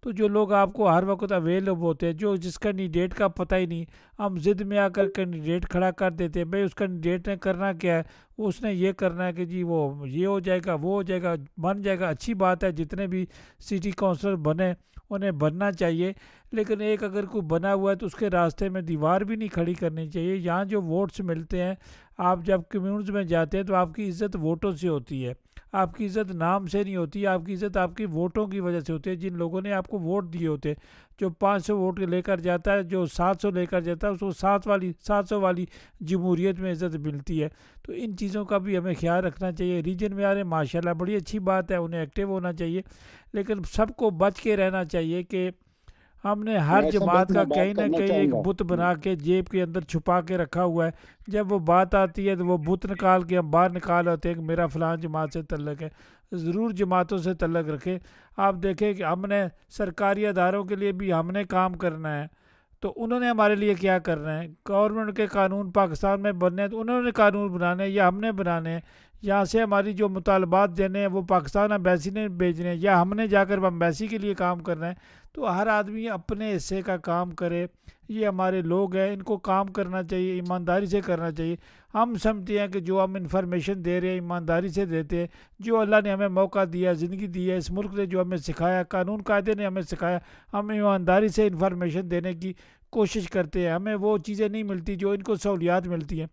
تو جو لوگ آپ کو ہر وقت اویلیبل ہوتے ہیں، جو جس کینڈیڈیٹ کا پتہ ہی نہیں، ہم ضد میں آ کر کینڈیڈیٹ کھڑا کر دیتے ہیں، بھئی اس کینڈیڈیٹ نے کرنا کیا ہے، اس نے یہ کرنا ہے کہ جی وہ یہ ہو جائے گا وہ ہو جائے گا بن جائے گا۔ اچھی بات ہے، جتنے بھی سٹی کونسلر بنے انہیں بننا چاہیے، لیکن ایک اگر کوئی بنا ہوا ہے تو اس کے راستے میں دیوار بھی نہیں کھڑی کرنی چاہیے۔ یہاں جو ووٹس ملتے ہیں، آپ جب کمیونٹیز میں جاتے ہیں تو آپ کی عزت ووٹوں سے ہوتی ہے، آپ کی عزت نام سے نہیں ہوتی، آپ کی عزت آپ کی ووٹوں کی وجہ سے ہوتی ہے، جن لوگوں نے آپ کو ووٹ دیے ہوتے ہیں۔ جو 500 ووٹ لے کر جاتا ہے، جو 700 لے کر جاتا ہے، اس کو 700 والی جمہوریت میں عزت ملتی ہے۔ تو ان چیزوں کا بھی ہمیں خیال رکھنا چاہیے۔ ریجن میں آ رہے ماشاءاللہ بڑی اچھی بات ہے، انہیں ایکٹیو ہونا چاہیے، لیکن سب کو بچ کے رہنا چاہیے کہ ہم نے ہر جماعت کا کہیں نہ کہیں ایک بت بنا کے جیب کے اندر چھپا کے رکھا ہوا ہے۔ جب وہ بات آتی ہے تو وہ بت نکال کے ہم باہر نکال ہوتے ہیں کہ میرا فلان جماعت سے تعلق ہے۔ ضرور جماعتوں سے تعلق رکھیں۔ آپ دیکھیں کہ ہم نے سرکاری اداروں کے لیے بھی ہم نے کام کرنا ہے، تو انہوں نے ہمارے لیے کیا کرنا ہے؟ گورنمنٹ کے قانون پاکستان میں بننے ہیں تو انہوں نے قانون بنانے ہیں یا ہم نے بنانے ہیں؟ یہاں سے ہماری جو مطالبات دینے ہیں وہ پاکستان امبیسی نے بھیجنے ہیں یا ہم نے جا کر امبیسی کے لیے کام کرنا ہے؟ تو ہر آدمی اپنے حصے کا کام کرے۔ یہ ہمارے لوگ ہیں، ان کو کام کرنا چاہیے، ایمانداری سے کرنا چاہیے۔ ہم سمجھتے ہیں کہ جو ہم انفارمیشن دے رہے ہیں ایمانداری سے دیتے ہیں، جو اللہ نے ہمیں موقع دیا، زندگی دی ہے، اس ملک نے جو ہمیں سکھایا، قانون قاعدے نے ہمیں سکھایا، ہم ایمانداری سے انفارمیشن دینے کی کوشش کرتے ہیں۔ ہمیں وہ چیزیں نہیں ملتی جو ان کو سہولیات ملتی ہیں۔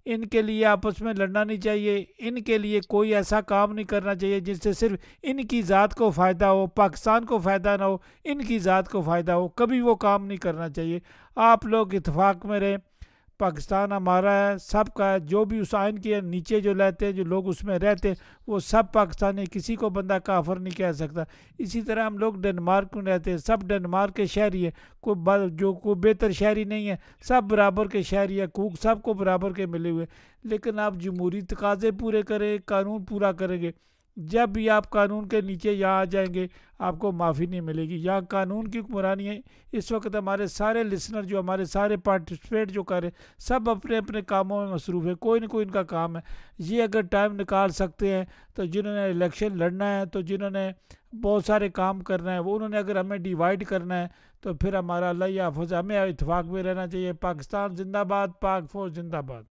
ان کے لیے آپس میں لڑنا نہیں چاہیے، ان کے لیے کوئی ایسا کام نہیں کرنا چاہیے جس سے صرف ان کی ذات کو فائدہ ہو، پاکستان کو فائدہ نہ ہو، ان کی ذات کو فائدہ ہو۔ کبھی وہ کام نہیں کرنا چاہیے۔ آپ لوگ اتفاق میں رہیں، پاکستان ہمارا ہے، سب کا ہے۔ جو بھی اس آئین کے نیچے جو رہتے ہیں، جو لوگ اس میں رہتے ہیں، وہ سب پاکستانی، کسی کو بندہ کافر نہیں کہہ سکتا۔ اسی طرح ہم لوگ ڈنمارک میں رہتے ہیں، سب ڈنمارک کے شہری ہیں، کوئی بہتر شہری نہیں ہے، سب برابر کے شہری ہیں، حقوق سب کو برابر کے ملے ہوئے۔ لیکن آپ جمہوری تقاضے پورے کریں، قانون پورا کریں گے، جب بھی آپ قانون کے نیچے یہاں آ جائیں گے آپ کو معافی نہیں ملے گی۔ یہاں قانون کی حکمرانی ہے۔ اس وقت ہمارے سارے لسنر جو ہمارے سارے پارٹیسپیٹ جو کر رہے ہیں، سب اپنے اپنے کاموں میں مصروف ہے، کوئی نہ کوئی ان کا کام ہے۔ یہ اگر ٹائم نکال سکتے ہیں تو جنہوں نے الیکشن لڑنا ہے، تو جنہوں نے بہت سارے کام کرنا ہے، وہ انہوں نے اگر ہمیں ڈیوائڈ کرنا ہے تو پھر ہمارا اللہ حافظ، ہمیں اتفاق میں رہنا چاہیے۔ پاکستان زندہ باد، پاک فوج زندہ باد۔